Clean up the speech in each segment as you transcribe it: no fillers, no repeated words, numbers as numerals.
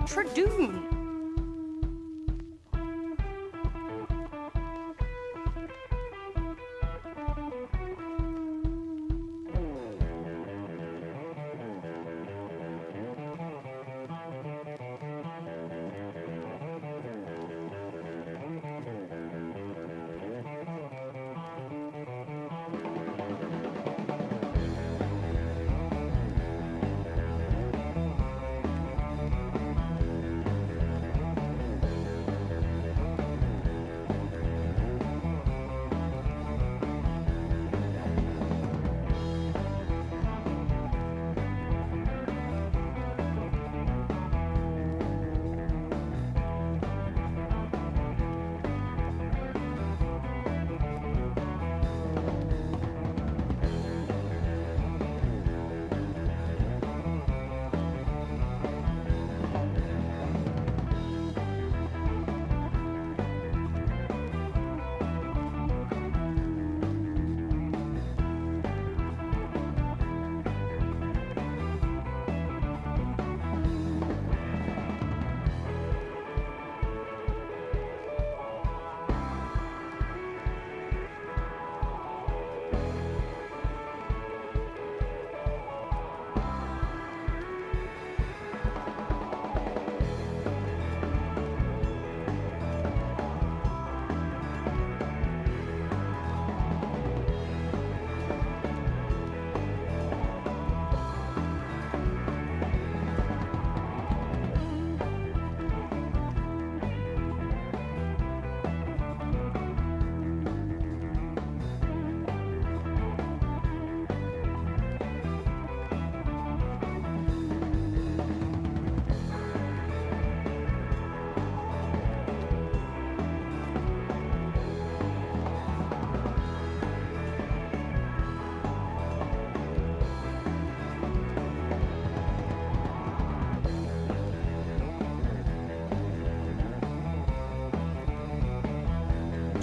Tradoon.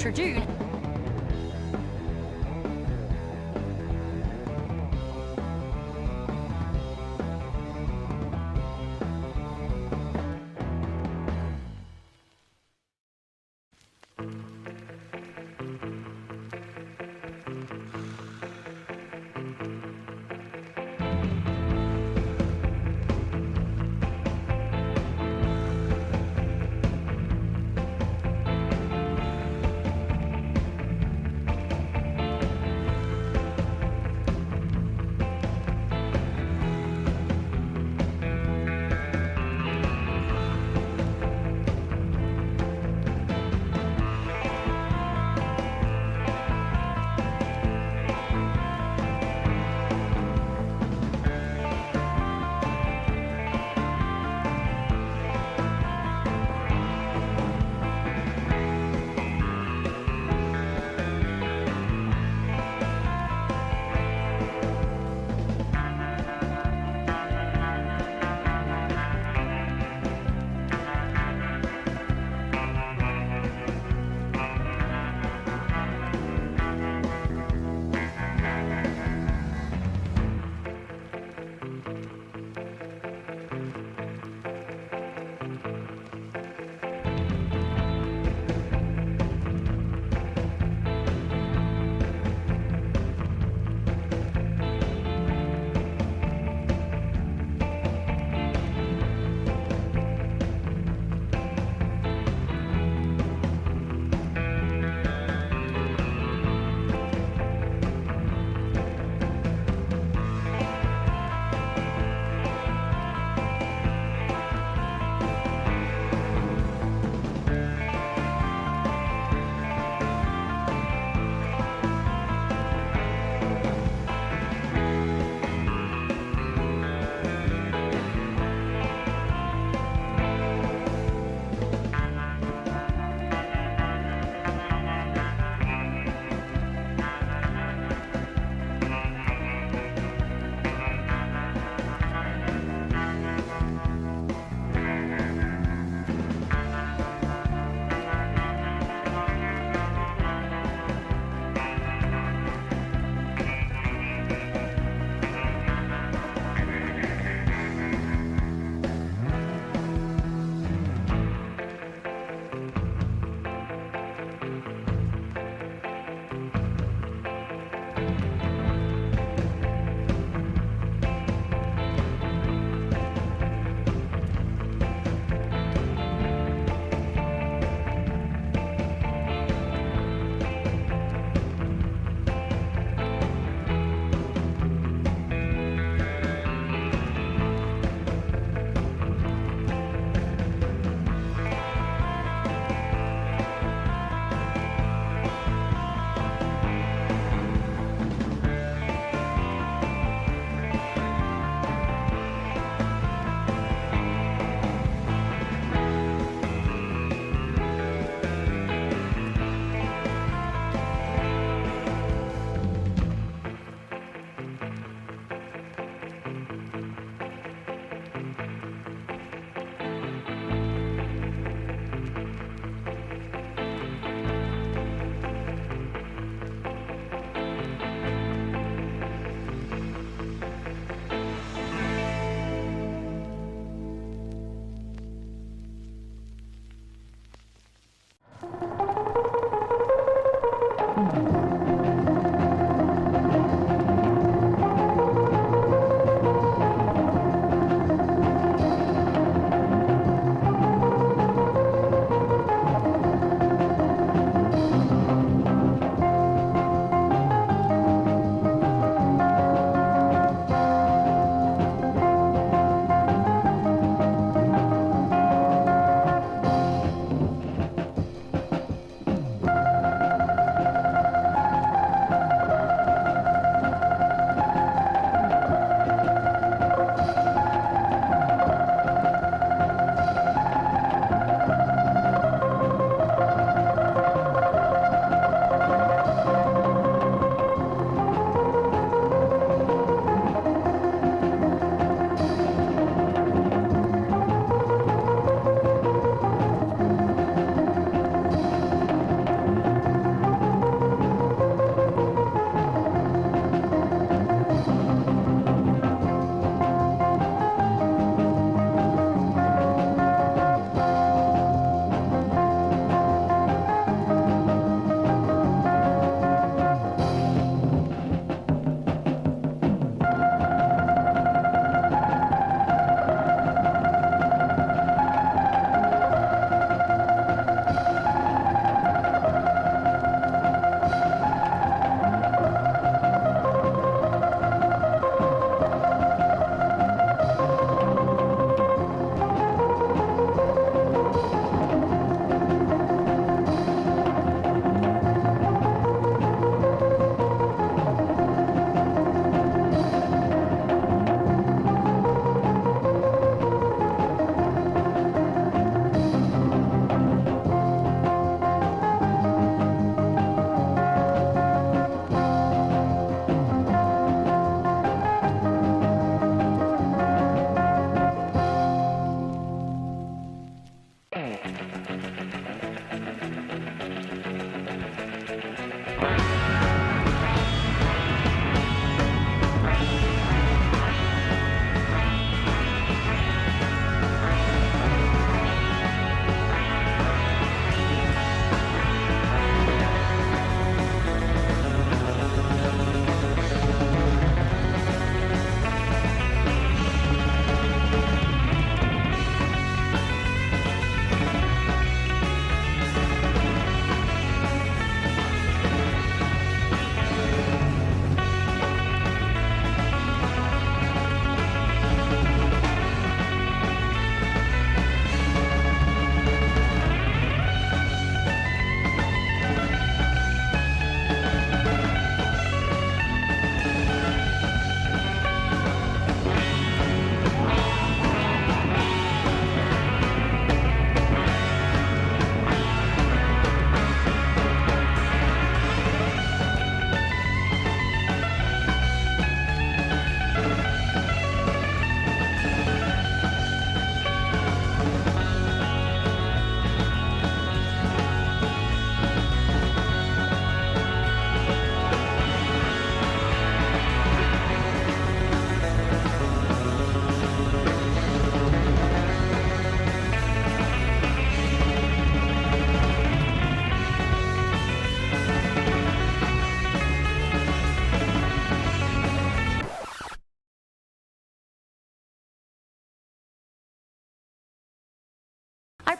Tradoon.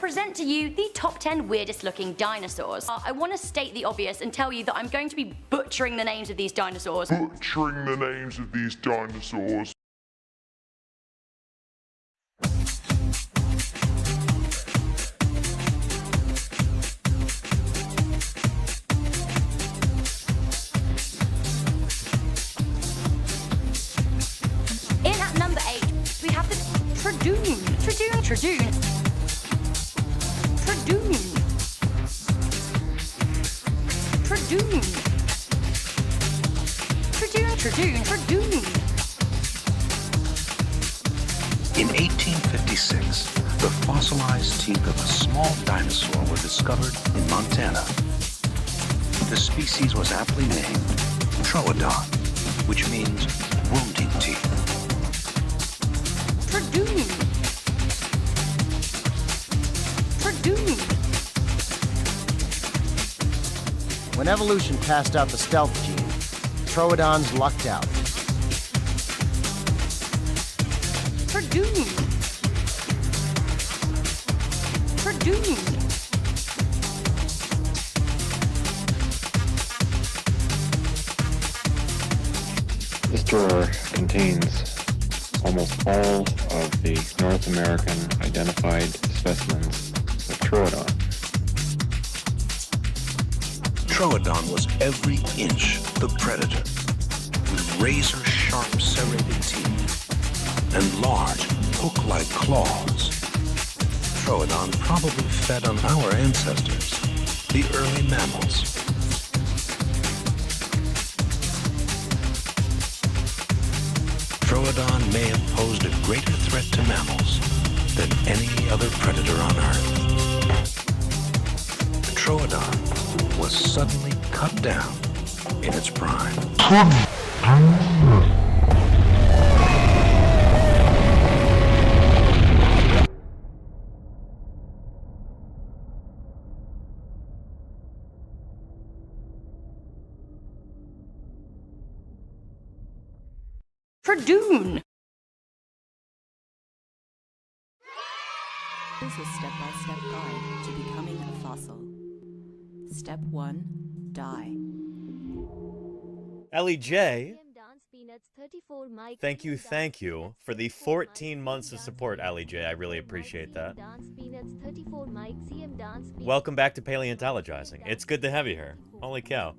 present to you the top 10 weirdest looking dinosaurs. I want to state the obvious and tell you that I'm going to be butchering the names of these dinosaurs. Butchering the names of these dinosaurs. In at number 8, we have the Tradoon. Tradoon. In 1856, the fossilized teeth of a small dinosaur were discovered in Montana. The species was aptly named Troodon, which means wounding teeth. Tradoon. When evolution passed out the stealth gene, Troodons lucked out. Tradoon. This drawer contains almost all of the North American identified specimens of Troodon. Troodon was every inch the predator, with razor-sharp serrated teeth and large, hook-like claws. Troodon probably fed on our ancestors, the early mammals. Troodon may have posed a greater threat to mammals than any other predator on Earth. The Troodon was suddenly cut down in its prime. Tradoon. Here's a step-by-step guide to becoming a fossil. Step 1. Die. Ellie J, thank you for the 14 months of support, Ellie J. I really appreciate that. Welcome back to Paleontologizing. It's good to have you here. Holy cow.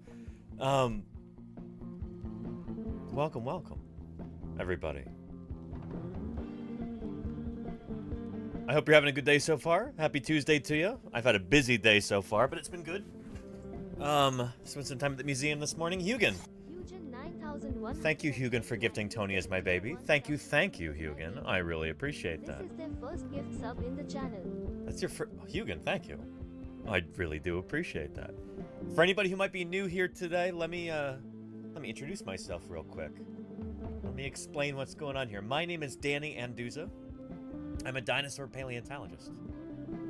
Welcome, everybody. I hope you're having a good day so far. Happy Tuesday to you. I've had a busy day so far, but it's been good. Spent some time at the museum this morning. Hugan. Thank you, Hugan, for gifting Tony as my baby. Thank you, Hugan. I really appreciate that. This is their first gift sub in the channel. That's your first... Hugan, thank you. I really do appreciate that. For anybody who might be new here today, let me introduce myself real quick. Let me explain what's going on here. My name is Danny Anduza. I'm a dinosaur paleontologist.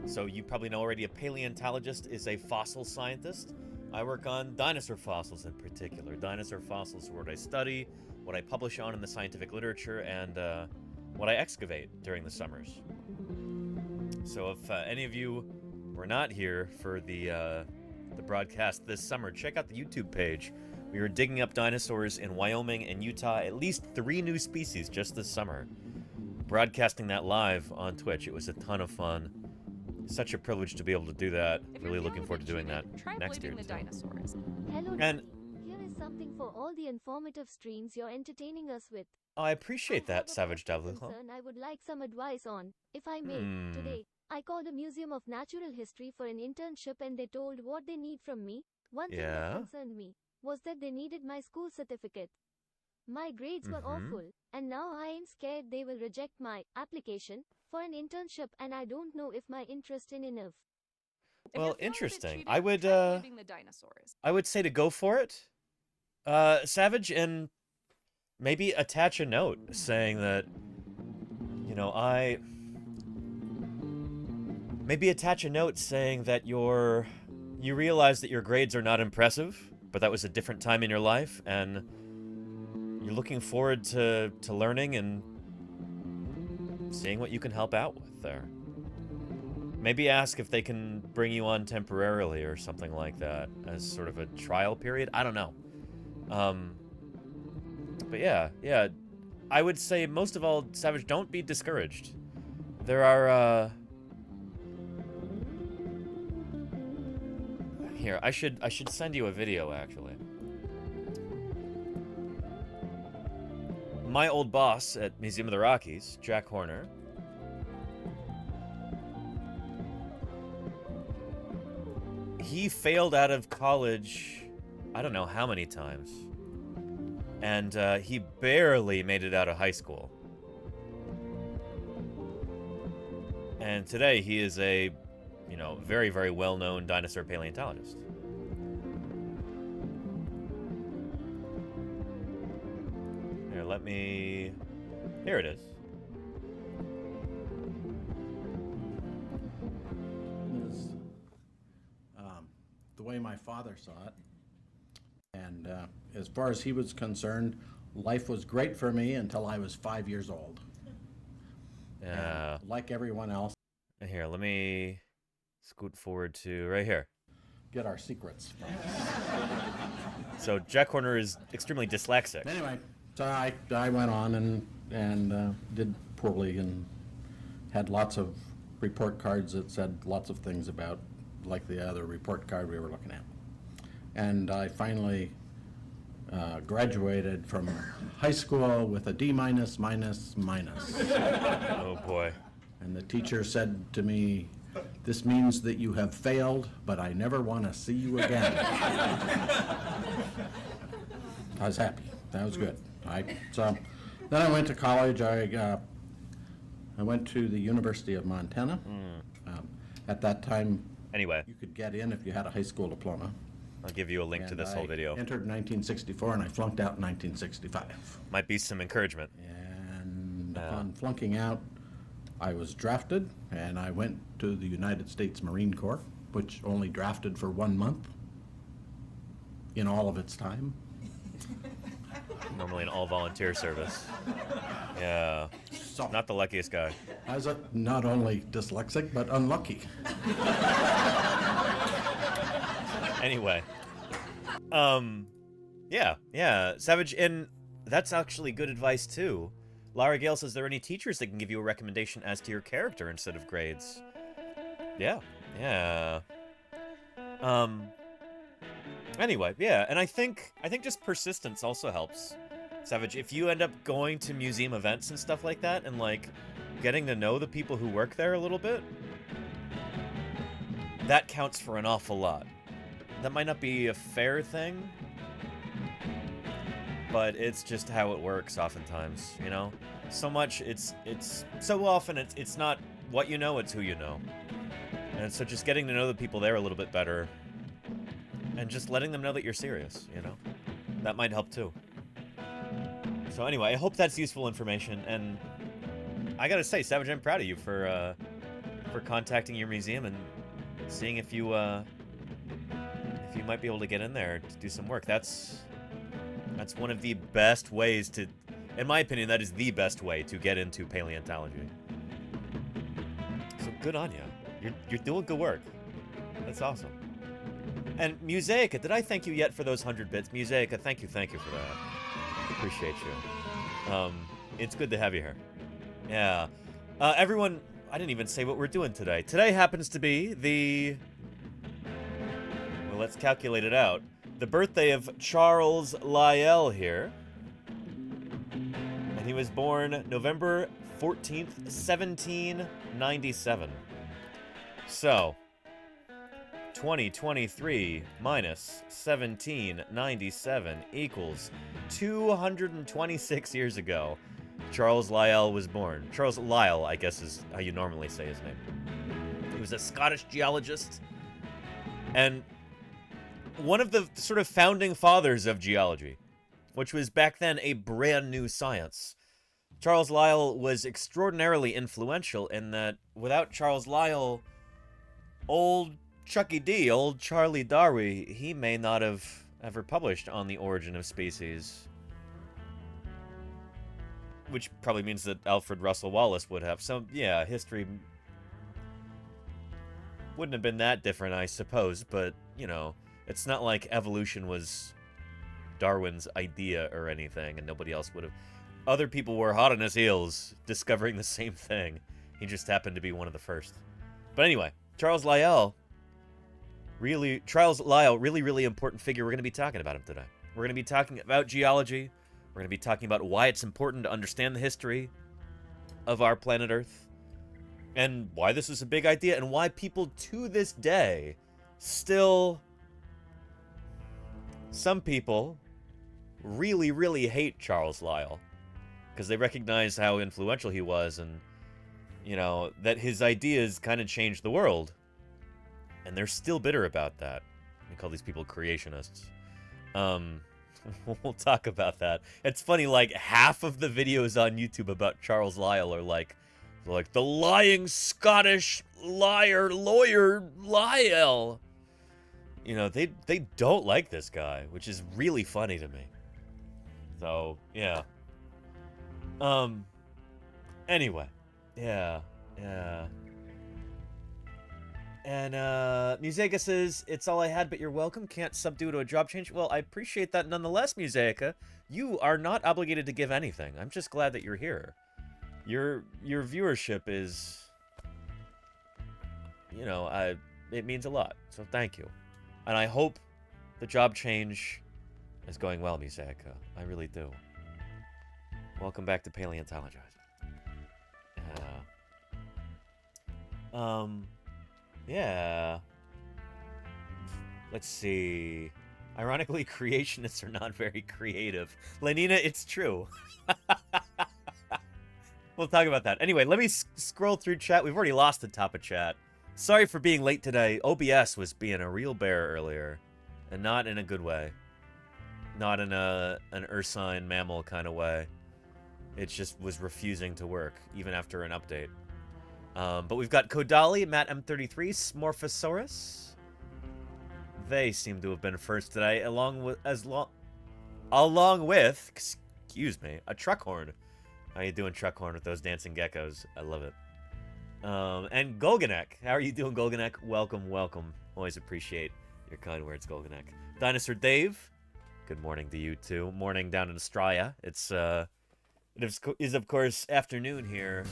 So you probably know already, a paleontologist is a fossil scientist. I work on dinosaur fossils in particular. Dinosaur fossils are what I study, what I publish on in the scientific literature, and what I excavate during the summers. So if any of you were not here for the broadcast this summer, check out the YouTube page. We were digging up dinosaurs in Wyoming and Utah, at least 3 new species just this summer. Broadcasting that live on Twitch. It was a ton of fun. Such a privilege to be able to do that. Really looking forward to doing that next year. Hello, and here is something for all the informative streams you're entertaining us with. I appreciate that, Savage Devil. I would like some advice on, if I may. Today, I called the Museum of Natural History for an internship and they told what they need from me. One thing that concerned me was that they needed my school certificate. My grades were awful, and now I am scared they will reject my application for an internship, and I don't know if my interest in enough. Well, interesting. I would say to go for it, Savage, and maybe attach a note saying that, you know, maybe attach a note saying that you realize that your grades are not impressive, but that was a different time in your life, and you're looking forward to learning and seeing what you can help out with there. Maybe ask if they can bring you on temporarily or something like that as sort of a trial period. I don't know. But yeah. I would say most of all, Savage, don't be discouraged. There are, Here, I should send you a video, actually. My old boss at Museum of the Rockies, Jack Horner, he failed out of college, I don't know how many times. And he barely made it out of high school. And today he is a, you know, very, very well-known dinosaur paleontologist. Here, let me... Here it is. The way my father saw it. And as far as he was concerned, life was great for me until I was 5 years old. Yeah. Like everyone else. Here, let me scoot forward to right here. Get our secrets. So Jack Horner is extremely dyslexic. Anyway, so I went on and did poorly and had lots of report cards that said lots of things about, like the other report card we were looking at. And I finally graduated from high school with a D minus, minus, minus. Oh boy. And the teacher said to me, "This means that you have failed, but I never want to see you again." I was happy. That was good. So then I went to college. I went to the University of Montana. At that time, anyway, you could get in if you had a high school diploma. I'll give you a link to this whole video. I entered in 1964 and I flunked out in 1965. Might be some encouragement. And upon flunking out, I was drafted and I went to the United States Marine Corps, which only drafted for 1 month in all of its time. Normally an all-volunteer service. Yeah. So, not the luckiest guy. I was not only dyslexic, but unlucky. Anyway. Yeah. Savage, and that's actually good advice, too. Lara Gale says, there any teachers that can give you a recommendation as to your character instead of grades? Yeah. Anyway, yeah, and I think just persistence also helps. Savage, if you end up going to museum events and stuff like that, and, like, getting to know the people who work there a little bit, that counts for an awful lot. That might not be a fair thing, but it's just how it works oftentimes, you know? So much, it's so often it's not what you know, it's who you know. And so just getting to know the people there a little bit better, and just letting them know that you're serious, you know? That might help too. So anyway, I hope that's useful information, and I gotta say, Savage, I'm proud of you for contacting your museum and seeing if you might be able to get in there to do some work. That's one of the best ways to, in my opinion, that is the best way to get into paleontology. So good on you. You're doing good work. That's awesome. And Musaica, did I thank you yet for those 100 bits? Musaica, thank you for that. Appreciate you. It's good to have you here. Yeah. Everyone, I didn't even say what we're doing today. Today happens to be the... Well, let's calculate it out. The birthday of Charles Lyell here. And he was born November 14th, 1797. So, 2023 minus 1797 equals 226 years ago. Charles Lyell was born. Charles Lyell, I guess, is how you normally say his name. He was a Scottish geologist and one of the sort of founding fathers of geology, which was back then a brand new science. Charles Lyell was extraordinarily influential in that without Charles Lyell, old Chucky D, old Charlie Darwin, he may not have ever published On the Origin of Species. Which probably means that Alfred Russel Wallace would have. So, yeah, history wouldn't have been that different, I suppose, but, you know, it's not like evolution was Darwin's idea or anything, and nobody else would have. Other people were hot on his heels, discovering the same thing. He just happened to be one of the first. But anyway, Charles Lyell, really important figure. We're going to be talking about him today. We're going to be talking about geology. We're going to be talking about why it's important to understand the history of our planet Earth, and why this is a big idea, and why people to this day still, some people really, really hate Charles Lyell because they recognize how influential he was, and, you know, that his ideas kind of changed the world. And they're still bitter about that. We call these people creationists. We'll talk about that. It's funny, like, half of the videos on YouTube about Charles Lyell are like the lying Scottish lawyer Lyell. You know, they don't like this guy, which is really funny to me. So, yeah. Anyway. Yeah. And, Museica says, it's all I had, but you're welcome. Can't sub due to a job change. Well, I appreciate that nonetheless, Museica. You are not obligated to give anything. I'm just glad that you're here. Your viewership is, you know, it means a lot. So thank you. And I hope the job change is going well, Museica. I really do. Welcome back to Paleontologizing. Yeah. Let's see. Ironically, creationists are not very creative. Lenina, it's true. We'll talk about that. Anyway, let me scroll through chat. We've already lost the top of chat. Sorry for being late today. OBS was being a real bear earlier. And not in a good way. Not in an ursine mammal kind of way. It just was refusing to work, even after an update. But we've got Kodali, Matt M33, Smorphosaurus. They seem to have been first today, along with, excuse me, a Truckhorn. How you doing, Truckhorn, with those dancing geckos? I love it. And Golganek. How are you doing, Golganek? Welcome, welcome. Always appreciate your kind words, Golganek. Dinosaur Dave. Good morning to you, too. Morning down in Australia. It is, of course, afternoon here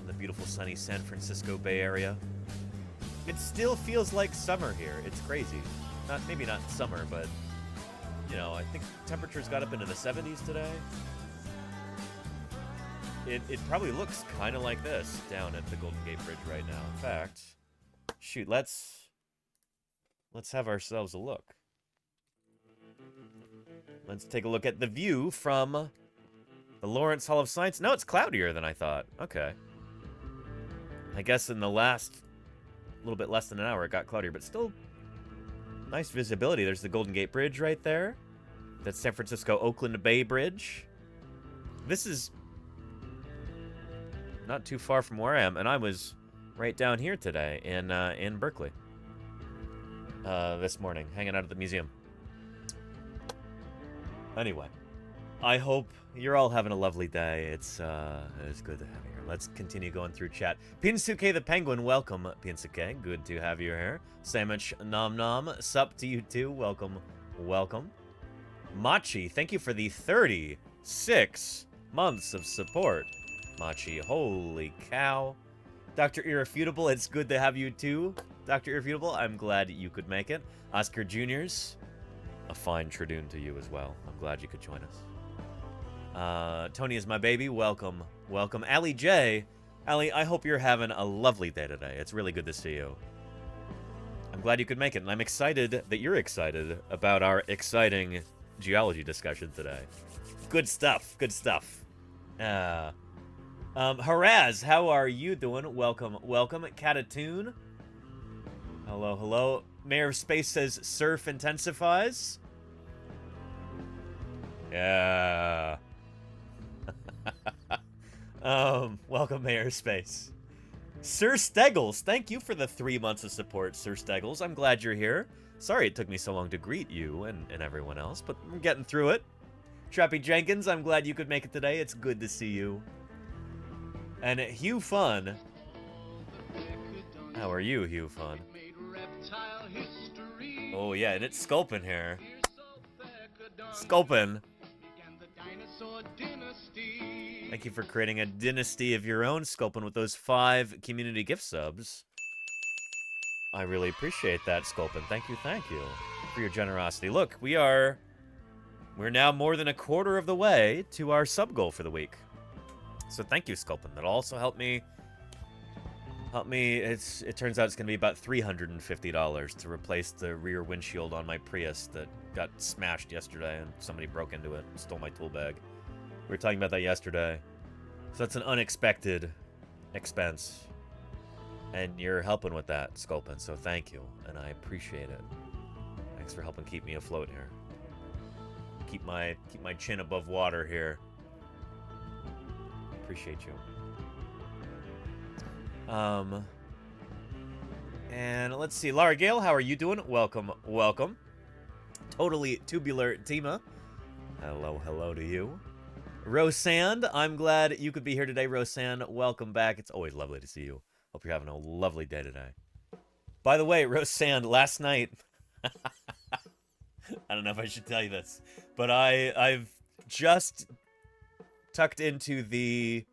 in the beautiful sunny San Francisco Bay Area. It still feels like summer here. It's crazy. Maybe not summer, but, you know, I think temperatures got up into the 70s today. It probably looks kind of like this down at the Golden Gate Bridge right now. In fact, shoot, let's have ourselves a look. Let's take a look at the view from the Lawrence Hall of Science. No, it's cloudier than I thought. Okay. I guess in the last little bit less than an hour it got cloudier, but still nice visibility. There's the Golden Gate Bridge right there. That's San Francisco-Oakland Bay Bridge. This is not too far from where I am, and I was right down here today in Berkeley. This morning, hanging out at the museum. Anyway, I hope you're all having a lovely day. It's good to have you here. Let's continue going through chat. Pinsuke the Penguin, welcome, Pinsuke. Good to have you here. Sandwich Nom Nom, sup to you too. Welcome, welcome. Machi, thank you for the 36 months of support. Machi, holy cow. Dr. Irrefutable, it's good to have you too. Dr. Irrefutable, I'm glad you could make it. Oscar Jr.'s, a fine Tradoon to you as well. I'm glad you could join us. Tony is my baby. Welcome. Welcome. Allie J. Allie, I hope you're having a lovely day today. It's really good to see you. I'm glad you could make it, and I'm excited that you're excited about our exciting geology discussion today. Good stuff. Good stuff. Haraz, how are you doing? Welcome. Welcome. Catatoon. Hello, hello. Mayor of Space says surf intensifies. Yeah. Welcome, Mayor of Space. Sir Steggles, thank you for the 3 months of support, Sir Steggles. I'm glad you're here. Sorry it took me so long to greet you and everyone else, but I'm getting through it. Trappy Jenkins, I'm glad you could make it today. It's good to see you. And Hugh Fun. How are you, Hugh Fun? Oh yeah, and it's Sculpin here. Sculpin. Thank you for creating a dynasty of your own, Sculpin, with those 5 community gift subs. I really appreciate that, Sculpin. Thank you for your generosity. Look, we're now more than a quarter of the way to our sub goal for the week. So thank you, Sculpin. That'll also help me. It turns out it's going to be about $350 to replace the rear windshield on my Prius that got smashed yesterday and somebody broke into it and stole my tool bag. We were talking about that yesterday. So that's an unexpected expense. And you're helping with that, Sculpin, so thank you, and I appreciate it. Thanks for helping keep me afloat here. Keep my chin above water here. Appreciate you. And let's see, Lara Gale, how are you doing? Welcome, welcome. Totally Tubular Tima. Hello to you. Rosand, I'm glad you could be here today, Rosand. Welcome back. It's always lovely to see you. Hope you're having a lovely day today. By the way, Rosand, last night, I don't know if I should tell you this, but I've just tucked into the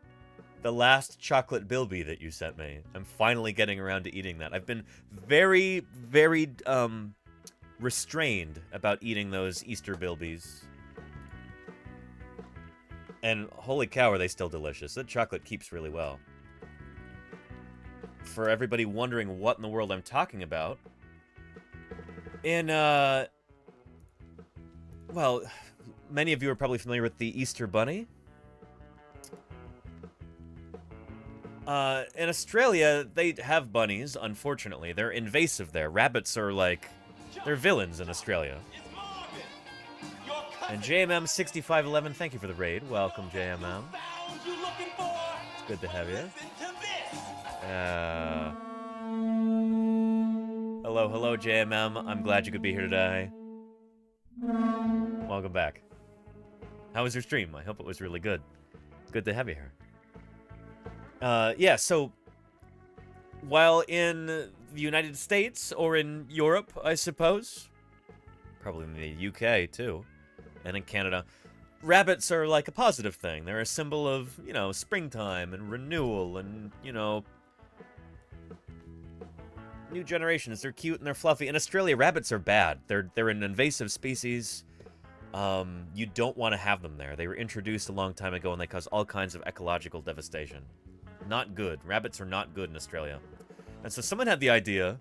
last chocolate bilby that you sent me. I'm finally getting around to eating that. I've been very, very restrained about eating those Easter bilbies. And holy cow, are they still delicious. That chocolate keeps really well. For everybody wondering what in the world I'm talking about, well, many of you are probably familiar with the Easter Bunny. In Australia, they have bunnies, unfortunately. They're invasive there. Rabbits are they're villains in Australia. And JMM6511, thank you for the raid. Welcome, JMM. It's good to have you. Hello, JMM. I'm glad you could be here today. Welcome back. How was your stream? I hope it was really good. Good to have you here. Yeah, so while in the United States or in Europe, I suppose, probably in the UK too, and in Canada, rabbits are like a positive thing. They're a symbol of, springtime and renewal and, new generations. They're cute and they're fluffy. In Australia, rabbits are bad. They're an invasive species. You don't want to have them there. They were introduced a long time ago and they cause all kinds of ecological devastation. Not good. Rabbits are not good in Australia. And so someone had the idea,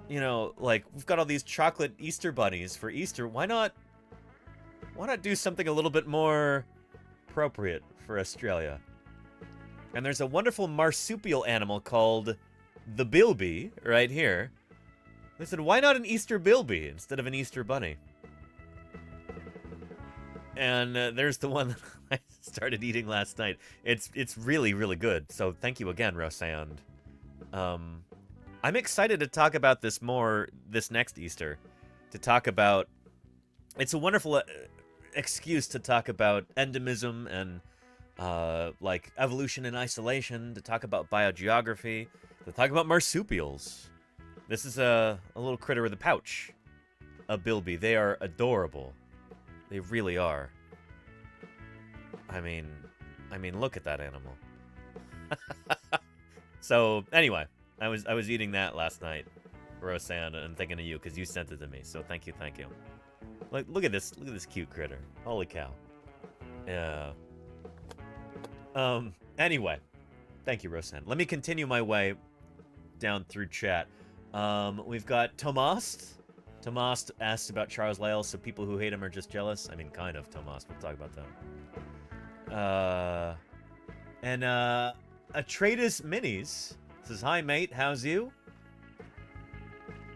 we've got all these chocolate Easter bunnies for Easter. Why not do something a little bit more appropriate for Australia? And there's a wonderful marsupial animal called the bilby right here. They said, why not an Easter bilby instead of an Easter bunny? And there's the one that I started eating last night. It's really, really good. So thank you again, Rosand. I'm excited to talk about this more this next Easter. To talk about... It's a wonderful excuse to talk about endemism and evolution in isolation, to talk about biogeography, to talk about marsupials. This is a little critter with a pouch. A bilby. They are adorable. They really are. I mean, look at that animal. So, anyway, I was eating that last night, Rosanna, and thinking of you because you sent it to me. So thank you. Look at this cute critter. Holy cow. Yeah. Anyway, thank you, Rosanna. Let me continue my way down through chat. We've got Tomas. Tomas asked about Charles Lyell, so people who hate him are just jealous. I mean, kind of, Tomas. We'll talk about that. And Atreides Minis says, hi, mate. How's you?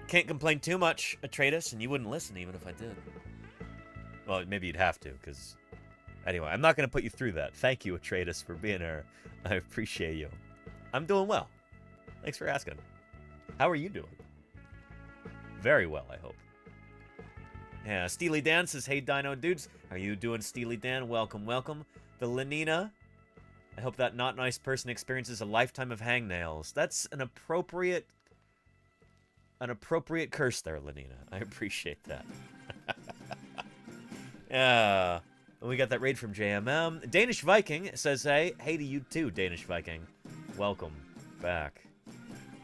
Can't complain too much, Atreides, and you wouldn't listen even if I did. Well, maybe you'd have to, because... Anyway, I'm not going to put you through that. Thank you, Atreides, for being here. I appreciate you. I'm doing well. Thanks for asking. How are you doing? Very well, I hope. Yeah, Steely Dan says, hey, Dino Dudes. How are you doing, Steely Dan? Welcome, welcome. The Lenina. I hope that not nice person experiences a lifetime of hangnails. That's an appropriate an appropriate curse there, Lenina. I appreciate that. Yeah. We got that raid from JMM. Danish Viking says, hey. Hey to you too, Danish Viking. Welcome back.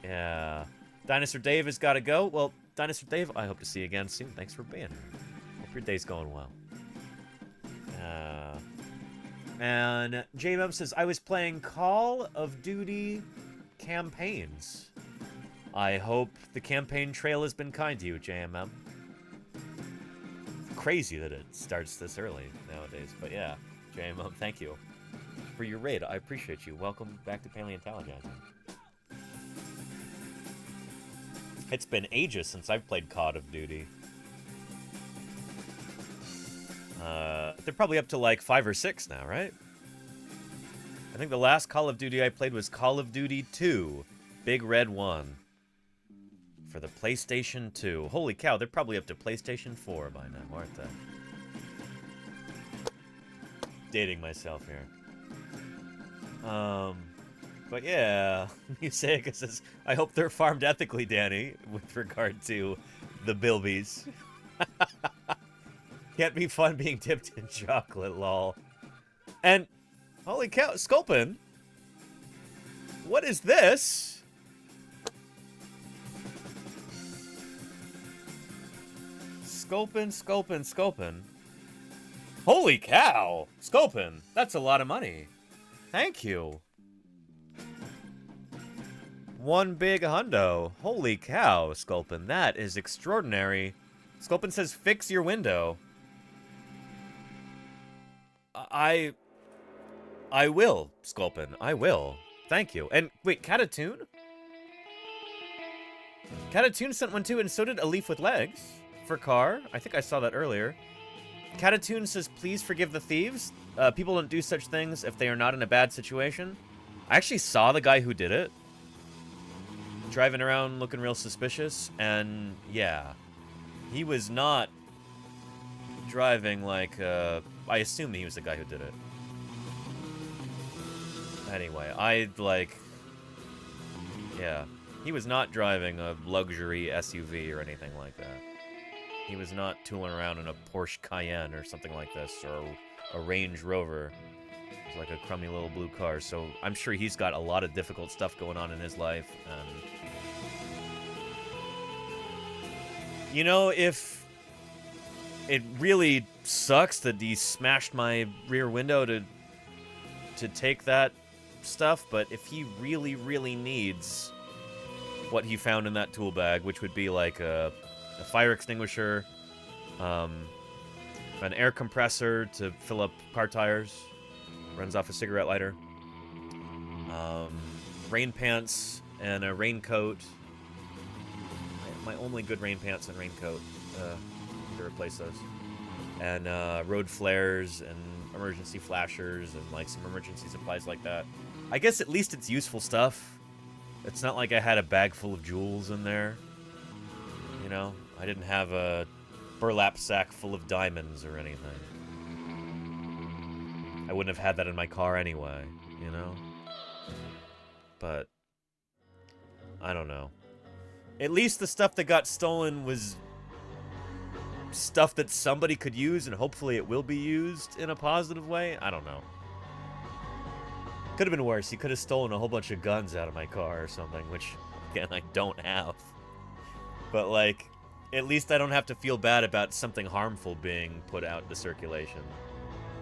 Yeah. Dinosaur Dave has got to go. Well, Dinosaur Dave, I hope to see you again soon. Thanks for being here. Hope your day's going well. And JMM says, I was playing Call of Duty campaigns. I hope the campaign trail has been kind to you, JMM. Crazy that it starts this early nowadays, but yeah, JMM, thank you for your raid. I appreciate you. Welcome back to Paleontologizing. It's been ages since I've played Call of Duty. They're probably up to like 5 or 6 now, right? I think the last Call of Duty I played was Call of Duty 2, Big Red 1. For the PlayStation 2. Holy cow, they're probably up to PlayStation 4 by now, aren't they? Dating myself here. But yeah, Musaica says, I hope they're farmed ethically, Danny, with regard to the bilbies. Can't be fun being dipped in chocolate, lol. And, holy cow, Sculpin, what is this? Sculpin. Holy cow! Sculpin, that's a lot of money. Thank you. One big hundo. Holy cow, Sculpin, that is extraordinary. Sculpin says, fix your window. I will, Sculpin. I will. Thank you. And, wait, Catatoon? Catatoon sent one too, and so did A Leaf with Legs. For Car. I think I saw that earlier. Catatoon says, please forgive the thieves. People don't do such things if they are not in a bad situation. I actually saw the guy who did it. Driving around looking real suspicious. And, yeah. He was not driving like, I assume he was the guy who did it. Anyway, yeah. He was not driving a luxury SUV or anything like that. He was not tooling around in a Porsche Cayenne or something like this, or a Range Rover. It's like a crummy little blue car, so I'm sure he's got a lot of difficult stuff going on in his life, and... You know, if it really sucks that he smashed my rear window to take that stuff, but if he really, really needs what he found in that tool bag, which would be like a fire extinguisher, an air compressor to fill up car tires, runs off a cigarette lighter, rain pants and a raincoat. My only good rain pants and raincoat to replace those. And road flares and emergency flashers and like some emergency supplies like that. I guess at least it's useful stuff. It's not like I had a bag full of jewels in there. You know, I didn't have a burlap sack full of diamonds or anything. I wouldn't have had that in my car anyway, you know? But, I don't know. At least the stuff that got stolen was stuff that somebody could use, and hopefully it will be used in a positive way. I don't know. Could have been worse. He could have stolen a whole bunch of guns out of my car or something, which, again, I don't have. But, like, at least I don't have to feel bad about something harmful being put out into circulation.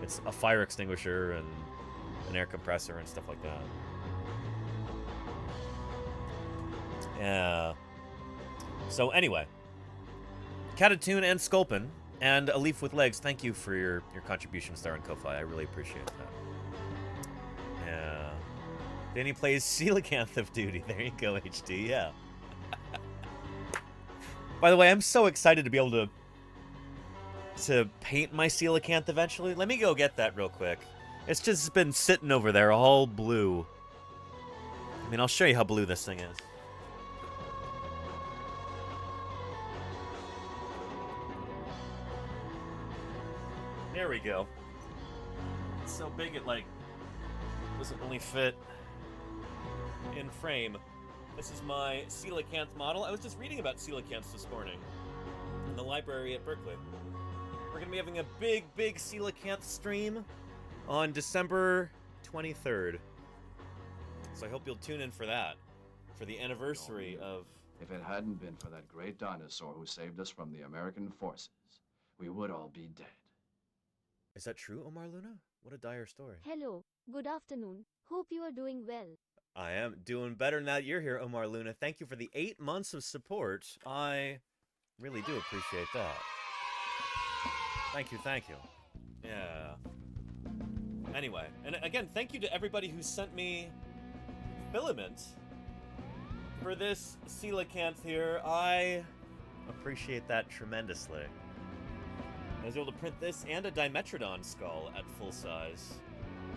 It's a fire extinguisher and an air compressor and stuff like that. Yeah. So, anyway. Catatoon and Sculpin and A Leaf with Legs, thank you for your contribution, Star and Ko-Fi. I really appreciate that. Yeah. Danny plays Coelacanth of Duty. There you go, HD. Yeah. By the way, I'm so excited to be able to paint my Coelacanth eventually. Let me go get that real quick. It's just been sitting over there all blue. I mean, I'll show you how blue this thing is. There we go. It's so big it, like, doesn't really fit in frame. This is my coelacanth model. I was just reading about coelacanths this morning in the library at Berkeley. We're going to be having a big coelacanth stream on December 23rd. So I hope you'll tune in for that, for the anniversary of... If it hadn't been for that great dinosaur who saved us from the American forces, we would all be dead. Is that true, Omar Luna? What a dire story. Hello, good afternoon. Hope you are doing well. I am doing better now that you're here, Omar Luna. Thank you for the 8 months of support. I really do appreciate that. Thank you. Yeah. Anyway, and again, thank you to everybody who sent me filament for this coelacanth here. I appreciate that tremendously. I was able to print this and a Dimetrodon skull at full size.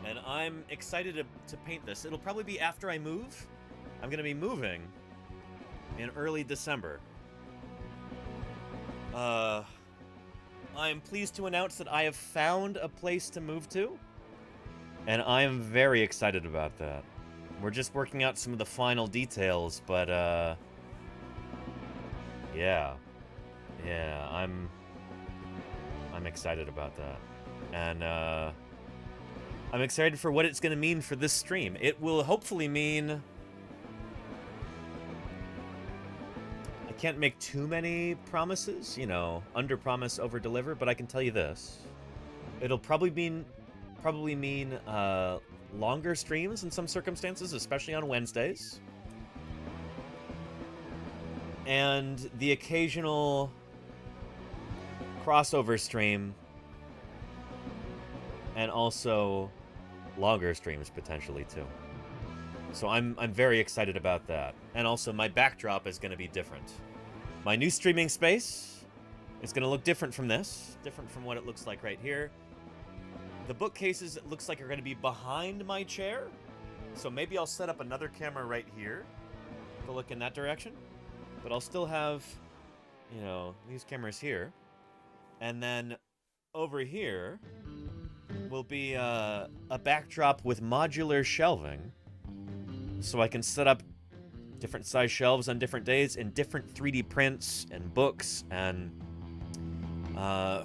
And I'm excited to paint this. It'll probably be after I move. I'm going to be moving in early December. I am pleased to announce that I have found a place to move to. And I am very excited about that. We're just working out some of the final details, but, yeah. Yeah, I'm excited about that. And, I'm excited for what it's going to mean for this stream. It will hopefully mean... I can't make too many promises, you know, under-promise, over-deliver, but I can tell you this. It'll probably mean longer streams in some circumstances, especially on Wednesdays. And the occasional crossover stream, and also longer streams potentially too. So I'm very excited about that. And also my backdrop is going to be different. My new streaming space is going to look different from this, different from what it looks like right here. The bookcases, it looks like, are going to be behind my chair. So maybe I'll set up another camera right here to look in that direction. But I'll still have, you know, these cameras here. And then over here will be a backdrop with modular shelving. So I can set up different size shelves on different days and different 3D prints and books and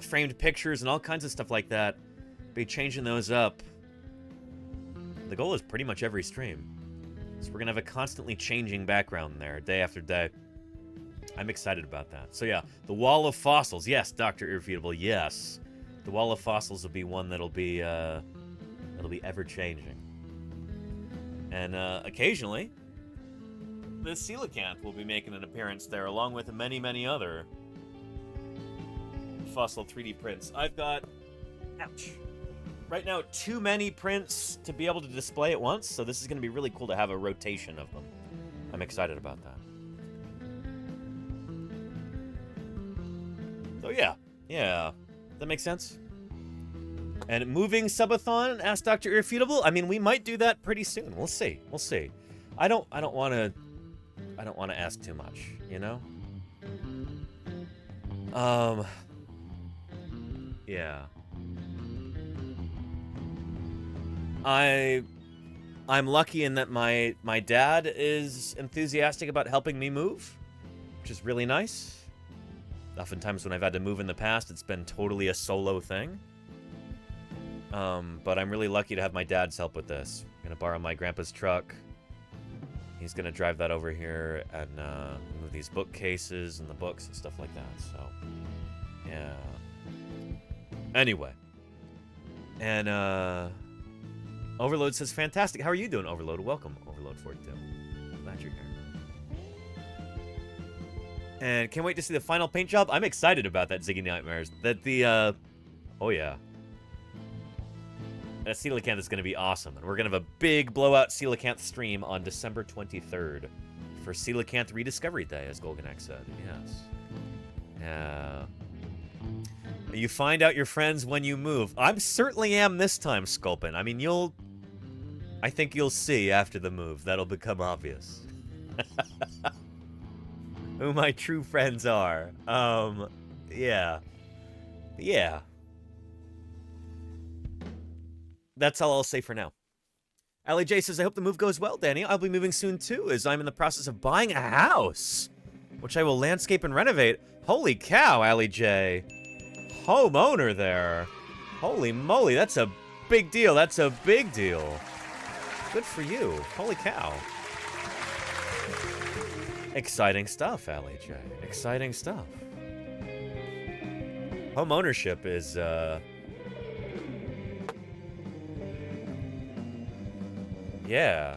framed pictures and all kinds of stuff like that. Be changing those up. The goal is pretty much every stream. So we're going to have a constantly changing background there, day after day. I'm excited about that. So yeah, the Wall of Fossils. Yes, Dr. Irrefutable, yes. The Wall of Fossils will be one that'll be ever-changing. And occasionally, the coelacanth will be making an appearance there, along with many, many other fossil 3D prints. I've got... Ouch. Right now, too many prints to be able to display at once, so this is going to be really cool to have a rotation of them. I'm excited about that. So yeah. That makes sense? And moving subathon, asked Dr. Irrefutable. I mean, we might do that pretty soon. We'll see. I don't want to ask too much, you know? Yeah. I'm lucky in that my dad is enthusiastic about helping me move, which is really nice. Oftentimes when I've had to move in the past, it's been totally a solo thing. But I'm really lucky to have my dad's help with this. I'm gonna borrow my grandpa's truck. He's gonna drive that over here and move these bookcases and the books and stuff like that. So, yeah. Anyway. And, Overload says, fantastic. How are you doing, Overload? Welcome, Overload 42. Glad you're here. And can't wait to see the final paint job. I'm excited about that, Ziggy Nightmares. That the, oh yeah. That coelacanth is going to be awesome. And we're going to have a big blowout coelacanth stream on December 23rd for Coelacanth Rediscovery Day, as Golganek said. Yes. Yeah. You find out your friends when you move. I certainly am this time, Sculpin. I mean, I think you'll see after the move. That'll become obvious. Who my true friends are. Yeah. Yeah. That's all I'll say for now. Allie J says, I hope the move goes well, Danny. I'll be moving soon too, as I'm in the process of buying a house, which I will landscape and renovate. Holy cow, Allie J. Homeowner there. Holy moly, that's a big deal. That's a big deal. Good for you. Holy cow. Exciting stuff, Allie J. Exciting stuff. Home ownership is, yeah.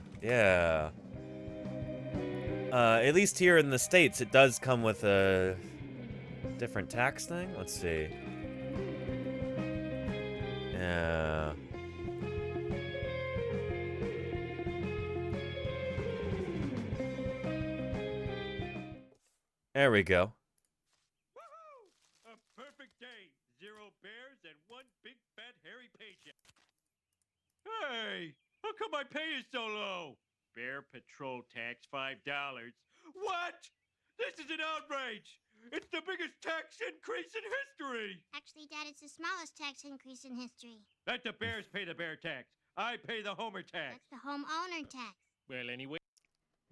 At least here in the States, it does come with a different tax thing. Let's see. Yeah. There we go. Woohoo! A perfect day. 0 bears and 1 big fat hairy paycheck. Hey! How come my pay is so low? Bear patrol tax $5. What? This is an outrage! It's the biggest tax increase in history! Actually, Dad, it's the smallest tax increase in history. Let the bears pay the bear tax. I pay the homer tax. That's the homeowner tax. Well, anyway.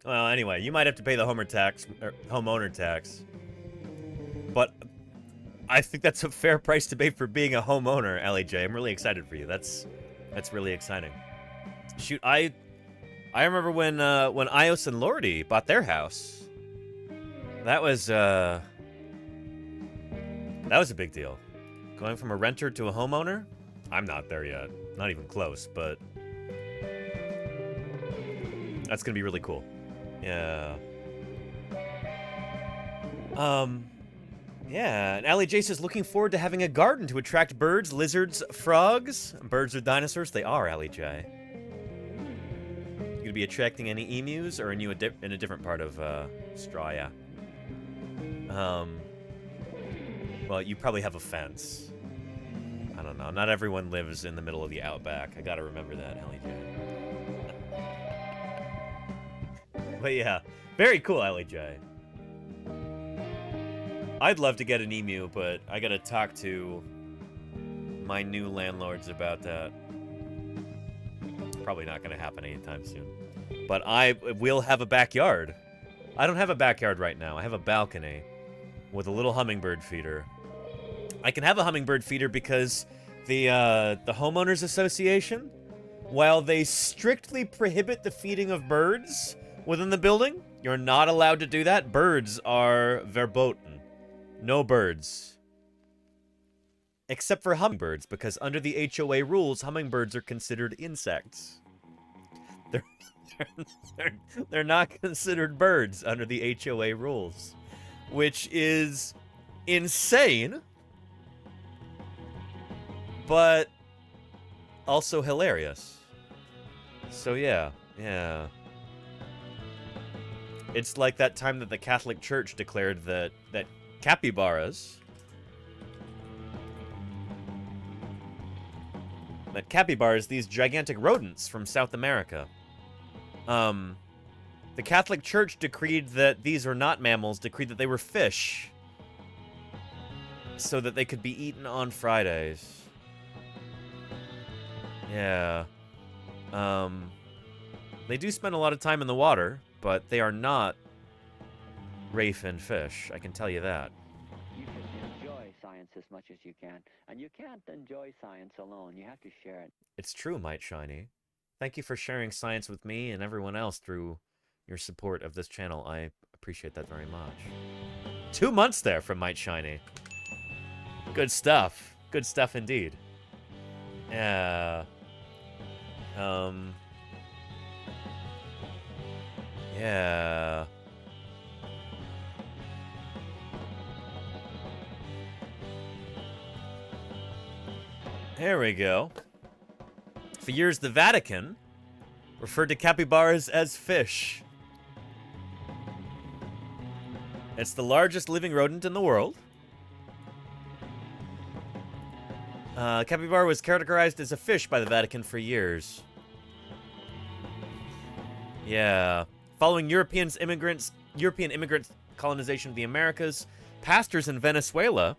Well, anyway, you might have to pay the homeowner tax. But I think that's a fair price to pay for being a homeowner, Allie J. I'm really excited for you. That's really exciting. Shoot, I remember when Ios and Lordy bought their house. That was a big deal. Going from a renter to a homeowner? I'm not there yet. Not even close, but that's gonna be really cool. Yeah. Yeah, and Allie J says, looking forward to having a garden to attract birds, lizards, frogs. Birds are dinosaurs? They are, Allie J. You gonna be attracting any emus, or are you in a different part of, Straya? Well, you probably have a fence. I don't know. Not everyone lives in the middle of the outback. I gotta remember that, Allie J. But yeah, very cool, Allie J. I'd love to get an emu, but I gotta talk to my new landlords about that. Probably not gonna happen anytime soon. But I will have a backyard. I don't have a backyard right now. I have a balcony with a little hummingbird feeder. I can have a hummingbird feeder because the homeowners association, while they strictly prohibit the feeding of birds within the building, you're not allowed to do that. Birds are verboten. No birds. Except for hummingbirds, because under the HOA rules, hummingbirds are considered insects. They're not considered birds under the HOA rules, which is insane, but also hilarious. So yeah. It's like that time that the Catholic Church declared that capybaras these gigantic rodents from South America. The Catholic Church decreed that these are not mammals, decreed that they were fish, so that they could be eaten on Fridays. Yeah. They do spend a lot of time in the water, but they are not ray-fin fish, I can tell you that. You should enjoy science as much as you can, and you can't enjoy science alone. You have to share it. It's true, Might Shiny. Thank you for sharing science with me and everyone else through your support of this channel. I appreciate that very much. 2 months there from Might Shiny. Good stuff. Good stuff indeed. Yeah. Yeah. There we go. For years, the Vatican referred to capybaras as fish. It's the largest living rodent in the world. Capybara was categorized as a fish by the Vatican for years. Yeah. Following European immigrant colonization of the Americas, pastors in Venezuela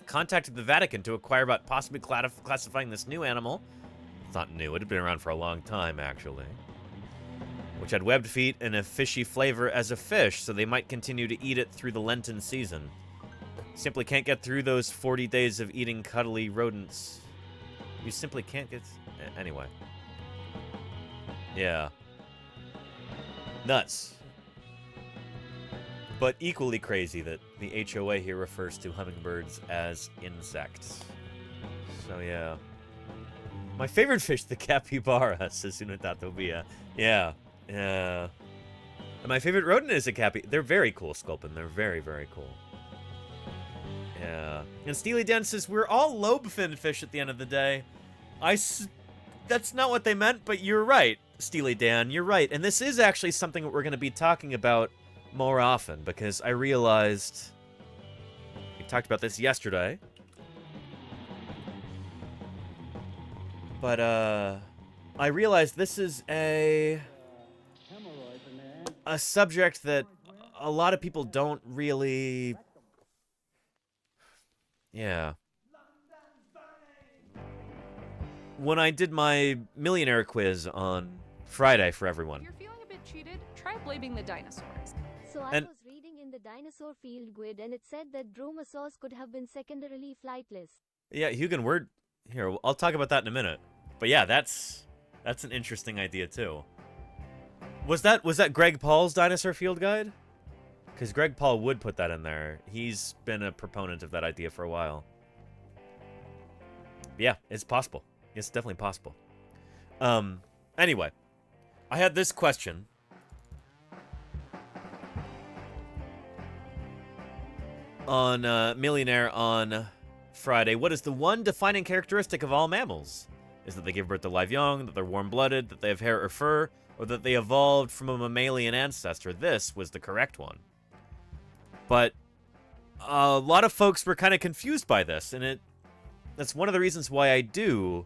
contacted the Vatican to inquire about possibly classifying this new animal It's not new. It had been around for a long time, actually. Which had webbed feet and a fishy flavor as a fish, so they might continue to eat it through the Lenten season. Simply can't get through those 40 days of eating cuddly rodents. You simply can't get... Anyway. Yeah. Nuts. But equally crazy that the HOA here refers to hummingbirds as insects. So, yeah. My favorite fish, the capybara, says Unatatobia. Yeah. Yeah. And my favorite rodent is a capy. They're very cool, Sculpin. They're very, very cool. Yeah. And Steely Dan says, we're all lobe-finned fish at the end of the day. That's not what they meant, but you're right, Steely Dan. You're right. And this is actually something that we're going to be talking about more often, because I realized... We talked about this yesterday. But, I realized this is a subject that a lot of people don't really... Yeah. When I did my millionaire quiz on Friday for everyone. If you're feeling a bit cheated, try blaming the dinosaurs. So I was reading in the dinosaur field guide and it said that dromaeosaurs could have been secondarily flightless. Yeah, Hugin, here, I'll talk about that in a minute. But yeah, that's an interesting idea too. Was that Greg Paul's dinosaur field guide? Because Greg Paul would put that in there. He's been a proponent of that idea for a while. Yeah, it's possible. It's definitely possible. Anyway, I had this question. On Millionaire on Friday. What is the one defining characteristic of all mammals? Is that they give birth to live young, that they're warm-blooded, that they have hair or fur, or that they evolved from a mammalian ancestor? This was the correct one. But a lot of folks were kind of confused by this, and that's one of the reasons why I do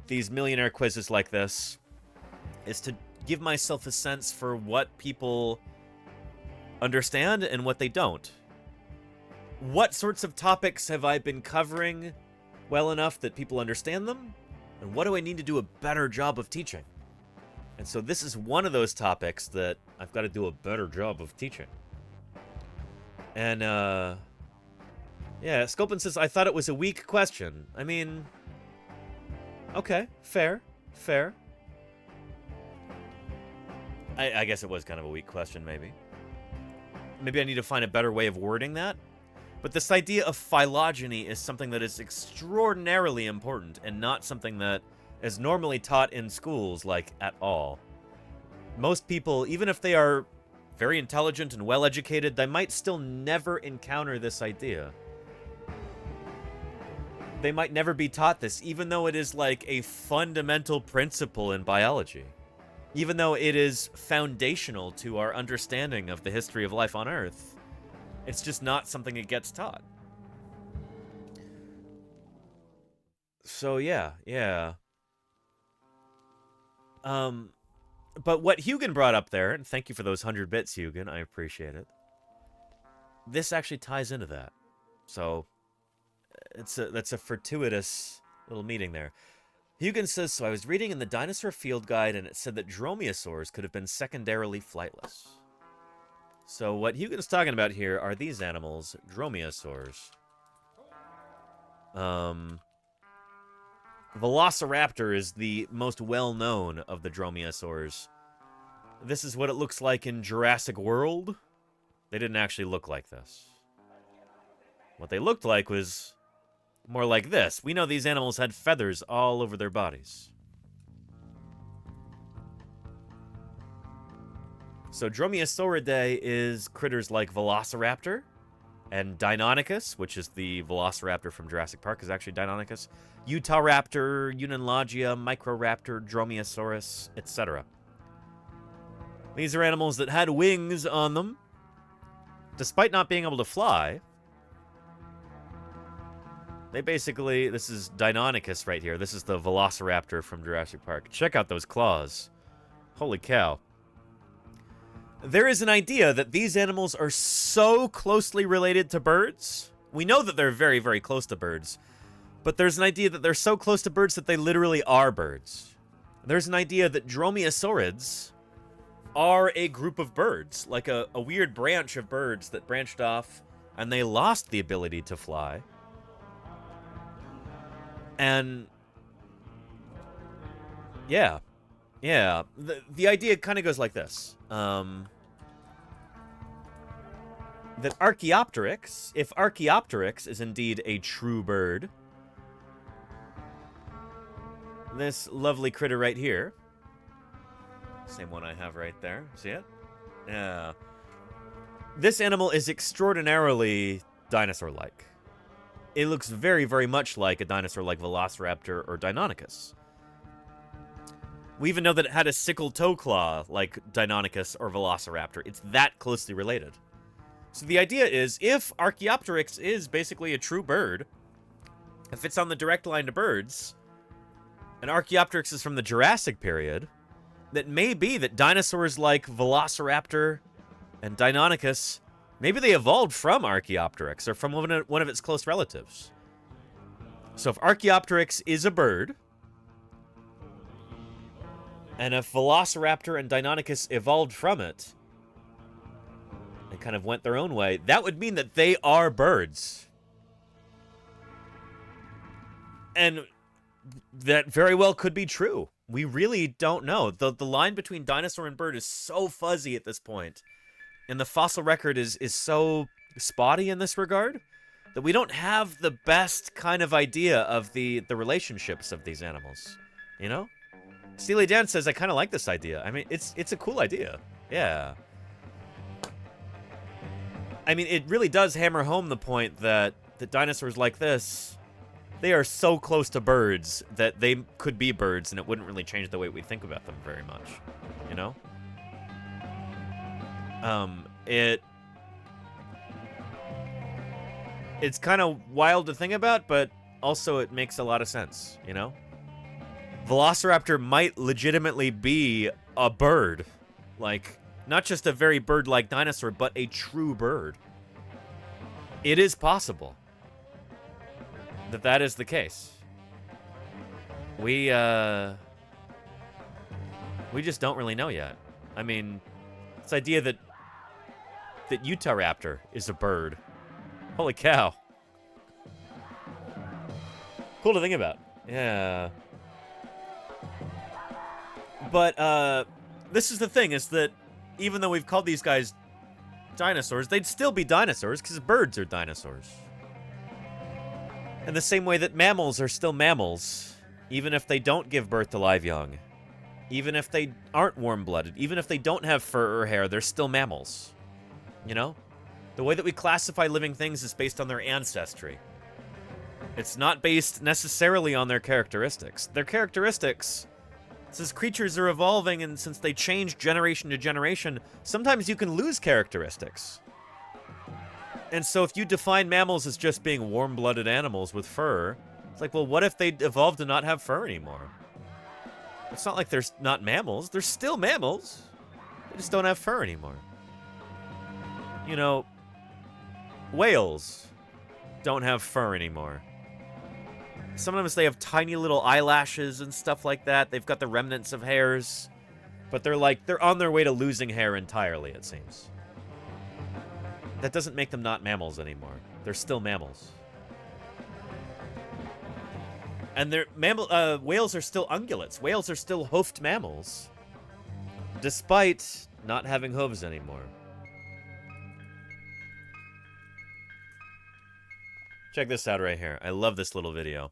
these millionaire quizzes like this, is to give myself a sense for what people understand and what they don't. What sorts of topics have I been covering well enough that people understand them? And what do I need to do a better job of teaching? And so this is one of those topics that I've got to do a better job of teaching. And, yeah, Sculpin says, I thought it was a weak question. I mean, okay, fair. I guess it was kind of a weak question, maybe. Maybe I need to find a better way of wording that. But this idea of phylogeny is something that is extraordinarily important and not something that is normally taught in schools, like, at all. Most people, even if they are very intelligent and well-educated, they might still never encounter this idea. They might never be taught this, even though it is like a fundamental principle in biology. Even though it is foundational to our understanding of the history of life on Earth. It's just not something that gets taught. So, yeah. But what Hugin brought up there, and thank you for those 100 bits, Hugin, I appreciate it. This actually ties into that. So, that's a fortuitous little meeting there. Hugin says, so I was reading in the Dinosaur Field Guide, and it said that dromaeosaurs could have been secondarily flightless. So what Hugin's talking about here are these animals, dromaeosaurs. Velociraptor is the most well-known of the dromaeosaurs. This is what it looks like in Jurassic World. They didn't actually look like this. What they looked like was more like this. We know these animals had feathers all over their bodies. So Dromaeosauridae is critters like Velociraptor and Deinonychus, which is the Velociraptor from Jurassic Park, is actually Deinonychus, Utahraptor, Unanlogia, Microraptor, Dromaeosaurus, etc. These are animals that had wings on them. Despite not being able to fly, they basically, this is Deinonychus right here. This is the Velociraptor from Jurassic Park. Check out those claws. Holy cow. There is an idea that these animals are so closely related to birds. We know that they're very, very close to birds. But there's an idea that they're so close to birds that they literally are birds. There's an idea that dromaeosaurids are a group of birds, like a weird branch of birds that branched off and they lost the ability to fly. And yeah. The idea kind of goes like this. That Archaeopteryx, if Archaeopteryx is indeed a true bird, this lovely critter right here, same one I have right there, see it? Yeah. This animal is extraordinarily dinosaur-like. It looks very, very much like a dinosaur like Velociraptor or Deinonychus. We even know that it had a sickle toe claw like Deinonychus or Velociraptor. It's that closely related. So the idea is, if Archaeopteryx is basically a true bird, if it's on the direct line to birds, and Archaeopteryx is from the Jurassic period, that may be that dinosaurs like Velociraptor and Deinonychus, maybe they evolved from Archaeopteryx or from one of its close relatives. So if Archaeopteryx is a bird, and if Velociraptor and Deinonychus evolved from it, and kind of went their own way, that would mean that they are birds. And that very well could be true. We really don't know. The line between dinosaur and bird is so fuzzy at this point. And the fossil record is so spotty in this regard that we don't have the best kind of idea of the relationships of these animals. You know? Steely Dan says, I kind of like this idea. I mean, it's a cool idea. Yeah. I mean, it really does hammer home the point that dinosaurs like this, they are so close to birds that they could be birds, and it wouldn't really change the way we think about them very much. You know? It's kind of wild to think about, but also it makes a lot of sense, you know? Velociraptor might legitimately be a bird. Like, not just a very bird-like dinosaur, but a true bird. It is possible that is the case. We just don't really know yet. I mean, this idea that Utahraptor is a bird. Holy cow. Cool to think about. Yeah. But, this is the thing, is that even though we've called these guys dinosaurs, they'd still be dinosaurs, because birds are dinosaurs. In the same way that mammals are still mammals, even if they don't give birth to live young. Even if they aren't warm-blooded, even if they don't have fur or hair, they're still mammals. You know? The way that we classify living things is based on their ancestry. It's not based necessarily on their characteristics. Their characteristics, since creatures are evolving and since they change generation to generation, sometimes you can lose characteristics. And so if you define mammals as just being warm-blooded animals with fur, it's like, well, what if they evolved to not have fur anymore? It's not like they're not mammals. They're still mammals. They just don't have fur anymore. You know, whales don't have fur anymore. Sometimes they have tiny little eyelashes and stuff like that. They've got the remnants of hairs. But they're on their way to losing hair entirely, it seems. That doesn't make them not mammals anymore. They're still mammals. And whales are still ungulates. Whales are still hoofed mammals. Despite not having hooves anymore. Check this out right here. I love this little video.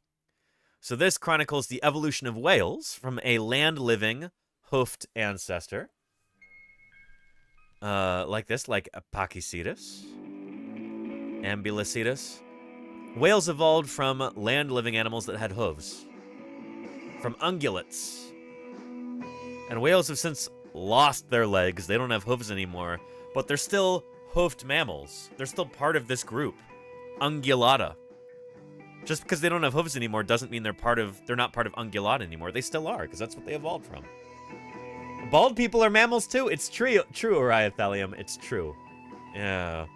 So this chronicles the evolution of whales from a land-living, hoofed ancestor. Like this, like Apachycetus, Ambulocetus. Whales evolved from land-living animals that had hooves. From ungulates. And whales have since lost their legs. They don't have hooves anymore. But they're still hoofed mammals. They're still part of this group. Ungulata. Just because they don't have hooves anymore doesn't mean they're not part of Ungulata anymore. They still are, because that's what they evolved from. Bald people are mammals too. It's true, Oriathelium. It's true. Yeah.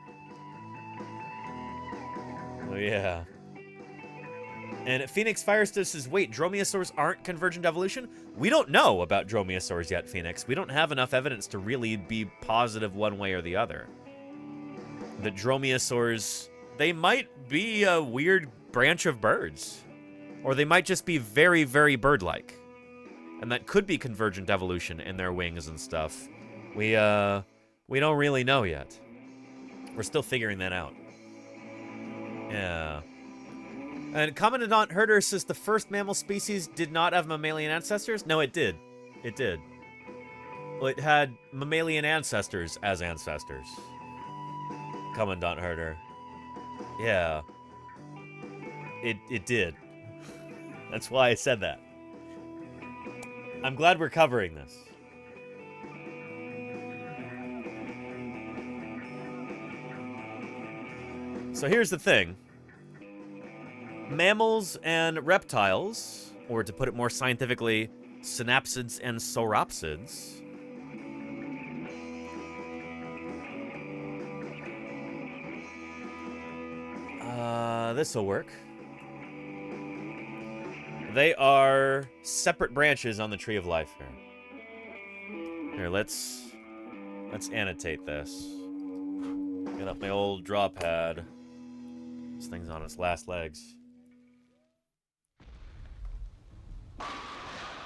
Oh yeah. And Phoenix Firestiff says, wait, dromaeosaurs aren't convergent evolution? We don't know about dromaeosaurs yet, Phoenix. We don't have enough evidence to really be positive one way or the other. The dromaeosaurs, they might be a weird branch of birds. Or they might just be very, very bird-like. And that could be convergent evolution in their wings and stuff. We don't really know yet. We're still figuring that out. Yeah. And Commandant Herder says the first mammal species did not have mammalian ancestors? No, it did. It did. Well, it had mammalian ancestors as ancestors. Commandant Herder. Yeah. It did. That's why I said that. I'm glad we're covering this. So here's the thing. Mammals and reptiles, or to put it more scientifically, synapsids and sauropsids, this'll work. They are separate branches on the tree of life here. Here, let's annotate this. Get up my old draw pad. This thing's on its last legs.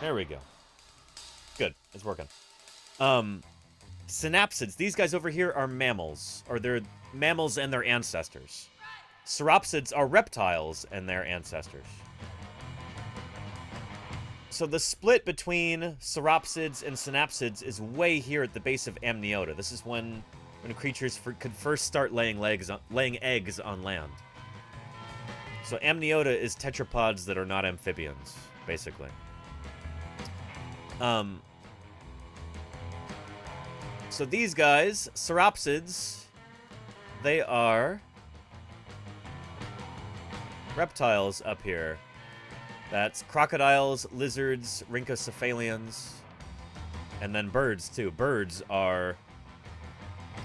There we go. Good, it's working. Synapsids, these guys over here are mammals, or they're mammals and their ancestors. Sauropsids are reptiles and their ancestors. So the split between sauropsids and synapsids is way here at the base of amniota. This is when creatures could first start laying eggs on land. So amniota is tetrapods that are not amphibians, basically. So these guys, sauropsids, they are reptiles up here. That's crocodiles, lizards, rhynchocephalians, and then birds, too. Birds are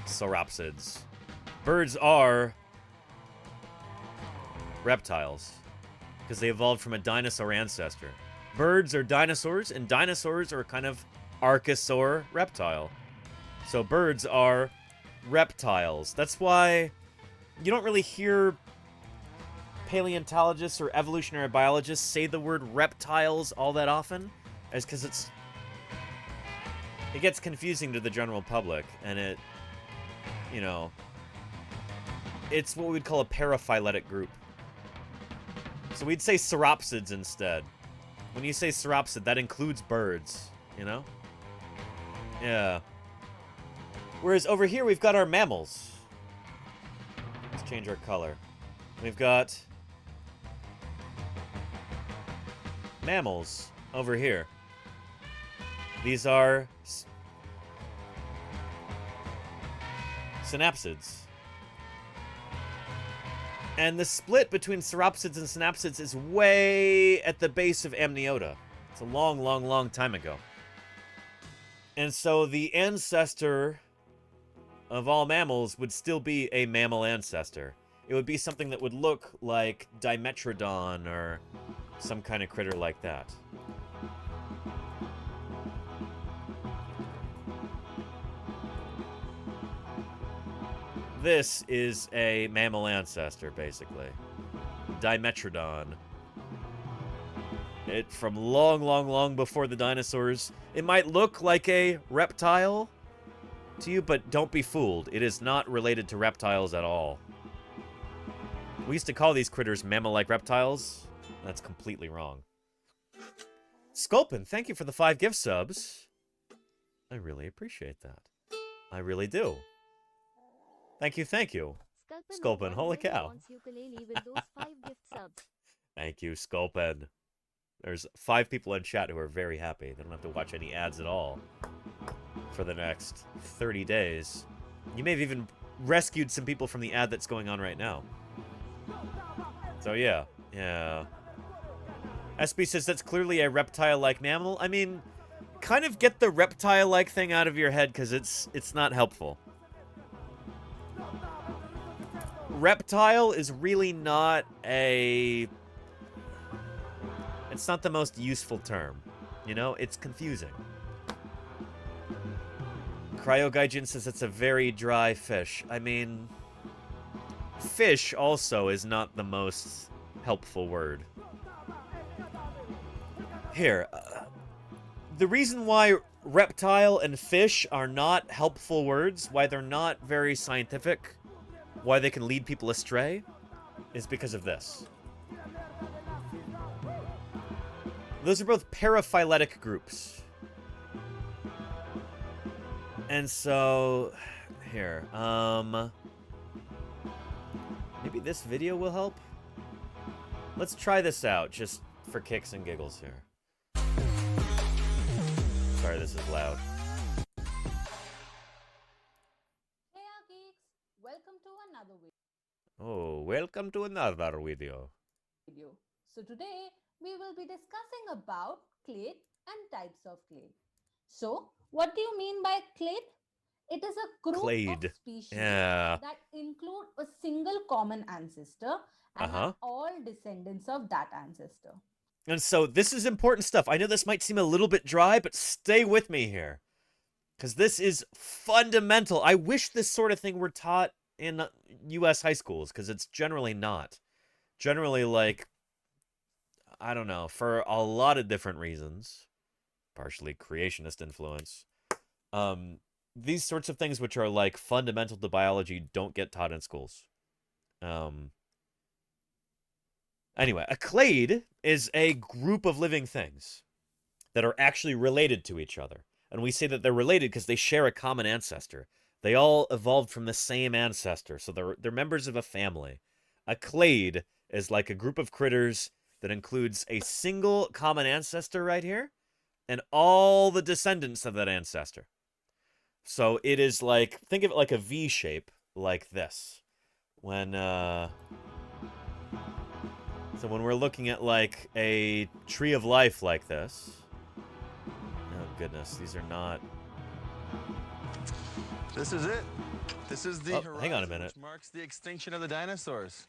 sauropsids. Birds are reptiles, because they evolved from a dinosaur ancestor. Birds are dinosaurs, and dinosaurs are kind of archosaur reptile. So birds are reptiles. That's why you don't really hear paleontologists or evolutionary biologists say the word reptiles all that often, is because it gets confusing to the general public, and it's what we'd call a paraphyletic group. So we'd say sauropsids instead. When you say sauropsid, that includes birds, you know? Yeah. Whereas over here, we've got our mammals. Let's change our color. We've got mammals over here. These are synapsids. And the split between sauropsids and synapsids is way at the base of amniota. It's a long, long, long time ago. And so the ancestor of all mammals would still be a mammal ancestor. It would be something that would look like Dimetrodon or some kind of critter like that. This is a mammal ancestor, basically. Dimetrodon. It from long, long, long before the dinosaurs. It might look like a reptile to you, but don't be fooled. It is not related to reptiles at all. We used to call these critters mammal-like reptiles. That's completely wrong. Sculpin, thank you for the 5 gift subs. I really appreciate that. I really do. Thank you, thank you. Sculpin, holy cow. Thank you, Sculpin. There's 5 people in chat who are very happy. They don't have to watch any ads at all for the next 30 days. You may have even rescued some people from the ad that's going on right now. So yeah, yeah. SB says that's clearly a reptile-like mammal. I mean, kind of get the reptile-like thing out of your head, because it's not helpful. Reptile is really not a It's not the most useful term. You know, it's confusing. Cryogaijin says it's a very dry fish. I mean, fish also is not the most helpful word. Here, the reason why reptile and fish are not helpful words, why they're not very scientific, why they can lead people astray, is because of this. Those are both paraphyletic groups. And so, here, maybe this video will help? Let's try this out, just for kicks and giggles here. Sorry, this is loud. Hey geeks, welcome to another Oh, welcome to another video. video. So today we will be discussing about clade and types of clade. So what do you mean by clade? It is a group Clade. of species Yeah. that include a single common ancestor and are all descendants of that ancestor. And so this is important stuff. I know this might seem a little bit dry, but stay with me here. Because this is fundamental. I wish this sort of thing were taught in U.S. high schools, because it's generally not. Generally, like, I don't know, for a lot of different reasons, partially creationist influence, these sorts of things which are, like, fundamental to biology don't get taught in schools. Anyway, a clade is a group of living things that are actually related to each other. And we say that they're related because they share a common ancestor. They all evolved from the same ancestor, so they're members of a family. A clade is like a group of critters that includes a single common ancestor right here and all the descendants of that ancestor. So it is like, think of it like a V shape, like this. So when we're looking at, like, a tree of life like this... Oh, goodness, these are not... This is it. This is the horizon, hang on a minute. which marks the extinction of the dinosaurs.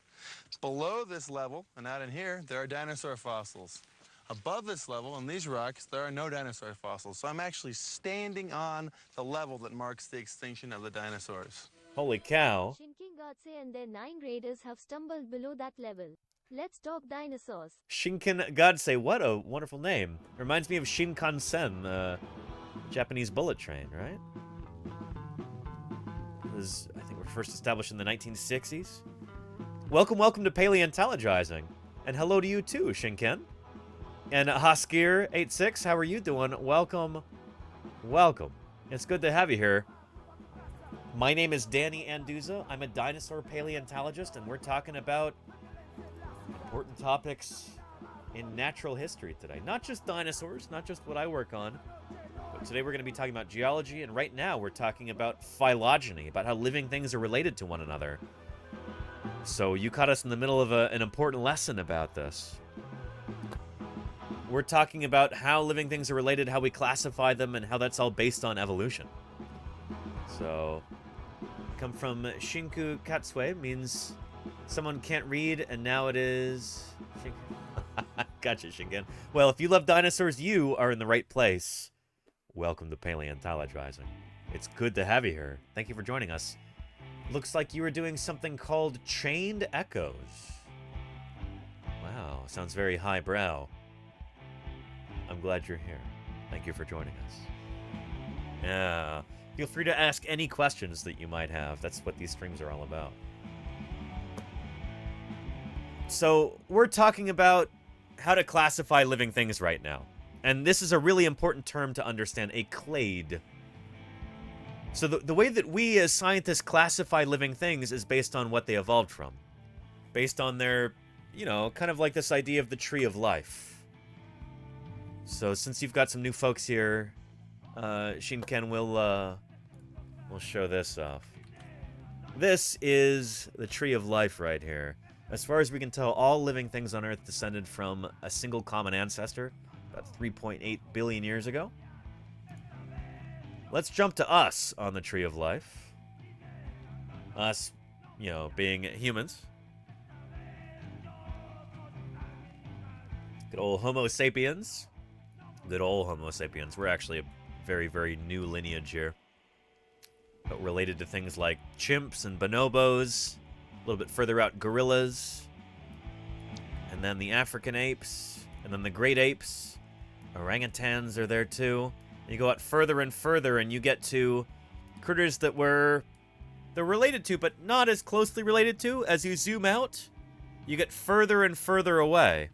Below this level, and out in here, there are dinosaur fossils. Above this level, on these rocks, there are no dinosaur fossils. So I'm actually standing on the level that marks the extinction of the dinosaurs. Holy cow. Shinking Godse and their 9 raiders have stumbled below that level. Let's talk dinosaurs. Shinken Godsei, what a wonderful name. Reminds me of Shinkansen, the Japanese bullet train, right? It was, I think, were first established in the 1960s. Welcome to Paleontologizing. And hello to you too, Shinken. And Haskir86, how are you doing? Welcome. It's good to have you here. My name is Danny Anduza. I'm a dinosaur paleontologist, and we're talking about important topics in natural history today. Not just dinosaurs, not just what I work on, but today we're going to be talking about geology, and right now we're talking about phylogeny, about how living things are related to one another. So you caught us in the middle of an important lesson about this. We're talking about how living things are related, how we classify them, and how that's all based on evolution. So, come from Shinku Katsue, means someone can't read, and now it is... Gotcha, Shinken. Well, if you love dinosaurs, you are in the right place. Welcome to Paleontologizing. It's good to have you here. Thank you for joining us. Looks like you were doing something called Chained Echoes. Wow, sounds very highbrow. I'm glad you're here. Thank you for joining us. Yeah. Feel free to ask any questions that you might have. That's what these streams are all about. So, we're talking about how to classify living things right now. And this is a really important term to understand, a clade. So the way that we as scientists classify living things is based on what they evolved from. Based on their, you know, kind of like this idea of the tree of life. So since you've got some new folks here, Shinken will show this off. This is the tree of life right here. As far as we can tell, all living things on Earth descended from a single common ancestor about 3.8 billion years ago. Let's jump to us on the tree of life. Us, you know, being humans. Good old Homo sapiens. Good old Homo sapiens. We're actually a very, very new lineage here. But related to things like chimps and bonobos. A little bit further out, gorillas. And then the African apes. And then the great apes. Orangutans are there too. And you go out further and further and you get to critters that they're related to, but not as closely related to. As you zoom out, you get further and further away.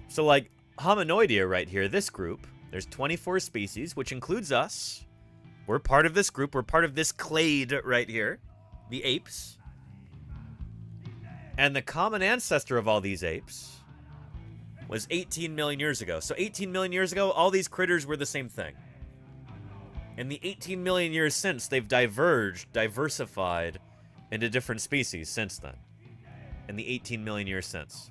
So like Hominoidea right here, this group, there's 24 species, which includes us. We're part of this group. We're part of this clade right here, the apes. And the common ancestor of all these apes was 18 million years ago. So 18 million years ago, all these critters were the same thing. In the 18 million years since, they've diversified into different species since then. In the 18 million years since.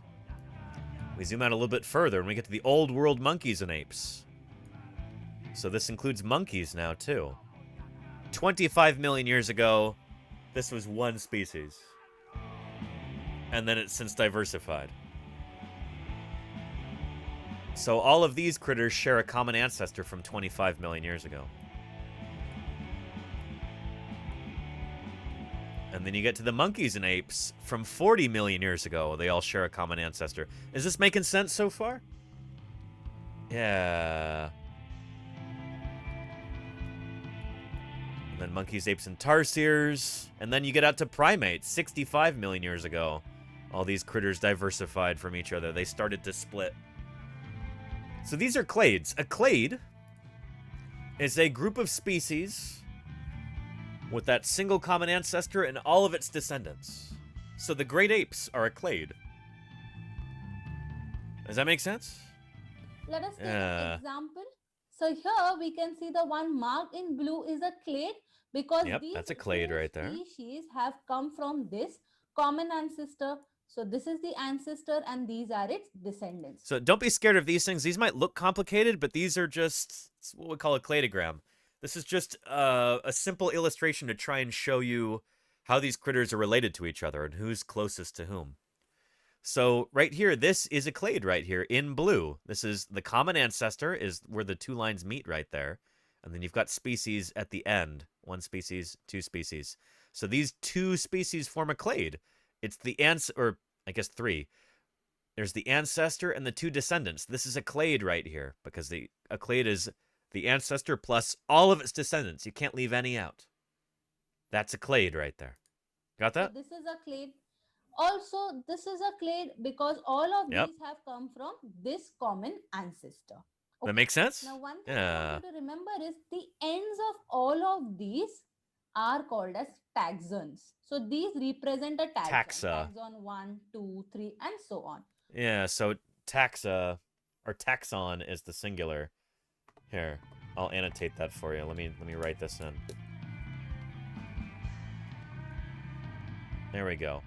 We zoom out a little bit further and we get to the old world monkeys and apes. So this includes monkeys now too. 25 million years ago, this was one species. And then it's since diversified. So all of these critters share a common ancestor from 25 million years ago. And then you get to the monkeys and apes from 40 million years ago. They all share a common ancestor. Is this making sense so far? Yeah. And then monkeys, apes, and tarsiers. And then you get out to primates, 65 million years ago. All these critters diversified from each other. They started to split. So these are clades. A clade is a group of species with that single common ancestor and all of its descendants. So the great apes are a clade. Does that make sense? Let us take an example. So here we can see the one marked in blue is a clade because these that's a clade right there. species have come from this common ancestor. So this is the ancestor and these are its descendants. So don't be scared of these things. These might look complicated, but these are just what we call a cladogram. This is just a simple illustration to try and show you how these critters are related to each other and who's closest to whom. So right here, this is a clade right here in blue. This is the common ancestor is where the two lines meet right there. And then you've got species at the end. One species, two species. So these two species form a clade. It's the or I guess three. There's the ancestor and the two descendants. This is a clade right here because a clade is the ancestor plus all of its descendants. You can't leave any out. That's a clade right there. Got that? So this is a clade. Also, this is a clade because all of these have come from this common ancestor. Okay. That makes sense? Now, one thing I want you to remember is the ends of all of these are called as taxons. So these represent a taxon. Taxa. Taxon 1, 2, 3, and so on. Yeah, so taxa or taxon is the singular. Here, I'll annotate that for you. Let me write this in. There we go.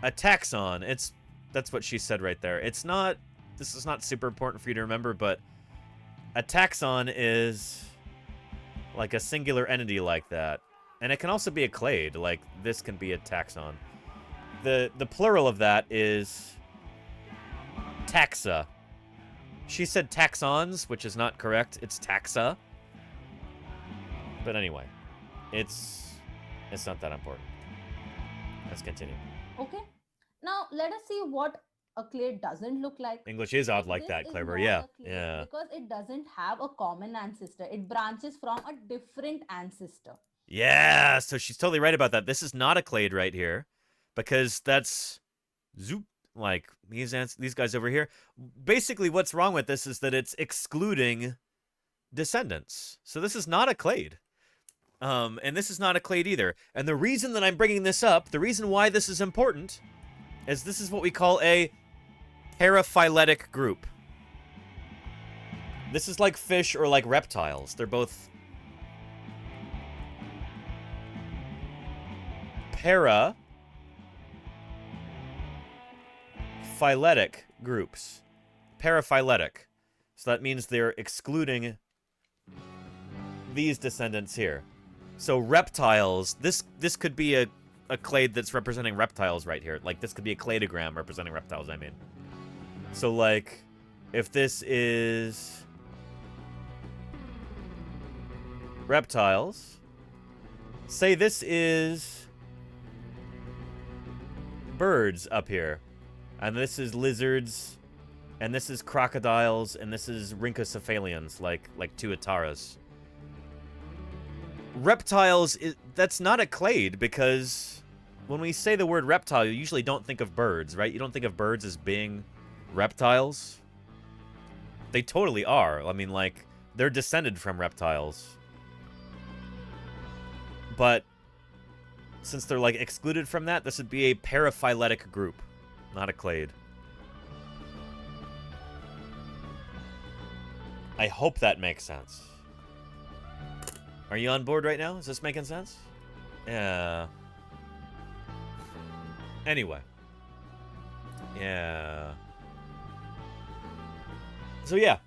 A taxon. That's what she said right there. This is not super important for you to remember, but a taxon is like a singular entity like that. And it can also be a clade, like this can be a taxon. The plural of that is taxa. She said taxons, which is not correct. It's taxa. But anyway, it's not that important. Let's continue. Okay. Now let us see what a clade doesn't look like. English is odd like This that, is Clever. not Yeah, a clade yeah. Because it doesn't have a common ancestor. It branches from a different ancestor. Yeah, so she's totally right about that. This is not a clade right here because that's zoop, like these guys over here. Basically, what's wrong with this is that it's excluding descendants. So this is not a clade. And this is not a clade either. And the reason that I'm bringing this up, the reason why this is important, is this is what we call a paraphyletic group. This is like fish or like reptiles. They're both paraphyletic groups. Paraphyletic. So that means they're excluding these descendants here. So reptiles, this could be a a clade that's representing reptiles right here. Like, this could be a cladogram representing reptiles, I mean. So, like, if this is reptiles, say this is birds up here, and this is lizards, and this is crocodiles, and this is rhynchocephalians, like tuataras. Reptiles, that's not a clade, because when we say the word reptile, you usually don't think of birds, right? You don't think of birds as being reptiles. They totally are. I mean, like, they're descended from reptiles. But since they're, like, excluded from that, this would be a paraphyletic group, not a clade. I hope that makes sense. Are you on board right now? Is this making sense? Yeah. Anyway. Yeah. So yeah.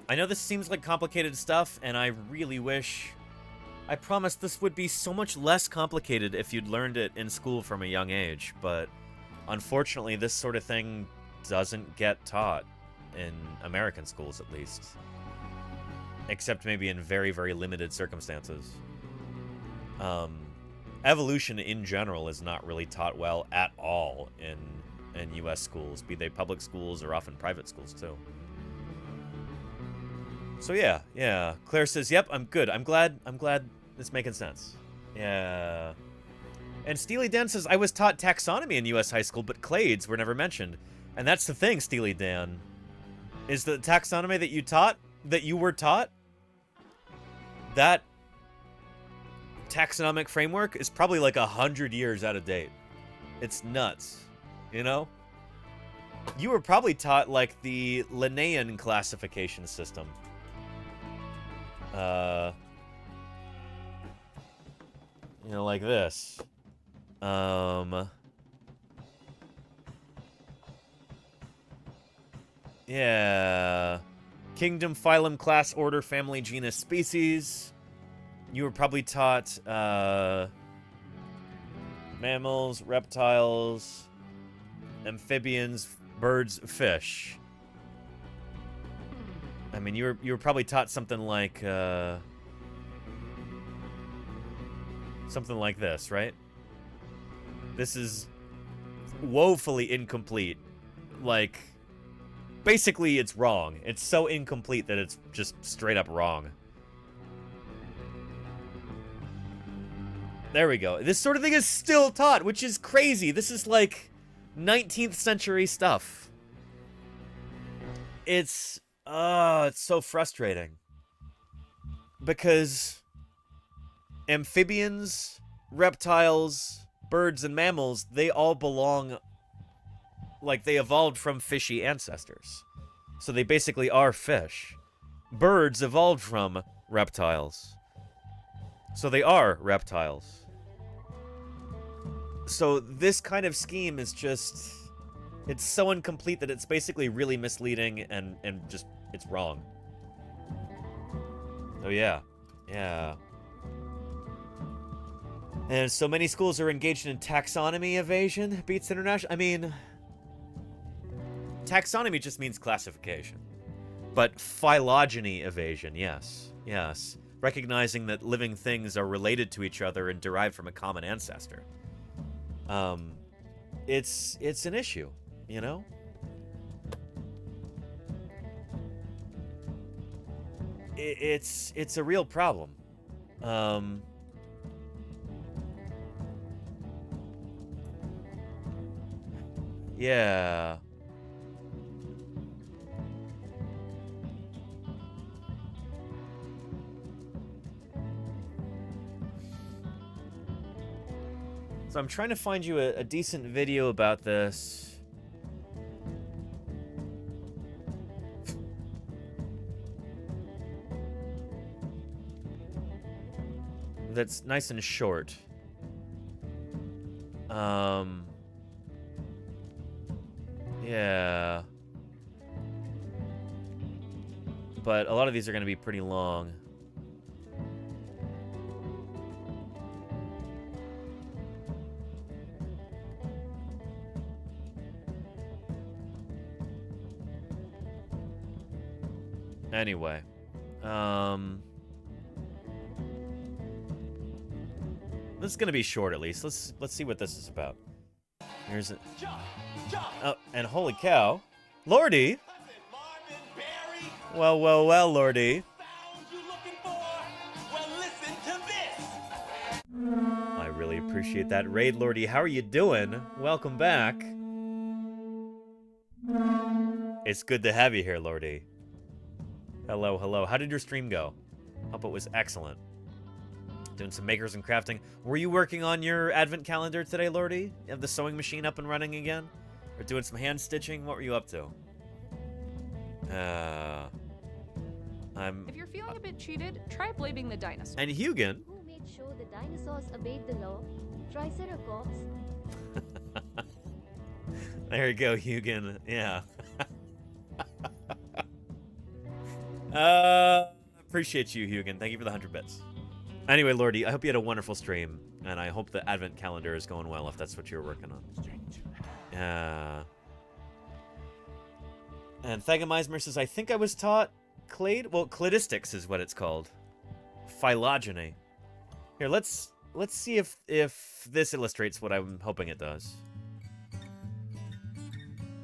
I know this seems like complicated stuff, and I really wish... I promise this would be so much less complicated if you'd learned it in school from a young age, but unfortunately this sort of thing doesn't get taught in American schools, at least. Except maybe in very, very limited circumstances. Evolution in general is not really taught well at all in U.S. schools, be they public schools or often private schools too. So yeah. Claire says, "Yep, I'm good. I'm glad it's making sense." Yeah. And Steely Dan says, "I was taught taxonomy in U.S. high school, but clades were never mentioned." And that's the thing, Steely Dan, is the taxonomy that you were taught, that taxonomic framework is probably like 100 years out of date. It's nuts, you know? You were probably taught like the Linnaean classification system. You know, like this. Yeah. Kingdom, phylum, class, order, family, genus, species. You were probably taught, mammals, reptiles, amphibians, birds, fish. I mean, you were probably taught something like this, right? This is woefully incomplete. Like, basically, it's wrong. It's so incomplete that it's just straight up wrong. There we go. This sort of thing is still taught, which is crazy. This is like 19th century stuff. It's so frustrating. Because amphibians, reptiles, birds, and mammals, they all belong, like, they evolved from fishy ancestors. So they basically are fish. Birds evolved from reptiles. So they are reptiles. So this kind of scheme is just... it's so incomplete that it's basically really misleading and just... it's wrong. Oh yeah. Yeah. And so many schools are engaged in taxonomy evasion. Beats international... I mean... taxonomy just means classification. But phylogeny evasion, yes. Yes. Recognizing that living things are related to each other and derived from a common ancestor. It's an issue, you know? It's a real problem. Yeah. So I'm trying to find you a decent video about this. That's nice and short. Yeah. But a lot of these are going to be pretty long. Anyway. This is gonna be short at least. Let's see what this is about. Here's it. Oh, and holy cow. Lordy! Well, well, well, Lordy. I really appreciate that raid, Lordy. How are you doing? Welcome back. It's good to have you here, Lordy. Hello, hello. How did your stream go? Hope it was excellent. Doing some makers and crafting. Were you working on your advent calendar today, Lordy? You have the sewing machine up and running again? Or doing some hand stitching? What were you up to? If you're feeling a bit cheated, try blaming the dinosaurs. And Hugin. Who made sure the dinosaurs obeyed the law? Triceratops. There you go, Hugin. Yeah. Appreciate you, Hugin. Thank you for the 100 bits. Anyway, Lordy, I hope you had a wonderful stream, and I hope the advent calendar is going well if that's what you're working on. And Thagomismer says, I think I was taught clade? Well, cladistics is what it's called. Phylogeny. Here, let's see if this illustrates what I'm hoping it does.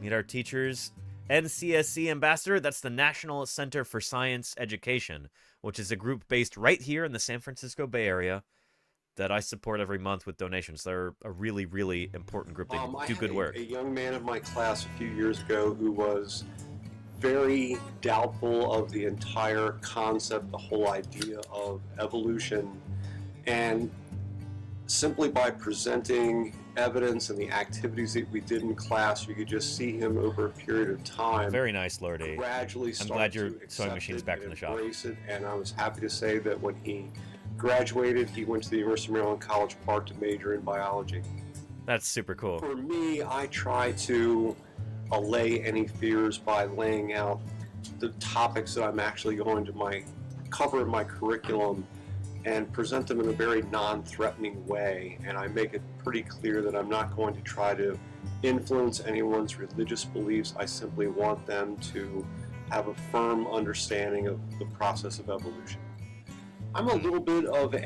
Meet our teachers. NCSC Ambassador, that's the National Center for Science Education, which is a group based right here in the San Francisco Bay Area that I support every month with donations. They're a really, really important group. They do good work. A young man in my class a few years ago who was very doubtful of the entire concept, the whole idea of evolution, and simply by presenting evidence and the activities that we did in class, you could just see him over a period of time. Very nice, Lordy. Gradually I'm glad your sewing machine's back from the shop. It, and I was happy to say that when he graduated, he went to the University of Maryland College Park to major in biology. That's super cool. For me, I try to allay any fears by laying out the topics that I'm actually going to cover in my curriculum and present them in a very non-threatening way. And I make it pretty clear that I'm not going to try to influence anyone's religious beliefs. I simply want them to have a firm understanding of the process of evolution. I'm a little bit of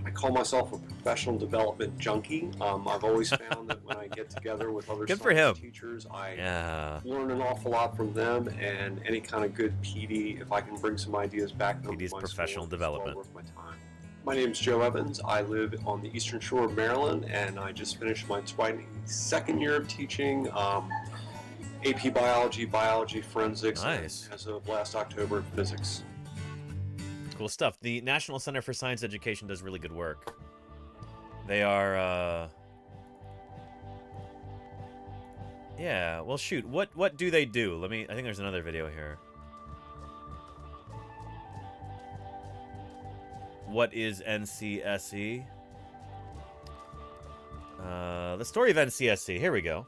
I call myself a professional development junkie. I've always found that when I get together with other science teachers, I learn an awful lot from them, and any kind of good PD, if I can bring some ideas back home PD's to my professional school, development. it's well worth my time. My name is Joe Evans. I live on the eastern shore of Maryland, and I just finished my 22nd year of teaching AP Biology, Biology Forensics, nice. and as of last October, Physics. Cool stuff. The National Center for Science Education does really good work. They are, yeah, well, shoot. What do they do? I think there's another video here. What is NCSE? The story of NCSE. Here we go.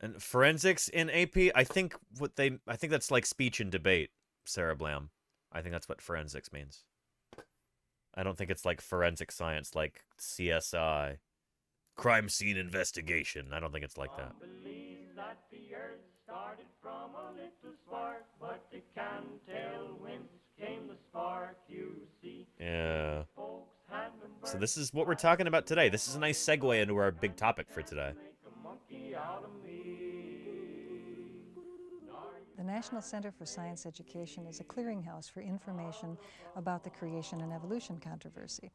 And forensics in AP, I think that's like speech and debate, Sarah Blam. I think that's what forensics means. I don't think it's like forensic science, like CSI. Crime scene investigation. I don't think it's like that. That the earth started from a little spark, but they can't tell whence came the spark, you see. Yeah. So this is what we're talking about today. This is a nice segue into our big topic for today. The National Center for Science Education is a clearinghouse for information about the creation and evolution controversy.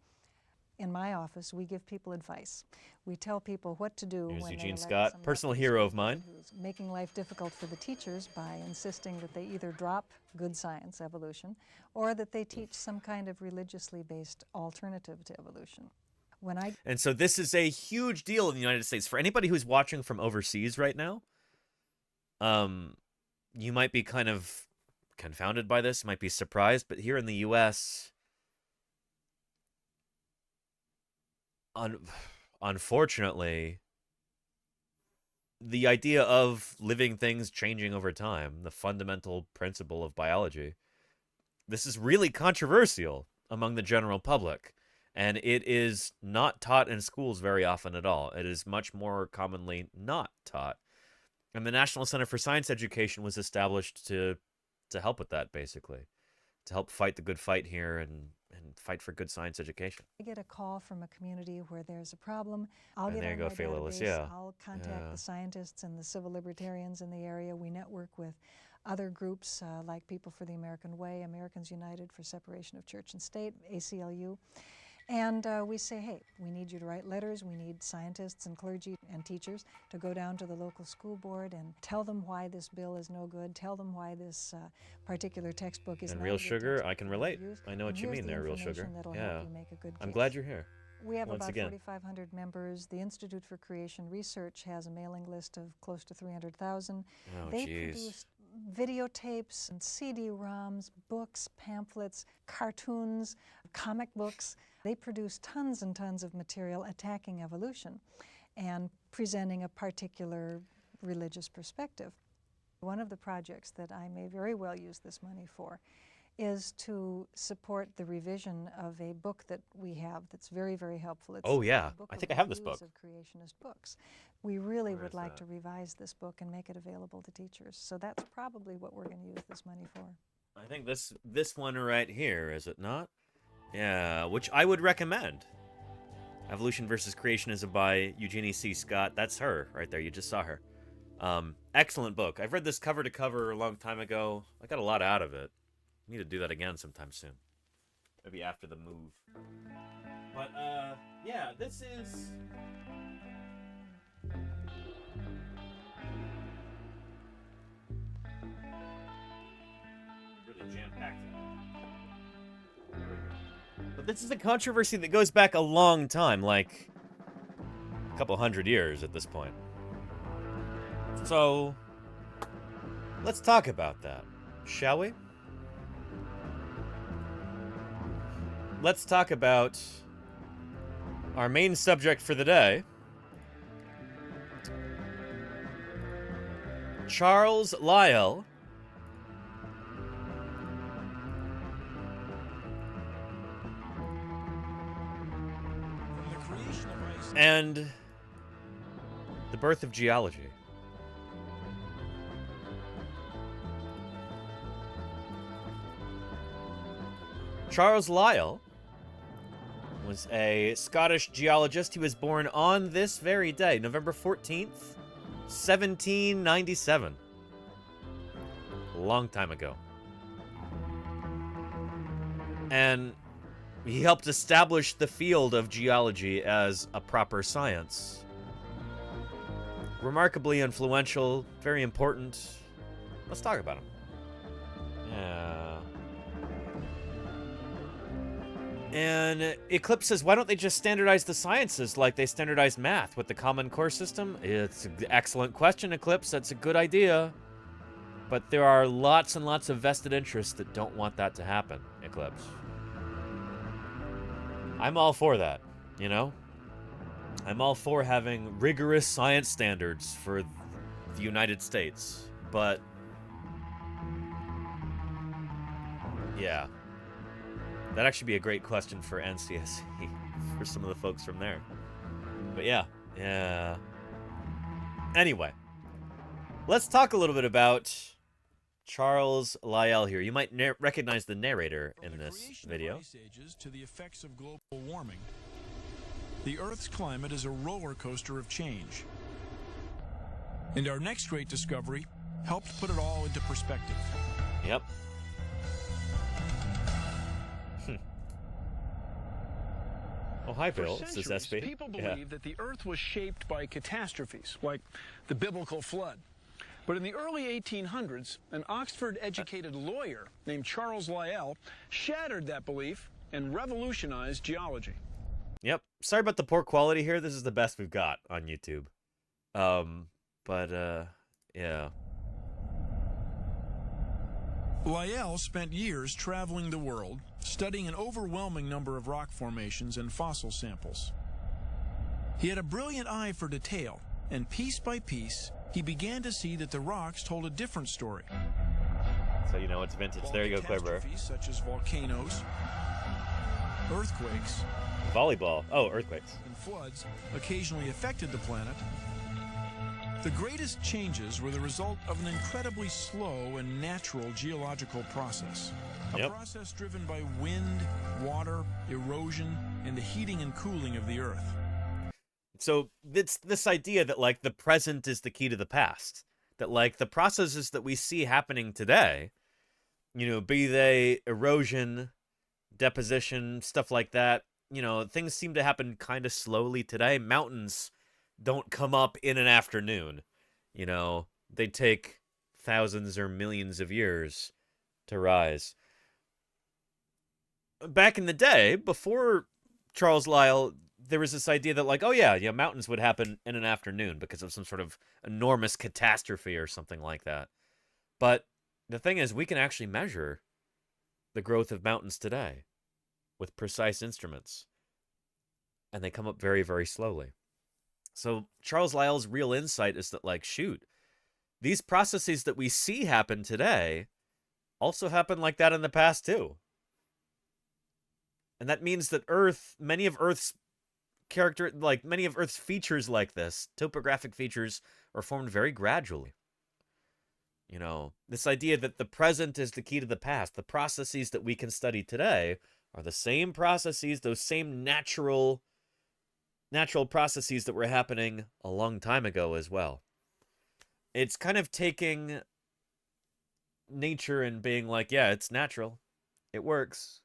In my office, we give people advice. We tell people what to do Here's when Eugene they Scott, personal hero of mine. Who's making life difficult for the teachers by insisting that they either drop good science, evolution, or that they teach some kind of religiously based alternative to evolution. And so this is a huge deal in the United States. For anybody who's watching from overseas right now, you might be kind of confounded by this, might be surprised, but here in the U.S., unfortunately, the idea of living things changing over time, the fundamental principle of biology, this is really controversial among the general public. And it is not taught in schools very often at all. It is much more commonly not taught. And the National Center for Science Education was established to help with that, basically. To help fight the good fight here and fight for good science education. I get a call from a community where there's a problem. I'll And get there on you go, my Philolus, database, yeah. I'll contact Yeah. the scientists and the civil libertarians in the area. We network with other groups like People for the American Way, Americans United for Separation of Church and State, ACLU. And we say, hey, we need you to write letters. We need scientists and clergy and teachers to go down to the local school board and tell them why this bill is no good, tell them why this particular textbook is And not Real a good Sugar, textbook I can to relate. use. I know what And you here's mean the there, Real Sugar. information that'll Yeah. help you make a good I'm case. glad you're here. We have Once about again. 4,500 members. The Institute for Creation Research has a mailing list of close to 300,000. Oh, They geez. produce videotapes and CD-ROMs, books, pamphlets, cartoons, comic books. They produce tons and tons of material attacking evolution and presenting a particular religious perspective. One of the projects that I may very well use this money for is to support the revision of a book that we have that's very, very helpful. It's Oh, yeah. a book I of think I have this reviews book. of creationist books. We really Where would is like that? to revise this book and make it available to teachers. So that's probably what we're going to use this money for. I think this one right here, is it not? Yeah, which I would recommend. Evolution versus Creationism by Eugenie C. Scott. That's her right there. You just saw her. Excellent book. I've read this cover to cover a long time ago. I got a lot out of it. I need to do that again sometime soon. Maybe after the move. But, yeah, this is... really jam-packed. There we go. But this is a controversy that goes back a long time, like a couple hundred years at this point. So, let's talk about that, shall we? Let's talk about our main subject for the day. Charles Lyell and the birth of geology. Charles Lyell was a Scottish geologist. He was born on this very day, November 14th, 1797. A long time ago. And he helped establish the field of geology as a proper science. Remarkably influential, very important. Let's talk about him. Yeah. And Eclipse says, why don't they just standardize the sciences like they standardized math with the Common Core system? It's an excellent question, Eclipse. That's a good idea. But there are lots and lots of vested interests that don't want that to happen, Eclipse. I'm all for that, you know? I'm all for having rigorous science standards for the United States. But, yeah. That'd actually be a great question for NCSE, for some of the folks from there. But yeah. Anyway, let's talk a little bit about Charles Lyell here. You might recognize the narrator in this video. Ice ages to the effects of global warming, the Earth's climate is a roller coaster of change. And our next great discovery helped put it all into perspective. Yep. Oh, hi, Bill. For This is centuries, SB. people believed that the Earth was shaped by catastrophes, like the biblical flood. But in the early 1800s, an Oxford-educated lawyer named Charles Lyell shattered that belief and revolutionized geology. Yep. Sorry about the poor quality here. This is the best we've got on YouTube. Yeah. Lyell spent years traveling the world, studying an overwhelming number of rock formations and fossil samples. He had a brilliant eye for detail, and piece by piece, he began to see that the rocks told a different story. So you know it's vintage. There you go, Quiver. Catastrophes such as volcanoes, earthquakes, Volleyball. Oh, earthquakes. and floods occasionally affected the planet, The greatest changes were the result of an incredibly slow and natural geological process. A process driven by wind, water, erosion, and the heating and cooling of the Earth. So it's this idea that, like, the present is the key to the past. That, like, the processes that we see happening today, you know, be they erosion, deposition, stuff like that, you know, things seem to happen kind of slowly today. Mountains don't come up in an afternoon. You know, they take thousands or millions of years to rise. Back in the day, before Charles Lyell, there was this idea that, like, oh yeah, mountains would happen in an afternoon because of some sort of enormous catastrophe or something like that. But the thing is, we can actually measure the growth of mountains today with precise instruments. And they come up very, very slowly. So Charles Lyell's real insight is that, like, shoot, these processes that we see happen today also happened like that in the past too. And that means that many of Earth's features like this, topographic features, are formed very gradually. You know, this idea that the present is the key to the past, the processes that we can study today are the same processes, those same natural processes that were happening a long time ago as well. It's kind of taking nature and being like, yeah, it's natural. It works.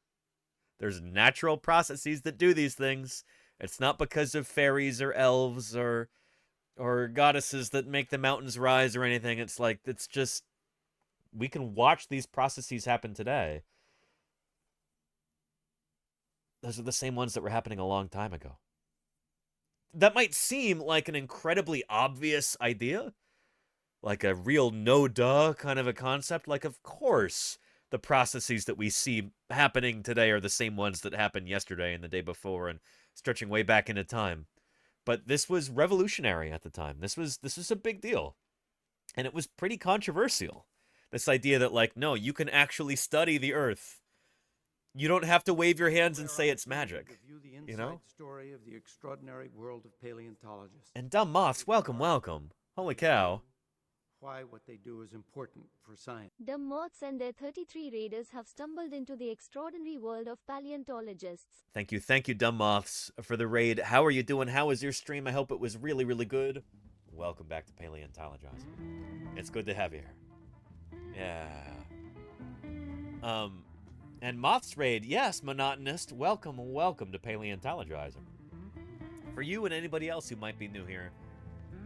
There's natural processes that do these things. It's not because of fairies or elves or goddesses that make the mountains rise or anything. It's like, it's just, we can watch these processes happen today. Those are the same ones that were happening a long time ago. That might seem like an incredibly obvious idea, like a real no-duh kind of a concept. Like, of course, the processes that we see happening today are the same ones that happened yesterday and the day before and stretching way back into time. But this was revolutionary at the time. This was a big deal. And it was pretty controversial. This idea that, like, no, you can actually study the Earth. You don't have to wave your hands and say it's magic. You know? Story of the extraordinary world of paleontologists. And dumb moths, welcome, welcome. Holy cow. Why what they do is important for science. Dumb moths and their 33 raiders have stumbled into the extraordinary world of paleontologists. Thank you, dumb moths, for the raid. How are you doing? How was your stream? I hope it was really, really good. Welcome back to Paleontologizing. It's good to have you here. Yeah. And Moth's Raid, yes, Monotonist, welcome to Paleontologizing. For you and anybody else who might be new here,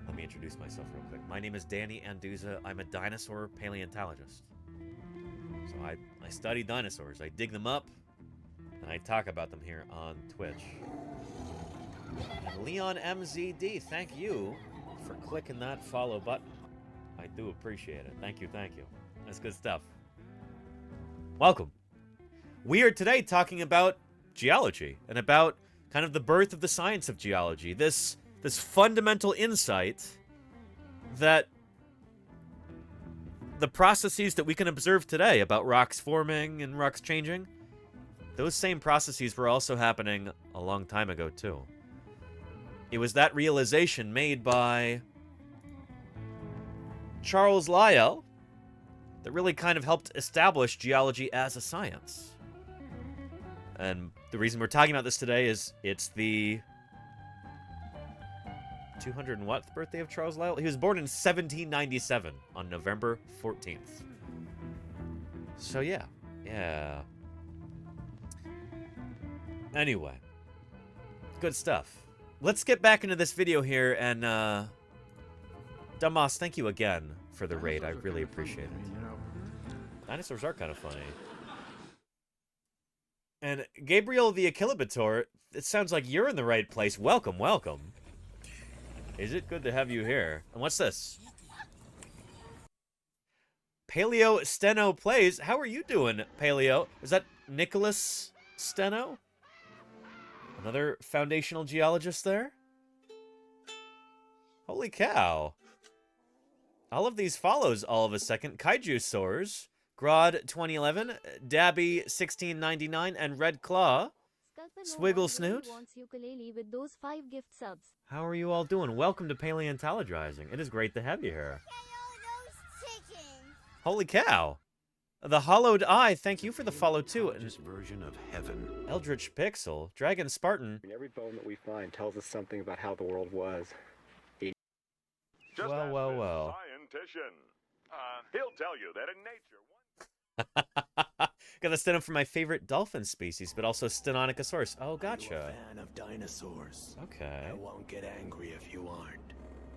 let me introduce myself real quick. My name is Danny Anduza. I'm a dinosaur paleontologist. So I study dinosaurs. I dig them up, and I talk about them here on Twitch. And Leon MZD, thank you for clicking that follow button. I do appreciate it. Thank you. That's good stuff. Welcome. We are today talking about geology and about kind of the birth of the science of geology. This fundamental insight that the processes that we can observe today about rocks forming and rocks changing, those same processes were also happening a long time ago too. It was that realization made by Charles Lyell that really kind of helped establish geology as a science. And the reason we're talking about this today is it's the 200th birthday of Charles Lyell. He was born in 1797 on November 14th. So yeah. Anyway, good stuff. Let's get back into this video here, and Dumboss, thank you again for the raid. I really appreciate it. Dinosaurs are kind of funny. And Gabriel the Achillibator, it sounds like you're in the right place. Welcome. Is it good to have you here? And what's this? Paleo Steno Plays. How are you doing, Paleo? Is that Nicholas Steno? Another foundational geologist there? Holy cow. All of these follows all of a second. Kaiju Soars, Grodd 2011, Dabby 1699, and Red Claw. know Swiggle what really Snoot? wants ukulele with those 5 gift subs. How are you all doing? Welcome to Paleontologizing. It is great to have you here. Holy cow! The Hollowed Eye, thank you for the follow too. Version of heaven. Eldritch Pixel, Dragon Spartan. Every bone that we find tells us something about how the world was. Just Well, well, well. Scientician. He'll tell you that in nature. Got to stand up for my favorite dolphin species, but also Stenonychosaurus. Oh, gotcha. Fan of dinosaurs. Okay. I won't get angry if you aren't.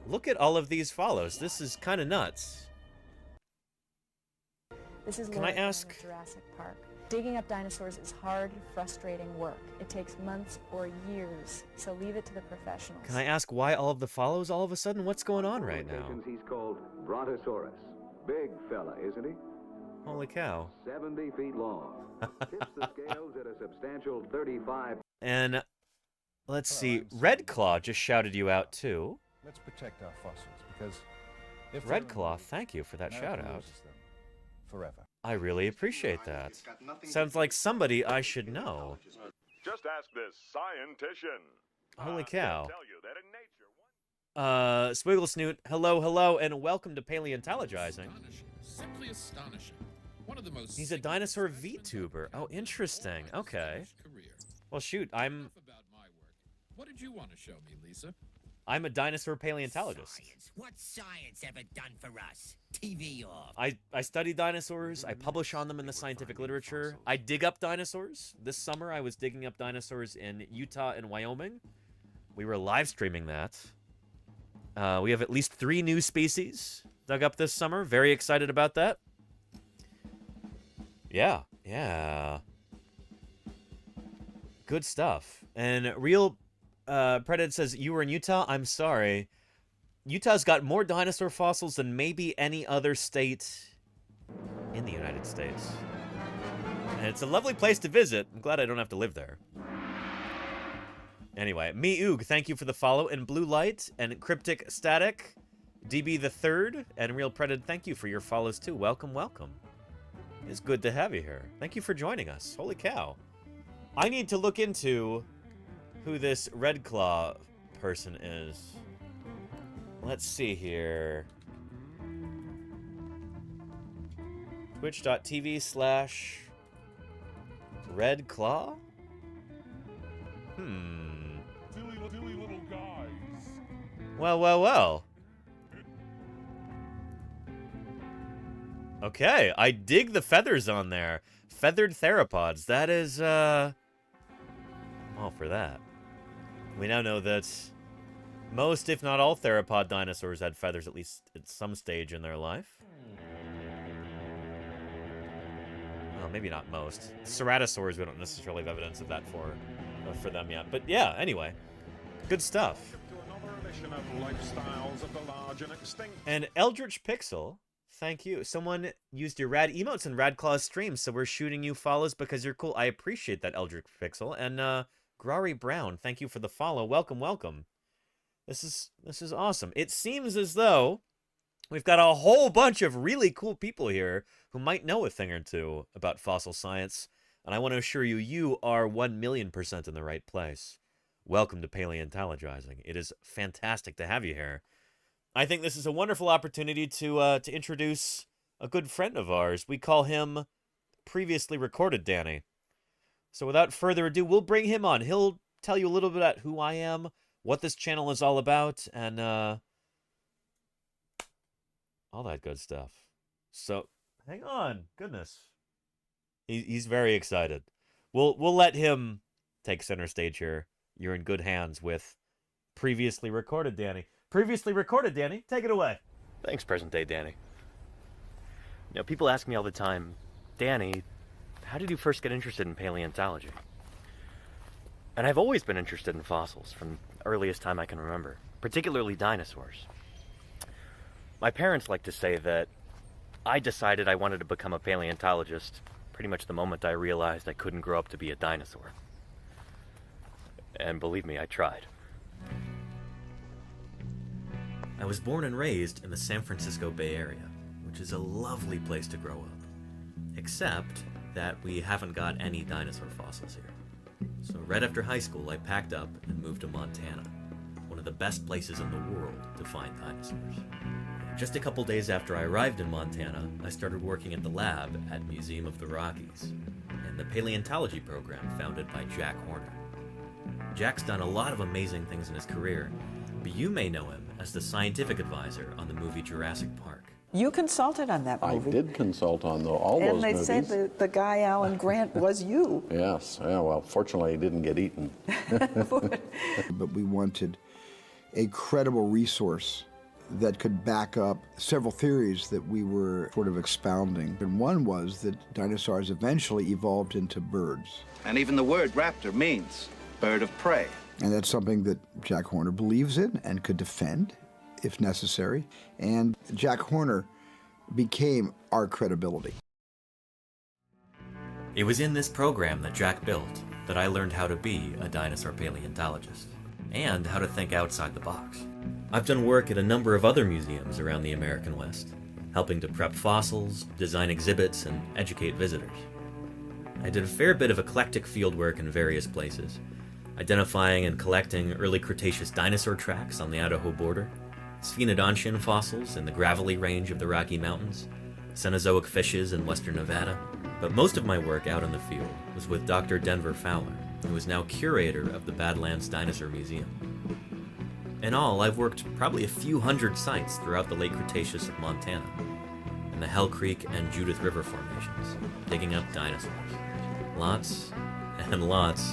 Look at all of these follows. This is kind of nuts. This is Can I Laura from ask- Jurassic Park. Digging up dinosaurs is hard, frustrating work. It takes months or years, so leave it to the professionals. Can I ask why all of the follows all of a sudden? What's going on right now? He's called Brontosaurus. Big fella, isn't he? Holy cow. 70 feet long. Tips the scales at a substantial 35. And let's see, Red Claw just shouted you out too. Let's protect our fossils, because if Red Claw, thank you for that shout out. Forever. I really appreciate that. Sounds like somebody I should know. Just ask this scientician. Holy cow. He'll tell you that in nature. Swiggle Snoot, hello, and welcome to Paleontologizing. Simply astonishing. One of the most. He's a dinosaur VTuber. Oh, interesting. Okay. Well, shoot, I'm What did you want to show me, Lisa? a dinosaur paleontologist. What's science ever done for us? TV off. I study dinosaurs. I publish on them in the scientific literature. I dig up dinosaurs. This summer, I was digging up dinosaurs in Utah and Wyoming. We were live streaming that. We have at least 3 new species dug up this summer. Very excited about that. Yeah. Good stuff. And Real Predator says, you were in Utah? I'm sorry. Utah's got more dinosaur fossils than maybe any other state in the United States. And it's a lovely place to visit. I'm glad I don't have to live there. Anyway, Me Oog, thank you for the follow. And Blue Light and Cryptic Static, DB the Third, and Real Predator, thank you for your follows too. Welcome. It's good to have you here. Thank you for joining us. Holy cow. I need to look into who this Red Claw person is. Let's see here. Twitch.tv/Red Claw? Silly little guys. Well. Okay, I dig the feathers on there. Feathered theropods. That is, I'm all for that. We now know that most, if not all, theropod dinosaurs had feathers at least at some stage in their life. Well, maybe not most. Ceratosaurs, we don't necessarily have evidence of that for them yet. But yeah, anyway, good stuff. And Eldritch Pixel, thank you. Someone used your rad emotes in Rad Claw's stream, so we're shooting you follows because you're cool. I appreciate that, Eldritch Pixel. And Grari Brown, thank you for the follow. Welcome. This is awesome. It seems as though we've got a whole bunch of really cool people here who might know a thing or two about fossil science, and I want to assure you, you are 1,000,000% in the right place. Welcome to Paleontologizing. It is fantastic to have you here. I think this is a wonderful opportunity to introduce a good friend of ours. We call him Previously Recorded Danny. So without further ado, we'll bring him on. He'll tell you a little bit about who I am, what this channel is all about, and all that good stuff. So, hang on. Goodness. He's very excited. We'll let him take center stage here. You're in good hands with Previously Recorded Danny. Previously Recorded Danny, take it away. Thanks, present day Danny. You know, people ask me all the time, Danny, how did you first get interested in paleontology? And I've always been interested in fossils from the earliest time I can remember, particularly dinosaurs. My parents like to say that I decided I wanted to become a paleontologist pretty much the moment I realized I couldn't grow up to be a dinosaur. And believe me, I tried. I was born and raised in the San Francisco Bay Area, which is a lovely place to grow up. Except that we haven't got any dinosaur fossils here. So right after high school, I packed up and moved to Montana, one of the best places in the world to find dinosaurs. Just a couple days after I arrived in Montana, I started working at the lab at Museum of the Rockies and the paleontology program founded by Jack Horner. Jack's done a lot of amazing things in his career, but you may know him as the scientific advisor on the movie Jurassic Park. You consulted on that movie. I did consult on all those movies. And they said the guy, Alan Grant, was you. Yes. Yeah, well, fortunately, he didn't get eaten. But we wanted a credible resource that could back up several theories that we were sort of expounding. And one was that dinosaurs eventually evolved into birds. And even the word raptor means bird of prey. And that's something that Jack Horner believes in and could defend if necessary. And Jack Horner became our credibility. It was in this program that Jack built that I learned how to be a dinosaur paleontologist and how to think outside the box. I've done work at a number of other museums around the American West, helping to prep fossils, design exhibits, and educate visitors. I did a fair bit of eclectic fieldwork in various places, identifying and collecting early Cretaceous dinosaur tracks on the Idaho border, Sphenodontian fossils in the gravelly range of the Rocky Mountains, Cenozoic fishes in western Nevada. But most of my work out in the field was with Dr. Denver Fowler, who is now curator of the Badlands Dinosaur Museum. In all, I've worked probably a few hundred sites throughout the late Cretaceous of Montana, in the Hell Creek and Judith River formations, digging up dinosaurs. Lots and lots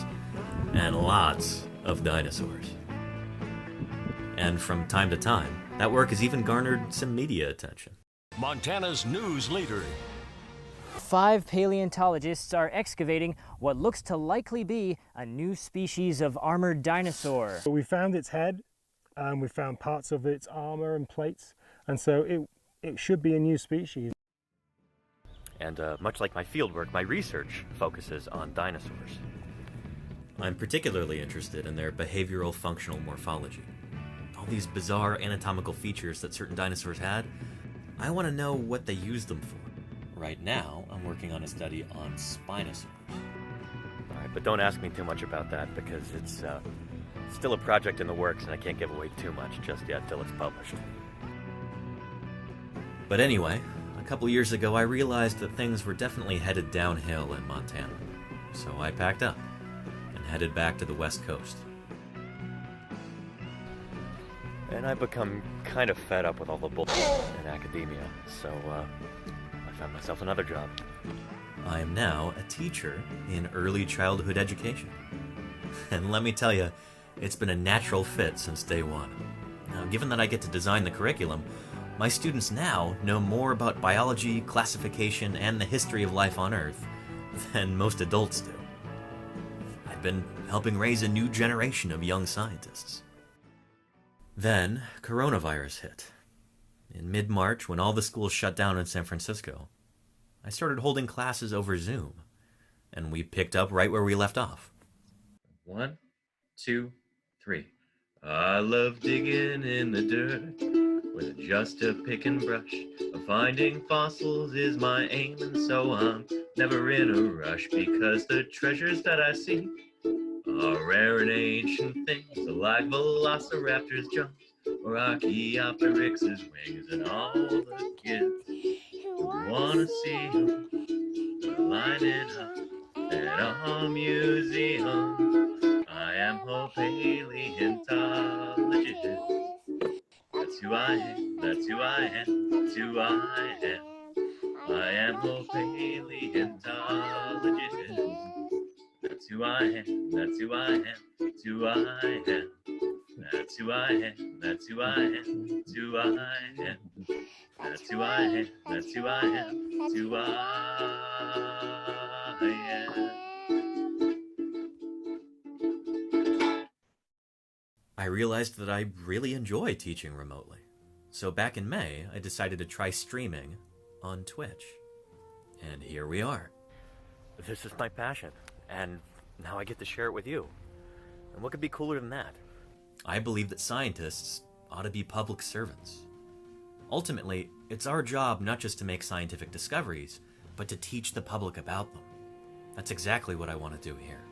and lots of dinosaurs. And from time to time, that work has even garnered some media attention. Montana's news leader. 5 paleontologists are excavating what looks to likely be a new species of armored dinosaur. We found its head, we found parts of its armor and plates, and so it should be a new species. And much like my fieldwork, my research focuses on dinosaurs. I'm particularly interested in their behavioral functional morphology. All these bizarre anatomical features that certain dinosaurs had, I want to know what they used them for. Right now, I'm working on a study on spinosaurs. Alright, but don't ask me too much about that because it's still a project in the works and I can't give away too much just yet till it's published. But anyway, a couple years ago I realized that things were definitely headed downhill in Montana. So I packed up and headed back to the West Coast. And I've become kind of fed up with all the bullshit in academia, so I found myself another job. I am now a teacher in early childhood education. And let me tell you, it's been a natural fit since day one. Now, given that I get to design the curriculum, my students now know more about biology, classification, and the history of life on Earth than most adults do. I've been helping raise a new generation of young scientists. Then, coronavirus hit. In mid-March, when all the schools shut down in San Francisco, I started holding classes over Zoom, and we picked up right where we left off. 1, 2, 3. I love digging in the dirt with just a pick and brush. Finding fossils is my aim, and so I'm never in a rush because the treasures that I see are rare and ancient things, like velociraptors' jumps or Archaeopteryx's wings, and all the kids who wanna see them lining up at our museum. I am a paleontologist. That's who I am, that's who I am, that's who I am. I am a paleontologist. That's who I am, that's who I am, that's who I am. That's who I am, that's who I am, that's who I am. That's who I am, that's who I am, that's who I am. I realized that I really enjoy teaching remotely. So back in May, I decided to try streaming on Twitch. And here we are. This is my passion, and now I get to share it with you. And what could be cooler than that? I believe that scientists ought to be public servants. Ultimately, it's our job not just to make scientific discoveries, but to teach the public about them. That's exactly what I want to do here.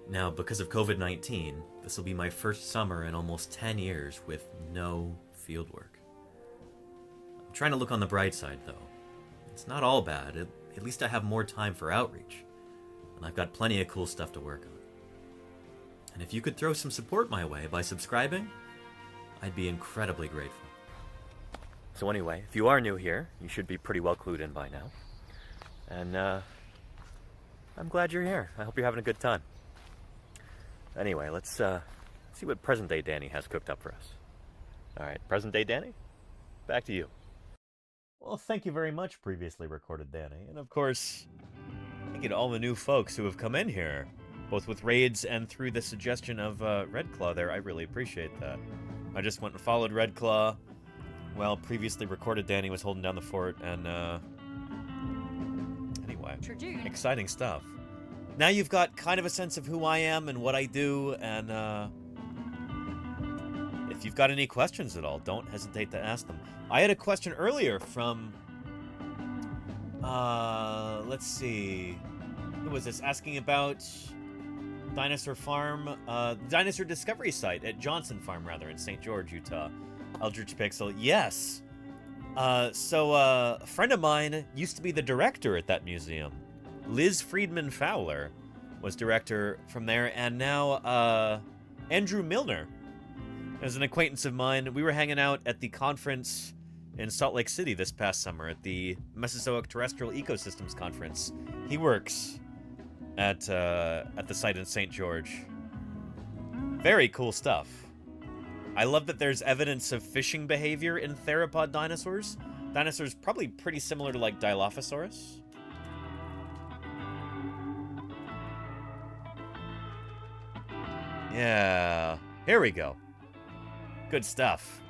Now, because of COVID-19, this will be my first summer in almost 10 years with no fieldwork. I'm trying to look on the bright side, though. It's not all bad. At least I have more time for outreach. And I've got plenty of cool stuff to work on. And if you could throw some support my way by subscribing, I'd be incredibly grateful. So anyway, if you are new here, you should be pretty well clued in by now. And I'm glad you're here. I hope you're having a good time. Anyway, let's see what present-day Danny has cooked up for us. All right, present-day Danny, back to you. Well, thank you very much, previously recorded Danny. And of course, thank you to all the new folks who have come in here, both with raids and through the suggestion of Red Claw there. I really appreciate that. I just went and followed Red Claw while previously recorded Danny was holding down the fort, and anyway, exciting stuff. Now you've got kind of a sense of who I am and what I do, and if you've got any questions at all, don't hesitate to ask them. I had a question earlier from, let's see, who was this? Asking about Dinosaur Farm, Dinosaur Discovery Site at Johnson Farm, rather, in St. George, Utah. Eldritch Pixel, yes. So a friend of mine used to be the director at that museum. Liz Friedman Fowler was director from there, and now Andrew Milner is an acquaintance of mine. We were hanging out at the conference in Salt Lake City this past summer at the Mesozoic Terrestrial Ecosystems Conference. He works at the site in St. George. Very cool stuff. I love that there's evidence of fishing behavior in theropod dinosaurs. Dinosaurs probably pretty similar to like Dilophosaurus. Yeah, here we go. Good stuff.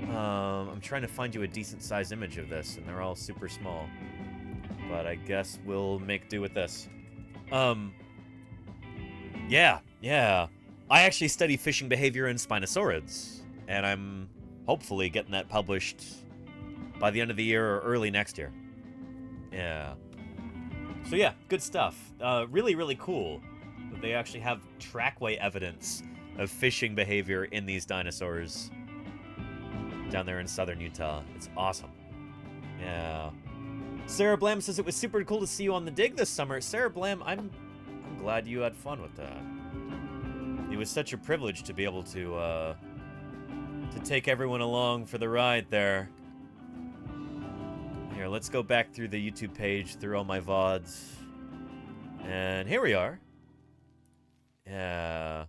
I'm trying to find you a decent size image of this, and they're all super small. But I guess we'll make do with this. Yeah. I actually study fishing behavior in Spinosaurids, and I'm hopefully getting that published by the end of the year or early next year. Yeah. So yeah, good stuff. Really, really cool that they actually have trackway evidence of fishing behavior in these dinosaurs down there in southern Utah. It's awesome. Yeah. Sarah Blam says it was super cool to see you on the dig this summer. Sarah Blam, I'm glad you had fun with that. It was such a privilege to be able to take everyone along for the ride there. Here, let's go back through the YouTube page, through all my VODs. And here we are. Yeah.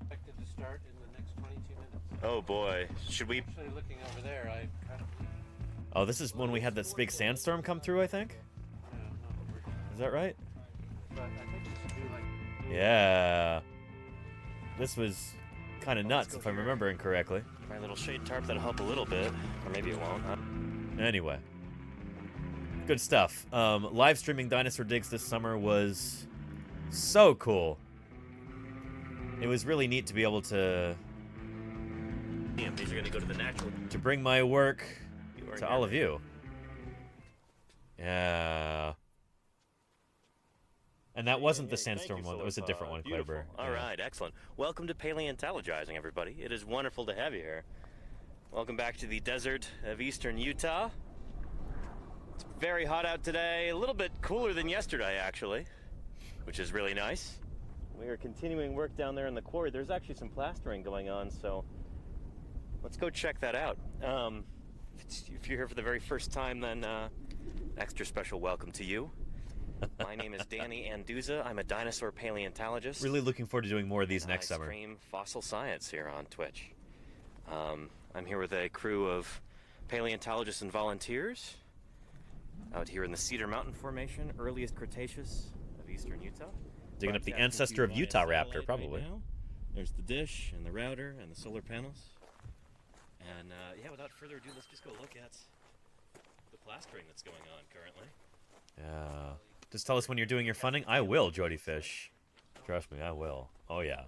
Expected to start in the next 22 minutes. Oh boy. Should we... Actually, looking over there, I kind of... Oh, this is when we had that big sandstorm come through, I think? Is that right? But I think we should do like... Yeah. This was kind of nuts, if I'm remembering correctly. My little shade tarp that'll help a little bit, or maybe it won't. Huh? Anyway. Good stuff. Live streaming dinosaur digs this summer was so cool. It was really neat to be able to... These are gonna go to the natural... To bring my work to all of you. Yeah. And that wasn't the sandstorm one. That was a different one, Clever. All right, excellent. Welcome to Paleontologizing, everybody. It is wonderful to have you here. Welcome back to the desert of eastern Utah. It's very hot out today. A little bit cooler than yesterday, actually, which is really nice. We are continuing work down there in the quarry. There's actually some plastering going on, so let's go check that out. If you're here for the very first time, then extra special welcome to you. My name is Danny Anduza. I'm a dinosaur paleontologist. Really looking forward to doing more of these next summer. I stream fossil science here on Twitch. I'm here with a crew of paleontologists and volunteers out here in the Cedar Mountain Formation, earliest Cretaceous of eastern Utah. Digging up the ancestor of Utah raptor, probably. Right now. There's the dish and the router and the solar panels. And yeah, without further ado, let's just go look at the plastering that's going on currently. Yeah. Just tell us when you're doing your funding. I will, Jody Fish. Trust me, I will. Oh, yeah.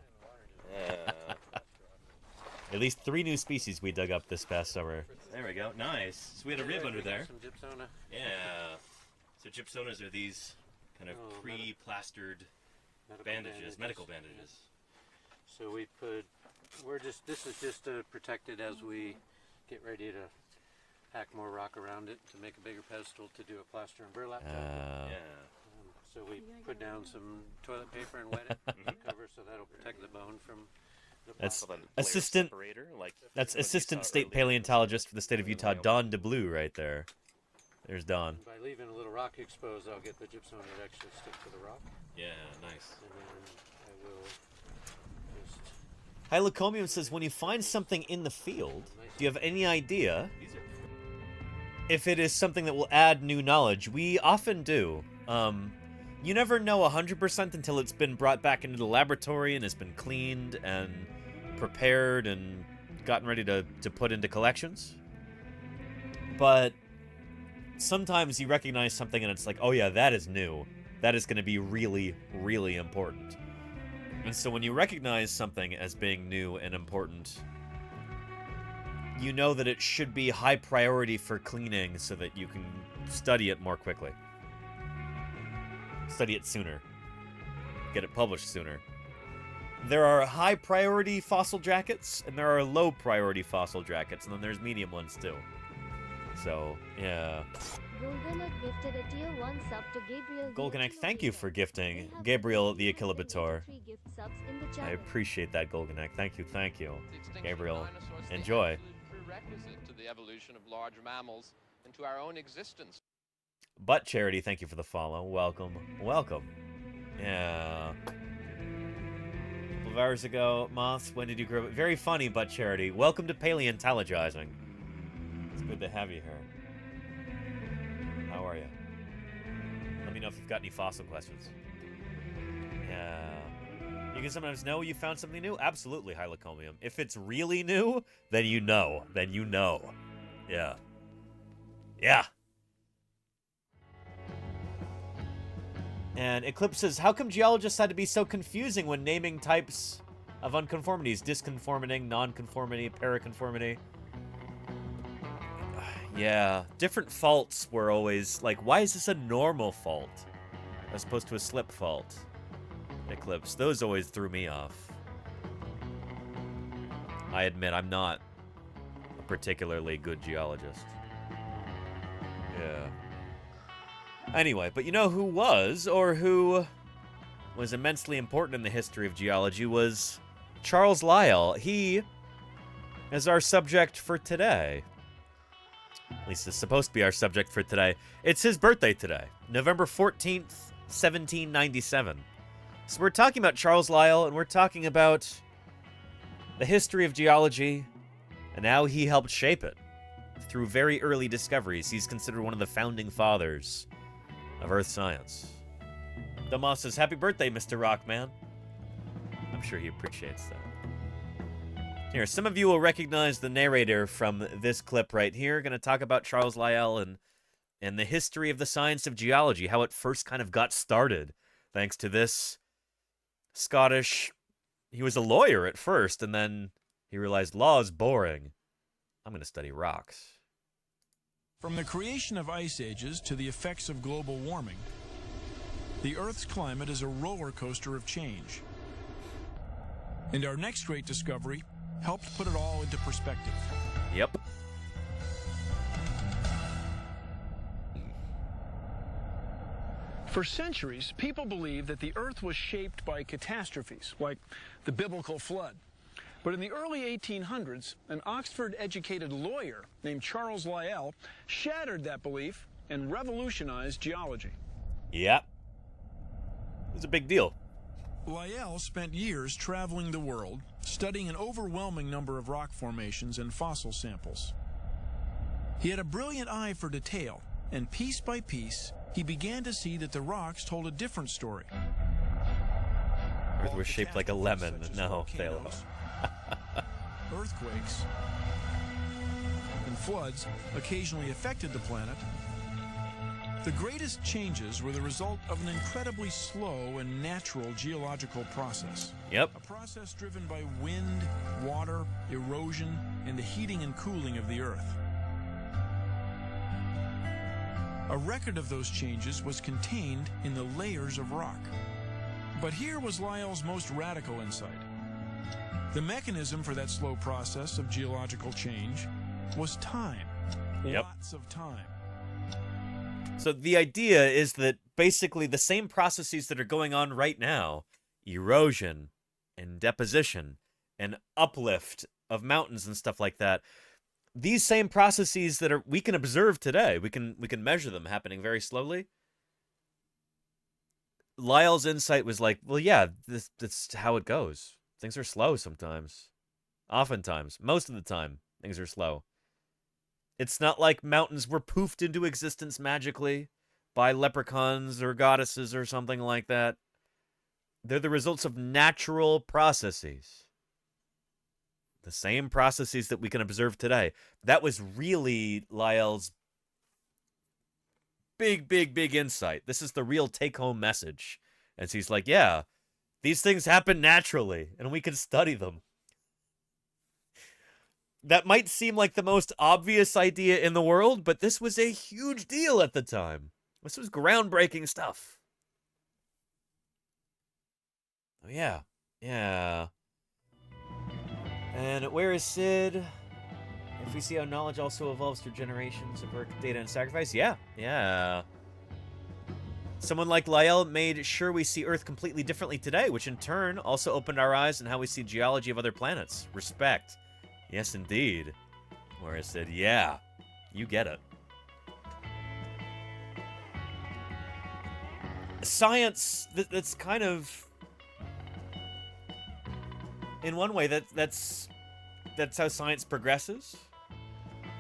At least 3 new species we dug up this past summer. There we go. Nice. So we had a rib under there. Some gypsona. Yeah. So gypsonas are these kind of pre-plastered bandages, medical bandages. So we put, this is just to protect it as we get ready to pack more rock around it to make a bigger pedestal to do a plaster and burlap jacket. So we put down some toilet paper and wet it, cover, so that'll protect the bone from the That's assistant state paleontologist for the state of Utah, Don DeBlue, right there. There's Don. By leaving a little rock exposed, I'll get the gypsum to actually stick to the rock. Yeah, nice. And then I will just... Hylocomium says, when you find something in the field, do you have any idea if it is something that will add new knowledge? We often do. You never know 100% until it's been brought back into the laboratory and has been cleaned and prepared and gotten ready to put into collections. But sometimes you recognize something and it's like, oh yeah, that is new. That is going to be really, really important. And so when you recognize something as being new and important, you know that it should be high priority for cleaning so that you can study it more quickly. Study it sooner. Get it published sooner. There are high priority fossil jackets, and there are low priority fossil jackets, and then there's medium ones too. So, yeah. Golganek gifted a tier 1 sub to Gabriel. Golganek, thank you for gifting Gabriel the Achillobator. I appreciate that, Golganek. Thank you, thank you. Gabriel, enjoy. Prerequisite to the evolution of large mammals and to our own existence. Butt Charity, thank you for the follow. Welcome, welcome. Yeah. A couple of hours ago, Moths, when did you grow up? Very funny, Butt Charity. Welcome to Paleontologizing. It's good to have you here. How are you? Let me know if you've got any fossil questions. Yeah. You can sometimes know you found something new? Absolutely, Hylocomium. If it's really new, then you know. Then you know. Yeah. Yeah. And Eclipse says, how come geologists had to be so confusing when naming types of unconformities? Disconforming, nonconformity, paraconformity. Yeah, different faults were always like, why is this a normal fault as opposed to a slip fault? Eclipse, those always threw me off. I admit I'm not a particularly good geologist. Yeah. Anyway, but you know who was, or who was immensely important in the history of geology, was Charles Lyell. He is our subject for today. At least it's supposed to be our subject for today. It's his birthday today, November 14th, 1797. So we're talking about Charles Lyell, and we're talking about the history of geology and how he helped shape it through very early discoveries. He's considered one of the founding fathers of Earth science. Domas says, happy birthday, Mr. Rockman. I'm sure he appreciates that. Here, some of you will recognize the narrator from this clip right here. Going to talk about Charles Lyell and the history of the science of geology, how it first kind of got started, thanks to this Scottish... He was a lawyer at first, and then he realized law is boring. I'm going to study rocks. From the creation of ice ages to the effects of global warming, the Earth's climate is a roller coaster of change. And our next great discovery helped put it all into perspective. Yep. For centuries, people believed that the Earth was shaped by catastrophes, like the biblical flood. But in the early 1800s, an Oxford-educated lawyer named Charles Lyell shattered that belief and revolutionized geology. Yep. It was a big deal. Lyell spent years traveling the world, studying an overwhelming number of rock formations and fossil samples. He had a brilliant eye for detail, and piece by piece, he began to see that the rocks told a different story. Earth was shaped like a lemon. No, fail. Earthquakes and floods occasionally affected the planet. The greatest changes were the result of an incredibly slow and natural geological process. Yep. A process driven by wind, water, erosion, and the heating and cooling of the Earth. A record of those changes was contained in the layers of rock. But here was Lyell's most radical insight. The mechanism for that slow process of geological change was time. Yep. Lots of time. So the idea is that basically the same processes that are going on right now, erosion and deposition and uplift of mountains and stuff like that, these same processes that we can observe today, we can measure them happening very slowly. Lyell's insight was like, well, yeah, that's how it goes. Things are slow sometimes. Oftentimes. Most of the time, things are slow. It's not like mountains were poofed into existence magically by leprechauns or goddesses or something like that. They're the results of natural processes. The same processes that we can observe today. That was really Lyell's big insight. This is the real take-home message. And he's like, yeah, these things happen naturally, and we can study them. That might seem like the most obvious idea in the world, but this was a huge deal at the time. This was groundbreaking stuff. Oh, yeah. Yeah. And where is Sid? If we see how knowledge also evolves through generations of work, data, and sacrifice? Yeah. Yeah. Someone like Lyell made sure we see Earth completely differently today, which in turn also opened our eyes on how we see geology of other planets. Respect. Yes, indeed. Where I said, yeah, you get it. Science, that's kind of, in one way, that's how science progresses.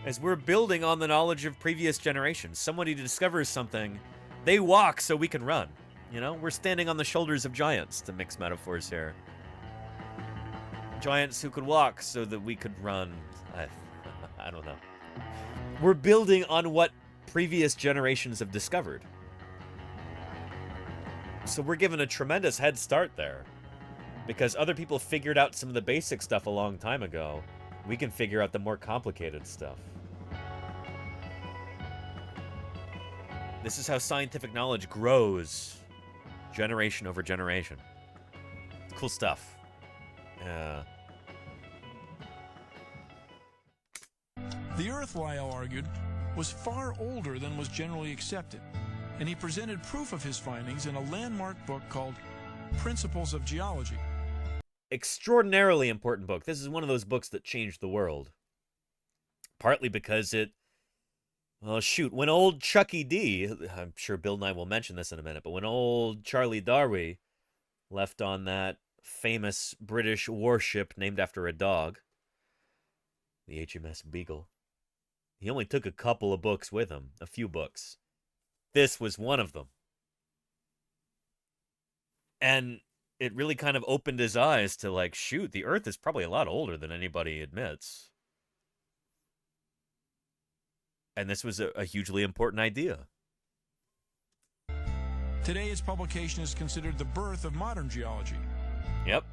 As we're building on the knowledge of previous generations. Somebody discovers something, they walk so we can run. You know, we're standing on the shoulders of giants, to mix metaphors here. Giants who could walk so that we could run. I don't know. We're building on what previous generations have discovered. So we're given a tremendous head start there. Because other people figured out some of the basic stuff a long time ago. We can figure out the more complicated stuff. This is how scientific knowledge grows. Generation over generation. Cool stuff. Yeah. The Earth, Lyell argued, was far older than was generally accepted, and he presented proof of his findings in a landmark book called Principles of Geology. Extraordinarily important book. This is one of those books that changed the world. Partly because it, well, shoot, when old Chucky D, I'm sure Bill Nye will mention this in a minute, but when old Charlie Darwin left on that famous British warship named after a dog, the HMS Beagle, he only took a couple of books with him, a few books. This was one of them. And it really kind of opened his eyes to, like, shoot, the Earth is probably a lot older than anybody admits. And this was a hugely important idea. Today, its publication is considered the birth of modern geology. Yep.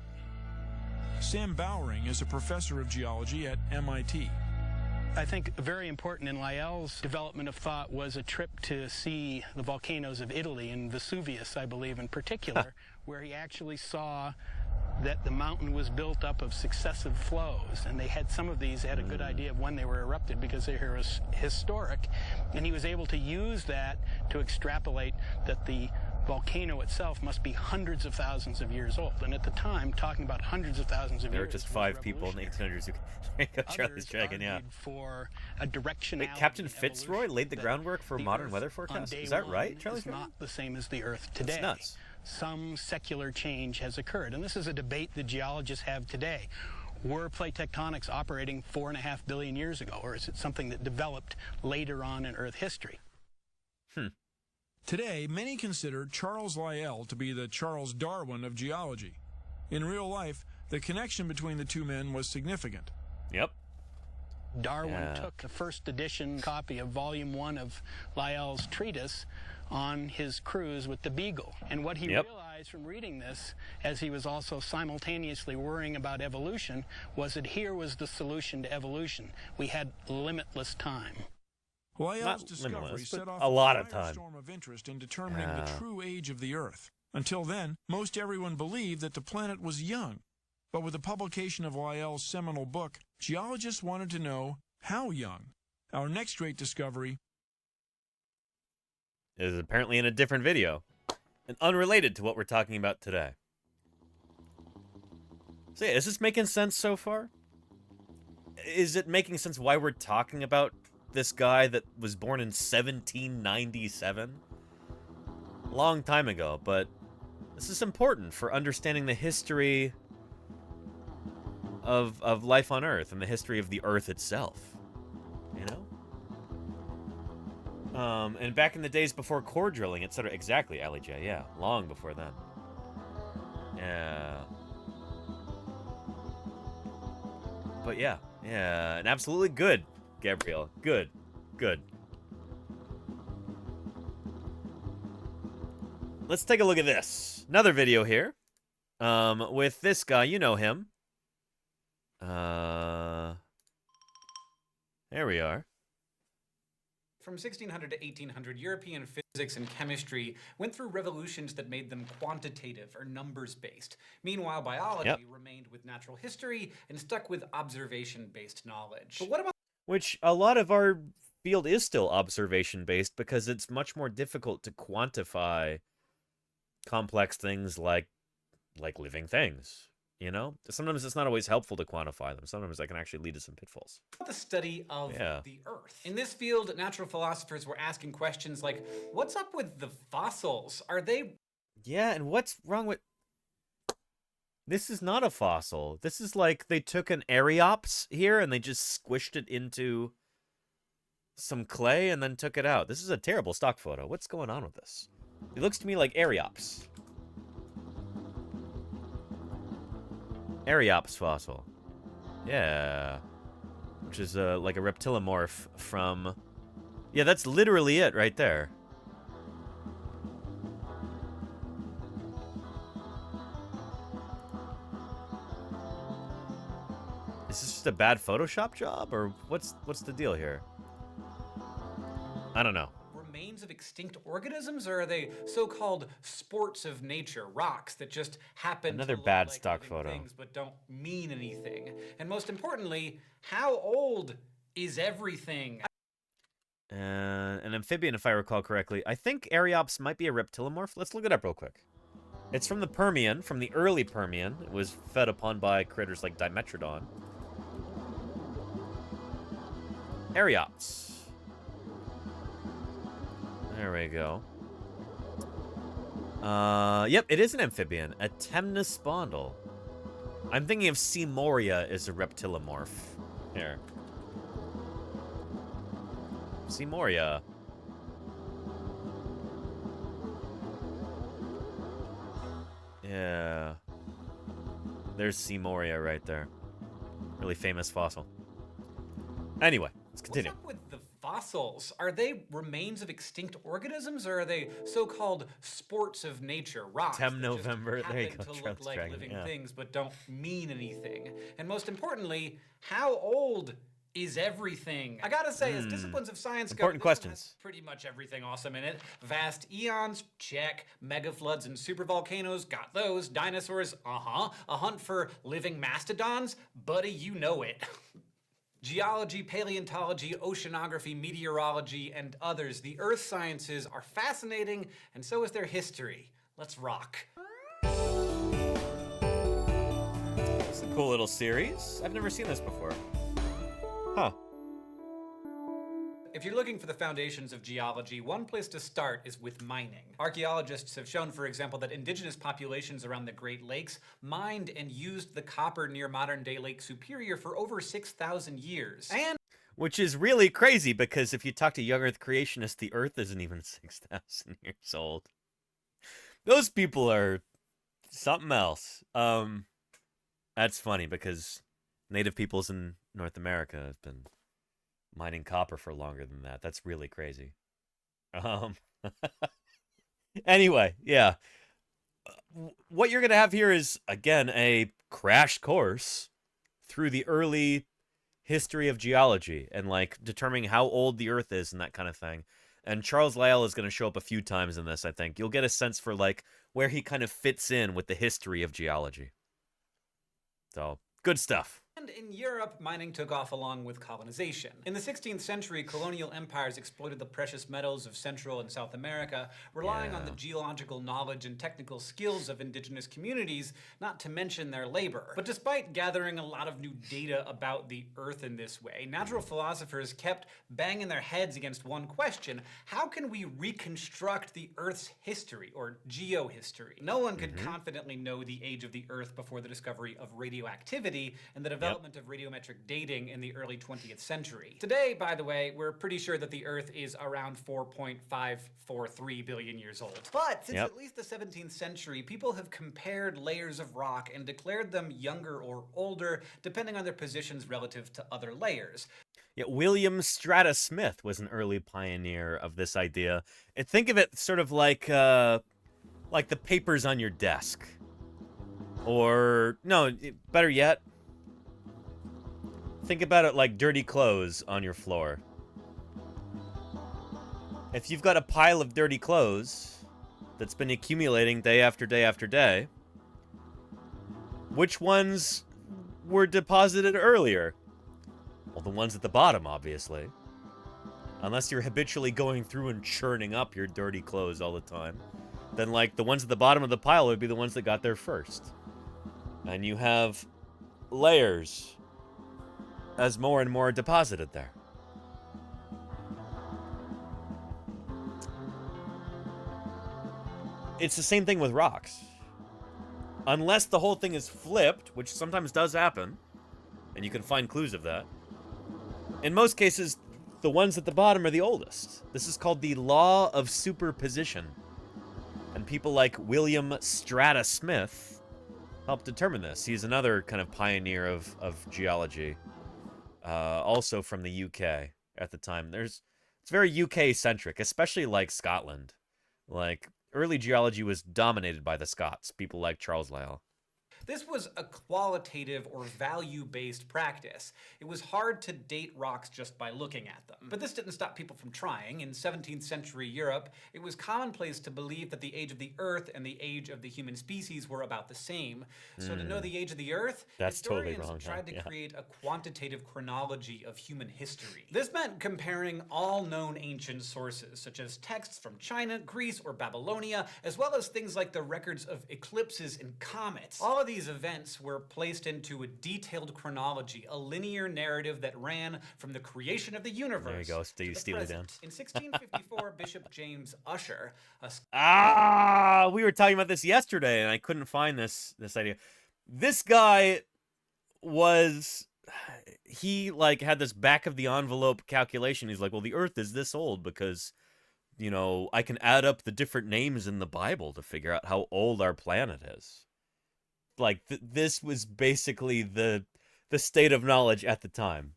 Sam Bowering is a professor of geology at MIT. I think very important in Lyell's development of thought was a trip to see the volcanoes of Italy and Vesuvius, I believe, in particular, where he actually saw that the mountain was built up of successive flows, and they had some of these had a good idea of when they were erupted because they were historic, and he was able to use that to extrapolate that the volcano itself must be hundreds of thousands of years old. And at the time, talking about hundreds of thousands of years. There were just 5 people in the 1800s who could Charlie's Dragon, yeah. For a directionality. Wait, Captain Fitzroy laid the groundwork for modern weather forecasts? Is that right, Charlie's Dragon? It's not the same as the Earth today. That's nuts. Some secular change has occurred. And this is a debate that geologists have today. Were plate tectonics operating 4.5 billion years ago, or is it something that developed later on in Earth history? Today, many consider Charles Lyell to be the Charles Darwin of geology. In real life, the connection between the two men was significant. Yep. Darwin took the first edition copy of Volume 1 of Lyell's treatise on his cruise with the Beagle. And what he realized from reading this, as he was also simultaneously worrying about evolution, was that here was the solution to evolution. We had limitless time. Lyell's Not discovery limitless, set but off a lot of time. firestorm of interest in determining the true age of the Earth. Until then, most everyone believed that the planet was young. But with the publication of Lyell's seminal book, geologists wanted to know how young. Our next great discovery is apparently in a different video and unrelated to what we're talking about today. So yeah, is this making sense so far? Is it making sense why we're talking about this guy that was born in 1797? Long time ago, but this is important for understanding the history of life on Earth and the history of the Earth itself. You know? And back in the days before core drilling, etc. Exactly, Ali J. Yeah, long before then. Yeah. But yeah, and absolutely good, Gabriel. Good. Let's take a look at this. Another video here. With this guy, you know him. There we are. From 1600 to 1800, European physics and chemistry went through revolutions that made them quantitative or numbers-based. Meanwhile, biology remained with natural history and stuck with observation-based knowledge. But what about... Which a lot of our field is still observation-based because it's much more difficult to quantify complex things like living things. You know, sometimes it's not always helpful to quantify them. Sometimes that can actually lead to some pitfalls. the study of the Earth? In this field, natural philosophers were asking questions like, what's up with the fossils? Are they... Yeah, and what's wrong with... This is not a fossil. This is like they took an Areops here and they just squished it into some clay and then took it out. This is a terrible stock photo. What's going on with this? It looks to me like Areops. Areops fossil. Yeah. Which is like a reptilomorph from... Yeah, that's literally it right there. Is this just a bad Photoshop job, or what's the deal here? I don't know. Remains of extinct organisms, or are they so-called sports of nature, rocks that just happen Another to look bad like stock living photo. things but don't mean anything? And most importantly, how old is everything? An amphibian, if I recall correctly. I think Areops might be a reptilomorph. Let's look it up real quick. It's from the Permian, from the early Permian. It was fed upon by critters like Dimetrodon. Areops. There we go. Yep, it is an amphibian. A temnospondyle. I'm thinking of Seamoria as a reptilomorph. Here. Seamoria. Yeah. There's Seamoria right there. Really famous fossil. Anyway, let's continue. What's up with the fossils? Are they remains of extinct organisms, or are they so-called sports of nature, rocks November. that There you just go. happen to Charles look like Dragon. living Yeah. things but don't mean anything? And most importantly, how old is everything? I gotta say, as disciplines of science go, Important this one has questions. pretty much everything awesome in it. Vast eons, check. Megafloods and supervolcanoes, got those. Dinosaurs, uh-huh. A hunt for living mastodons, buddy, you know it. Geology, paleontology, oceanography, meteorology, and others. The earth sciences are fascinating, and so is their history. Let's rock. It's a cool little series. I've never seen this before. Huh. If you're looking for the foundations of geology, one place to start is with mining. Archaeologists have shown, for example, that indigenous populations around the Great Lakes mined and used the copper near modern-day Lake Superior for over 6,000 years. And Which is really crazy, because if you talk to young Earth creationists, the Earth isn't even 6,000 years old. Those people are something else. That's funny, because native peoples in North America have been mining copper for longer than that. That's really crazy. Anyway, yeah. What you're going to have here is, again, a crash course through the early history of geology and like determining how old the Earth is and that kind of thing. And Charles Lyell is going to show up a few times in this, I think. You'll get a sense for like where he kind of fits in with the history of geology. So, good stuff. And in Europe, mining took off along with colonization. In the 16th century, colonial empires exploited the precious metals of Central and South America, relying on the geological knowledge and technical skills of indigenous communities, not to mention their labor. But despite gathering a lot of new data about the Earth in this way, natural philosophers kept banging their heads against one question: how can we reconstruct the Earth's history, or geohistory? No one could confidently know the age of the Earth before the discovery of radioactivity and the development of radiometric dating in the early 20th century. Today, by the way, we're pretty sure that the Earth is around 4.543 billion years old. But since at least the 17th century, people have compared layers of rock and declared them younger or older, depending on their positions relative to other layers. Yeah, William Strata Smith was an early pioneer of this idea. And think of it sort of like the papers on your desk. Or, no, better yet, think about it like dirty clothes on your floor. If you've got a pile of dirty clothes that's been accumulating day after day after day, which ones were deposited earlier? Well, the ones at the bottom, obviously. Unless you're habitually going through and churning up your dirty clothes all the time. Then, like, the ones at the bottom of the pile would be the ones that got there first. And you have layers as more and more deposited there. It's the same thing with rocks. Unless the whole thing is flipped, which sometimes does happen, and you can find clues of that, in most cases, the ones at the bottom are the oldest. This is called the law of superposition. And people like William Strata Smith helped determine this. He's another kind of pioneer of geology. Also from the UK at the time. It's very UK-centric, especially like Scotland. Like, early geology was dominated by the Scots, people like Charles Lyell. This was a qualitative or value-based practice. It was hard to date rocks just by looking at them. But this didn't stop people from trying. In 17th century Europe, it was commonplace to believe that the age of the Earth and the age of the human species were about the same. So to know the age of the Earth, historians tried to create a quantitative chronology of human history. This meant comparing all known ancient sources, such as texts from China, Greece, or Babylonia, as well as things like the records of eclipses and comets. All of these events were placed into a detailed chronology, a linear narrative that ran from the creation of the universe. There you go, steal it down. In 1654, Bishop James Ussher, we were talking about this yesterday, and I couldn't find this idea. This guy he like had this back of the envelope calculation. He's like, well, the Earth is this old because, you know, I can add up the different names in the Bible to figure out how old our planet is. Like, this was basically the state of knowledge at the time.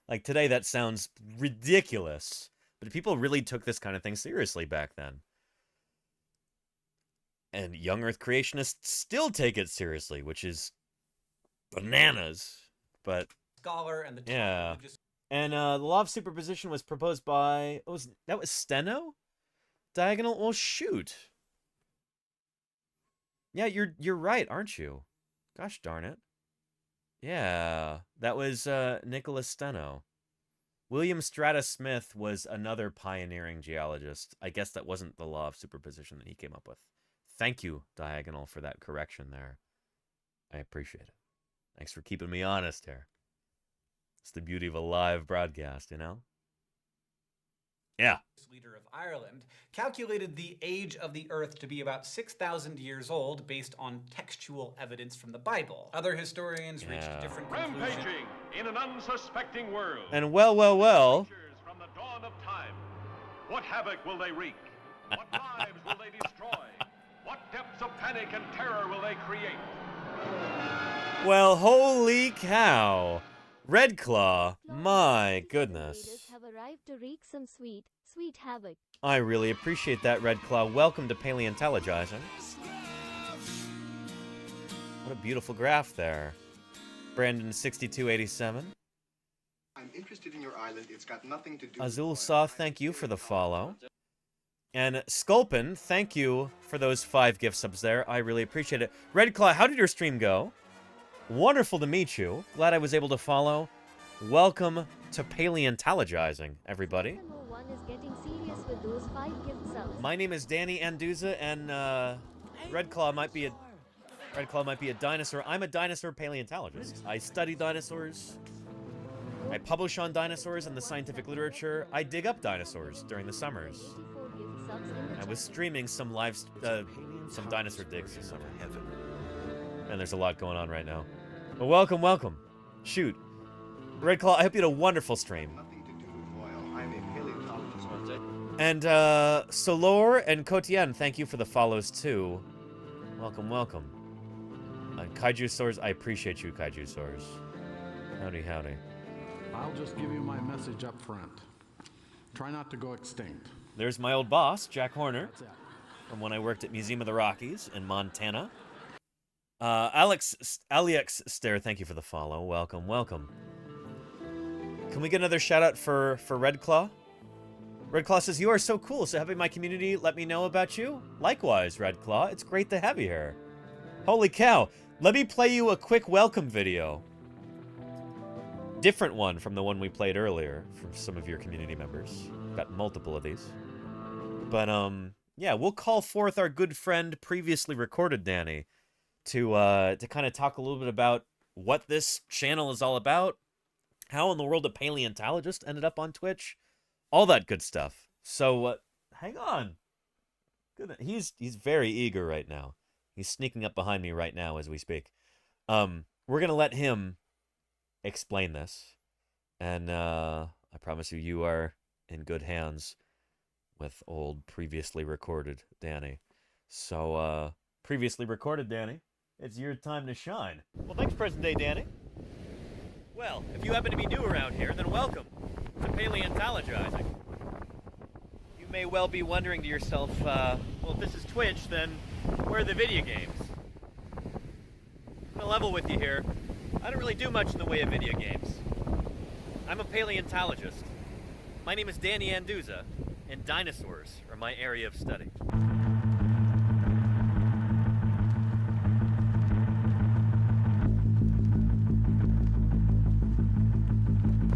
Like, today that sounds ridiculous, but people really took this kind of thing seriously back then. And young Earth creationists still take it seriously, which is bananas. But scholar and the and the law of superposition was proposed by that was Steno? Diagonal? Well, shoot. Yeah, you're right, aren't you? Gosh darn it. Yeah, that was Nicholas Steno. William Strata Smith was another pioneering geologist. I guess that wasn't the law of superposition that he came up with. Thank you, Diagonal, for that correction there. I appreciate it. Thanks for keeping me honest here. It's the beauty of a live broadcast, you know? Yeah. Leader of Ireland, calculated the age of the Earth to be about 6,000 years old based on textual evidence from the Bible. Other historians reached different conclusions. Rampaging in an unsuspecting world. And well. From the dawn of time. What havoc will they wreak? What lives will they destroy? What depths of panic and terror will they create? Well, holy cow. Red Claw, my goodness. Have arrived to wreak some sweet havoc. I really appreciate that, Red Claw. Welcome to Paleontologizing. What a beautiful graph there. Brandon 6287. interested in your island, it's got nothing to do Azul Soft, thank you for the follow. And Sculpin, thank you for those 5 gift subs there. I really appreciate it. Red Claw, how did your stream go? Wonderful to meet you. Glad I was able to follow. Welcome to Paleontologizing, everybody. One is getting serious with those 5 gift subs. My name is Danny Anduza, and Red Claw might be a dinosaur. I'm a dinosaur paleontologist. I study dinosaurs. I publish on dinosaurs in the scientific literature. I dig up dinosaurs during the summers. I was streaming some some dinosaur digs this summer. And there's a lot going on right now. But welcome, welcome. Shoot. Red Claw, I hope you had a wonderful stream. And Solor and Kotien, thank you for the follows too. Welcome, welcome. Kaiju Soars, I appreciate you, Kaiju Soars. Howdy, howdy. I'll just give you my message up front. Try not to go extinct. There's my old boss, Jack Horner, from when I worked at Museum of the Rockies in Montana. Alex Stare, thank you for the follow. Welcome, welcome. Can we get another shout out for Red Claw? Red Claw says, you are so cool, so having my community let me know about you. Likewise, Red Claw, it's great to have you here. Holy cow, let me play you a quick welcome video. Different one from the one we played earlier from some of your community members. Got multiple of these. But, yeah, we'll call forth our good friend, previously recorded Danny, to kind of talk a little bit about what this channel is all about, how in the world a paleontologist ended up on Twitch, all that good stuff. So, hang on. Good. He's very eager right now. He's sneaking up behind me right now as we speak. We're going to let him explain this. And I promise you, you are in good hands with old previously recorded Danny. So, previously recorded Danny, it's your time to shine. Well, thanks, present day Danny. Well, if you happen to be new around here, then welcome to Paleontologizing. You may well be wondering to yourself, well, if this is Twitch, then where are the video games? I'm gonna level with you here. I don't really do much in the way of video games. I'm a paleontologist. My name is Danny Anduza, and dinosaurs are my area of study.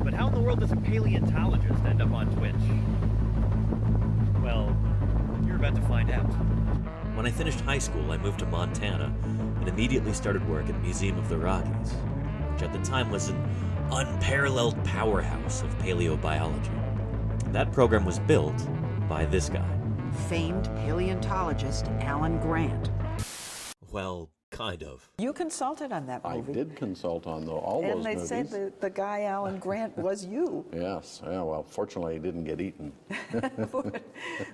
But how in the world does a paleontologist end up on Twitch? Well, you're about to find out. When I finished high school, I moved to Montana and immediately started work at Museum of the Rockies, which at the time was an unparalleled powerhouse of paleobiology. That program was built by this guy. Famed paleontologist Alan Grant. Well, kind of. You consulted on that movie. I did consult on all those movies. And they said the guy Alan Grant was you. Yes. Yeah, well, fortunately, he didn't get eaten.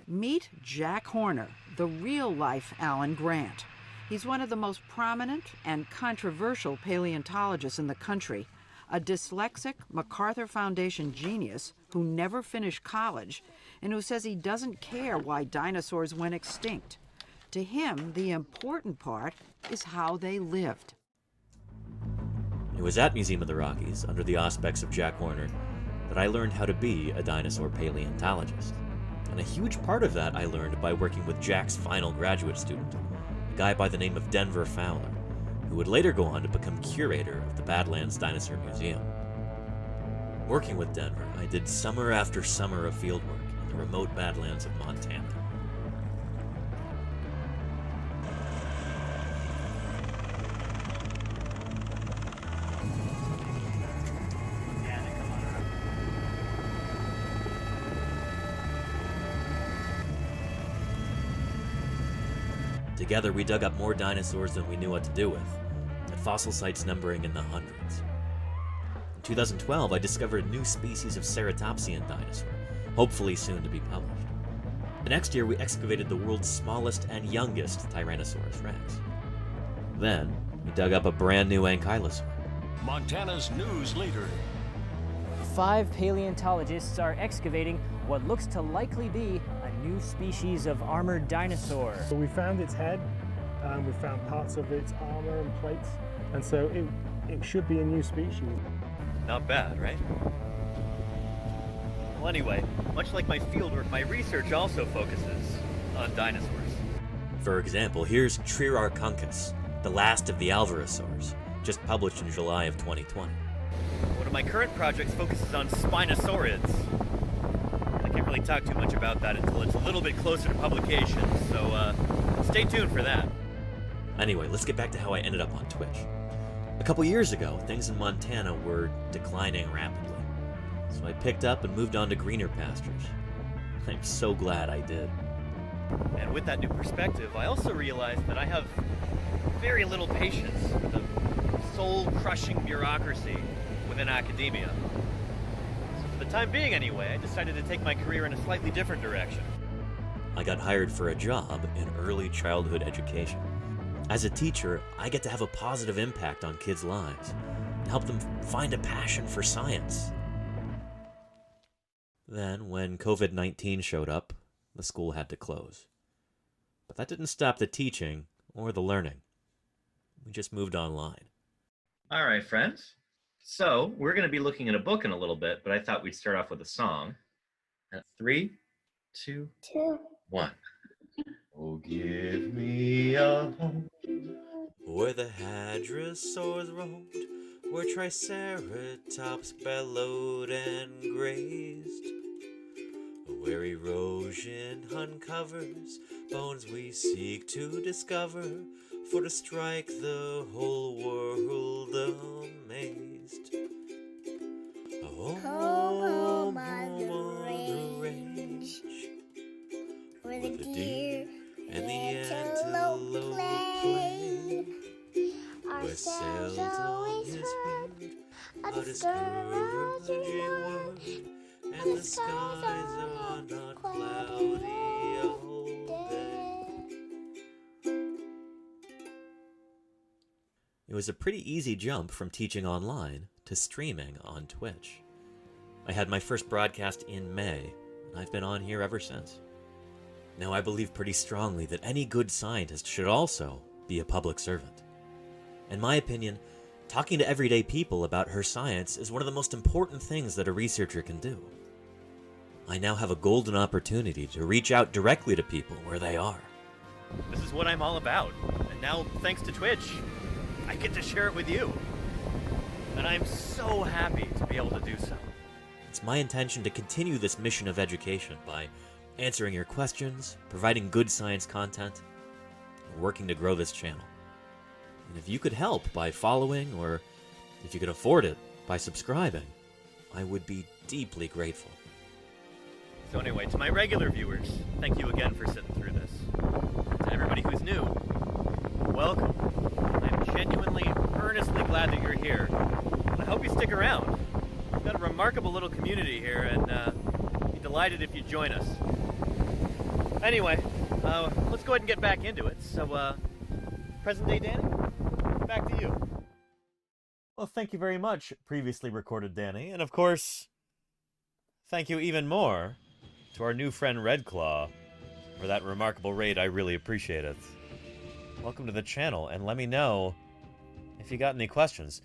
Meet Jack Horner, the real-life Alan Grant. He's one of the most prominent and controversial paleontologists in the country, a dyslexic MacArthur Foundation genius who never finished college and who says he doesn't care why dinosaurs went extinct. To him, the important part is how they lived. It was at Museum of the Rockies, under the auspices of Jack Horner, that I learned how to be a dinosaur paleontologist. And a huge part of that I learned by working with Jack's final graduate student, a guy by the name of Denver Fowler, who would later go on to become curator of the Badlands Dinosaur Museum. Working with Denver, I did summer after summer of fieldwork in the remote Badlands of Montana. Together, we dug up more dinosaurs than we knew what to do with, at fossil sites numbering in the hundreds. In 2012, I discovered a new species of ceratopsian dinosaur, hopefully soon to be published. The next year, we excavated the world's smallest and youngest Tyrannosaurus rex. Then, we dug up a brand new ankylosaur. Montana's news leader. 5 paleontologists are excavating what looks to likely be a new species of armored dinosaur. So we found its head, we found parts of its armor and plates, and so it should be a new species. Not bad, right? Well, anyway, much like my fieldwork, my research also focuses on dinosaurs. For example, here's Triarchunkus, the last of the Alvarezsaurs, just published in July of 2020. One of my current projects focuses on Spinosaurids. I can't really talk too much about that until it's a little bit closer to publication, so stay tuned for that. Anyway, let's get back to how I ended up on Twitch. A couple years ago, things in Montana were declining rapidly, so I picked up and moved on to greener pastures. I'm so glad I did. And with that new perspective, I also realized that I have very little patience with the soul-crushing bureaucracy within academia. So for the time being anyway, I decided to take my career in a slightly different direction. I got hired for a job in early childhood education. As a teacher, I get to have a positive impact on kids' lives and help them find a passion for science. Then, when COVID-19 showed up, the school had to close. But that didn't stop the teaching or the learning. We just moved online. All right, friends. So we're going to be looking at a book in a little bit, but I thought we'd start off with a song. 3, 2, 1. Oh, give me a home where the hadrosaurs roamed, where triceratops bellowed and grazed, where erosion uncovers bones we seek to discover, for to strike the whole world amazed. Home, home, home on the range, where the deer and the antelope play, where sails always heard a discouraging word, and the skies are not cloudy all day. It was a pretty easy jump from teaching online to streaming on Twitch. I had my first broadcast in May, and I've been on here ever since. Now, I believe pretty strongly that any good scientist should also be a public servant. In my opinion, talking to everyday people about her science is one of the most important things that a researcher can do. I now have a golden opportunity to reach out directly to people where they are. This is what I'm all about, and now, thanks to Twitch, I get to share it with you. And I'm so happy to be able to do so. It's my intention to continue this mission of education by answering your questions, providing good science content, and working to grow this channel. And if you could help by following, or if you could afford it, by subscribing, I would be deeply grateful. So anyway, to my regular viewers, thank you again for sitting through this. To everybody who's new, welcome. I'm genuinely, earnestly glad that you're here. And I hope you stick around. We've got a remarkable little community here, and I'd be delighted if you join us. Anyway, let's go ahead and get back into it. So, present day Danny, back to you. Well, thank you very much, previously recorded Danny. And of course, thank you even more to our new friend Redclaw for that remarkable raid. I really appreciate it. Welcome to the channel, and let me know if you got any questions.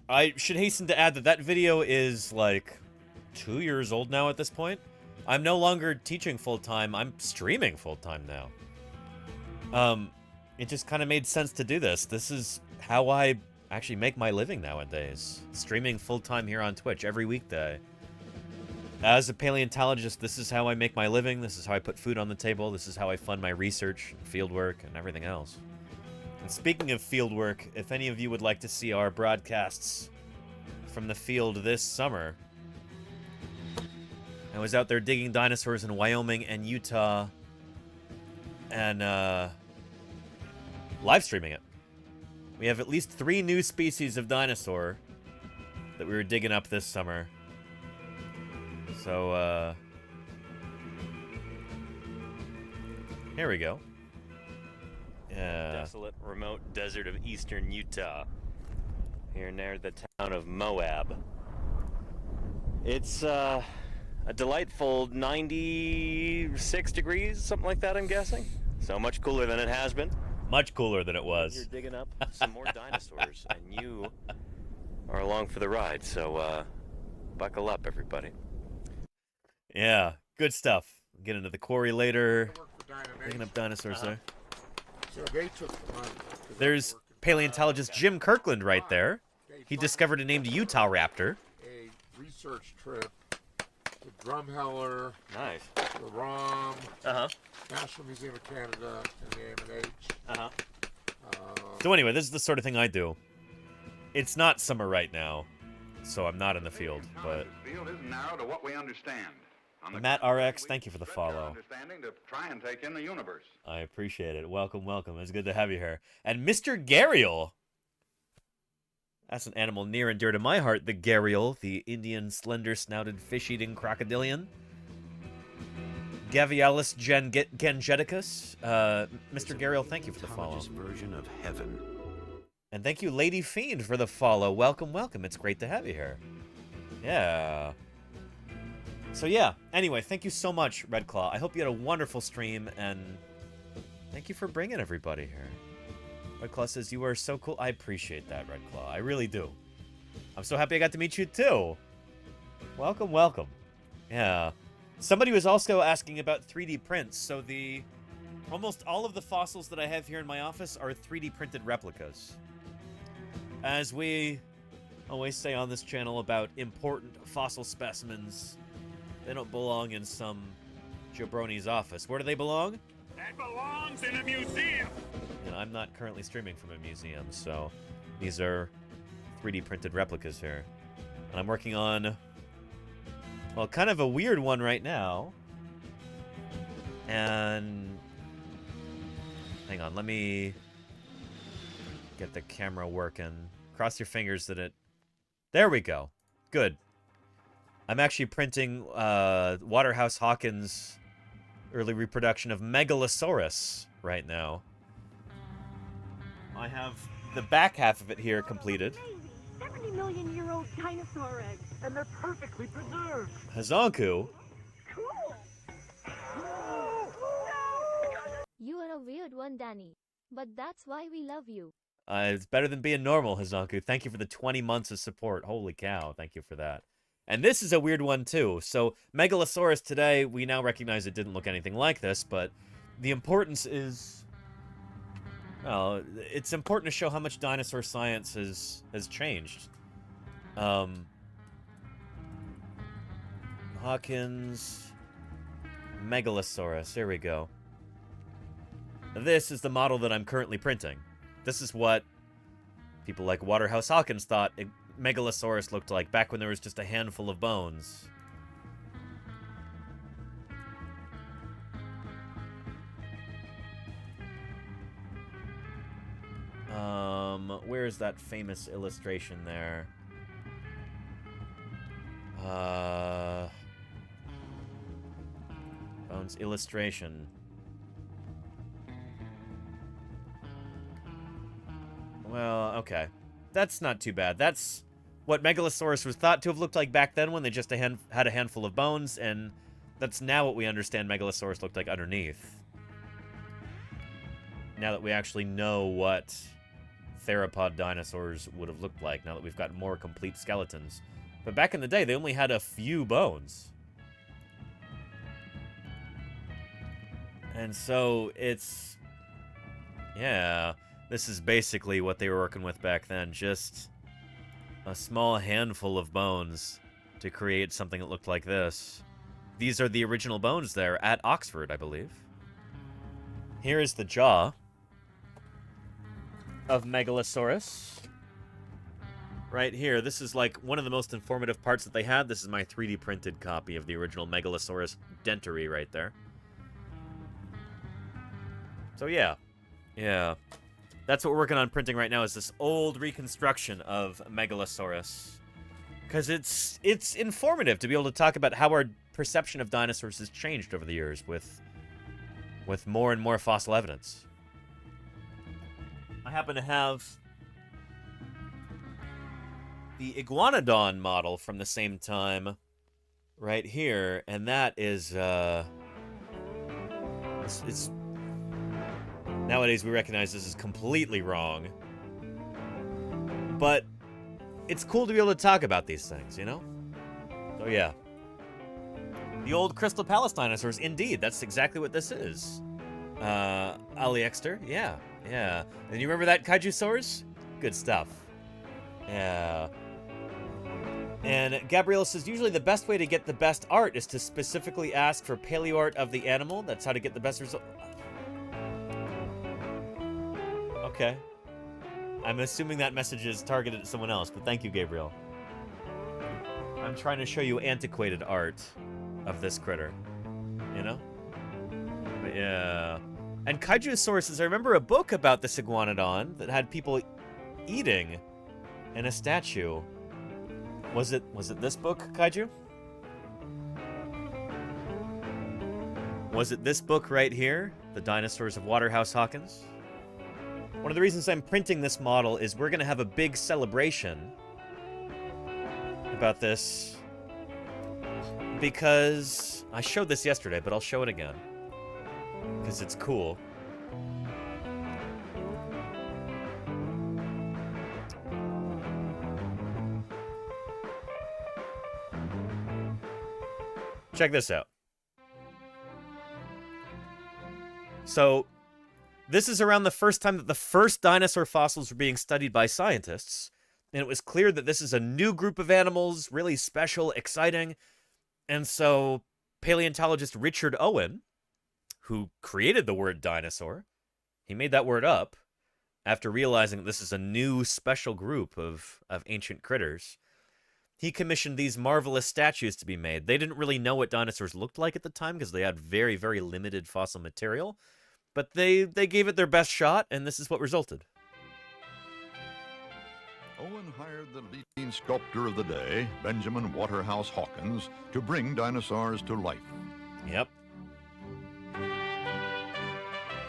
I should hasten to add that that video is like 2 years old now at this point. I'm no longer teaching full-time, I'm streaming full-time now. It just kind of made sense to do this. This is how I actually make my living nowadays. Streaming full-time here on Twitch every weekday. As a paleontologist, this is how I make my living, this is how I put food on the table, this is how I fund my research, fieldwork, and everything else. And speaking of fieldwork, if any of you would like to see our broadcasts from the field this summer, I was out there digging dinosaurs in Wyoming and Utah and live streaming it. We have at least 3 new species of dinosaur that we were digging up this summer. So, here we go. Desolate, remote desert of eastern Utah. Here near the town of Moab. It's, a delightful 96 degrees, something like that, I'm guessing. So much cooler than it has been. Much cooler than it was. You're digging up some more dinosaurs, and you are along for the ride, so buckle up, everybody. Yeah, good stuff. Get into the quarry later. Picking up dinosaurs there. So they took the money. There's paleontologist Jim Kirkland right there. He discovered and named a Utah raptor. A research trip to Drumheller. Nice. The ROM. Uh-huh. National Museum of Canada and the AM&H. Uh-huh. So anyway, this is the sort of thing I do. It's not summer right now, so I'm not in the field, but... The field is narrow to what we understand. Matt RX, thank you for the follow. Understanding to try and take in the universe. I appreciate it. Welcome, welcome. It's good to have you here. And Mr. Gharial. That's an animal near and dear to my heart, the gharial, the Indian slender-snouted fish-eating crocodilian. Gavialis gengeticus. Mr. Gharial, thank you for the follow. Version of heaven. And thank you, Lady Fiend, for the follow. Welcome, welcome. It's great to have you here. Yeah. So yeah, anyway, thank you so much, Redclaw. I hope you had a wonderful stream, and thank you for bringing everybody here. Redclaw says, you are so cool. I appreciate that, Redclaw. I really do. I'm so happy I got to meet you, too. Welcome, welcome. Yeah. Somebody was also asking about 3D prints. So almost all of the fossils that I have here in my office are 3D printed replicas. As we always say on this channel about important fossil specimens, they don't belong in some jabroni's office. Where do they belong? That belongs in a museum. And I'm not currently streaming from a museum, so these are 3D printed replicas here. And I'm working on, well, kind of a weird one right now. And hang on, let me get the camera working. Cross your fingers that it... There we go. Good. I'm actually printing Waterhouse Hawkins' early reproduction of Megalosaurus right now. I have the back half of it here completed. 70-million-year-old dinosaur eggs, and they're perfectly preserved. Hazanku. You are a weird one, Danny. But that's why we love you. It's better than being normal, Hazanku. Thank you for the 20 months of support. Holy cow, thank you for that. And this is a weird one, too. So, Megalosaurus today, we now recognize it didn't look anything like this, but the importance is... Well, it's important to show how much dinosaur science has changed. Hawkins... Megalosaurus, here we go. This is the model that I'm currently printing. This is what people like Waterhouse Hawkins thought Megalosaurus looked like back when there was just a handful of bones. Where's that famous illustration there? Bones illustration. Well, okay. That's not too bad. That's what Megalosaurus was thought to have looked like back then when they just had a handful of bones, and that's now what we understand Megalosaurus looked like underneath. Now that we actually know what theropod dinosaurs would have looked like, now that we've got more complete skeletons. But back in the day, they only had a few bones. And so it's... Yeah, this is basically what they were working with back then. Just a small handful of bones to create something that looked like this. These are the original bones there at Oxford, I believe. Here is the jaw of Megalosaurus. Right here, this is like one of the most informative parts that they had. This is my 3D printed copy of the original Megalosaurus dentary right there. So yeah. Yeah. That's what we're working on printing right now, is this old reconstruction of Megalosaurus. Because it's informative to be able to talk about how our perception of dinosaurs has changed over the years with more and more fossil evidence. I happen to have the Iguanodon model from the same time right here, and that is, it's nowadays we recognize this is completely wrong, but it's cool to be able to talk about these things, you know? So yeah. The old Crystal Palace dinosaurs, indeed. That's exactly what this is. Ali Exter, yeah. And you remember that Kaijusaurus? Good stuff. Yeah. And Gabrielle says, usually the best way to get the best art is to specifically ask for paleo art of the animal. That's how to get the best result. Okay. I'm assuming that message is targeted at someone else, but thank you, Gabriel. I'm trying to show you antiquated art of this critter, you know? But yeah. And Kaijusaurus, I remember a book about this iguanodon that had people eating in a statue. Was it this book, Kaiju? Was it this book right here? The Dinosaurs of Waterhouse Hawkins? One of the reasons I'm printing this model is we're gonna have a big celebration about this because I showed this yesterday, but I'll show it again because it's cool. Check this out. So, this is around the first time that the first dinosaur fossils were being studied by scientists, and it was clear that this is a new group of animals, really special, exciting, and so paleontologist Richard Owen, who created the word dinosaur, he made that word up after realizing that this is a new special group of ancient critters. He commissioned these marvelous statues to be made. They didn't really know what dinosaurs looked like at the time because they had very, very limited fossil material. But they gave it their best shot, and this is what resulted. Owen hired the leading sculptor of the day, Benjamin Waterhouse Hawkins, to bring dinosaurs to life. Yep.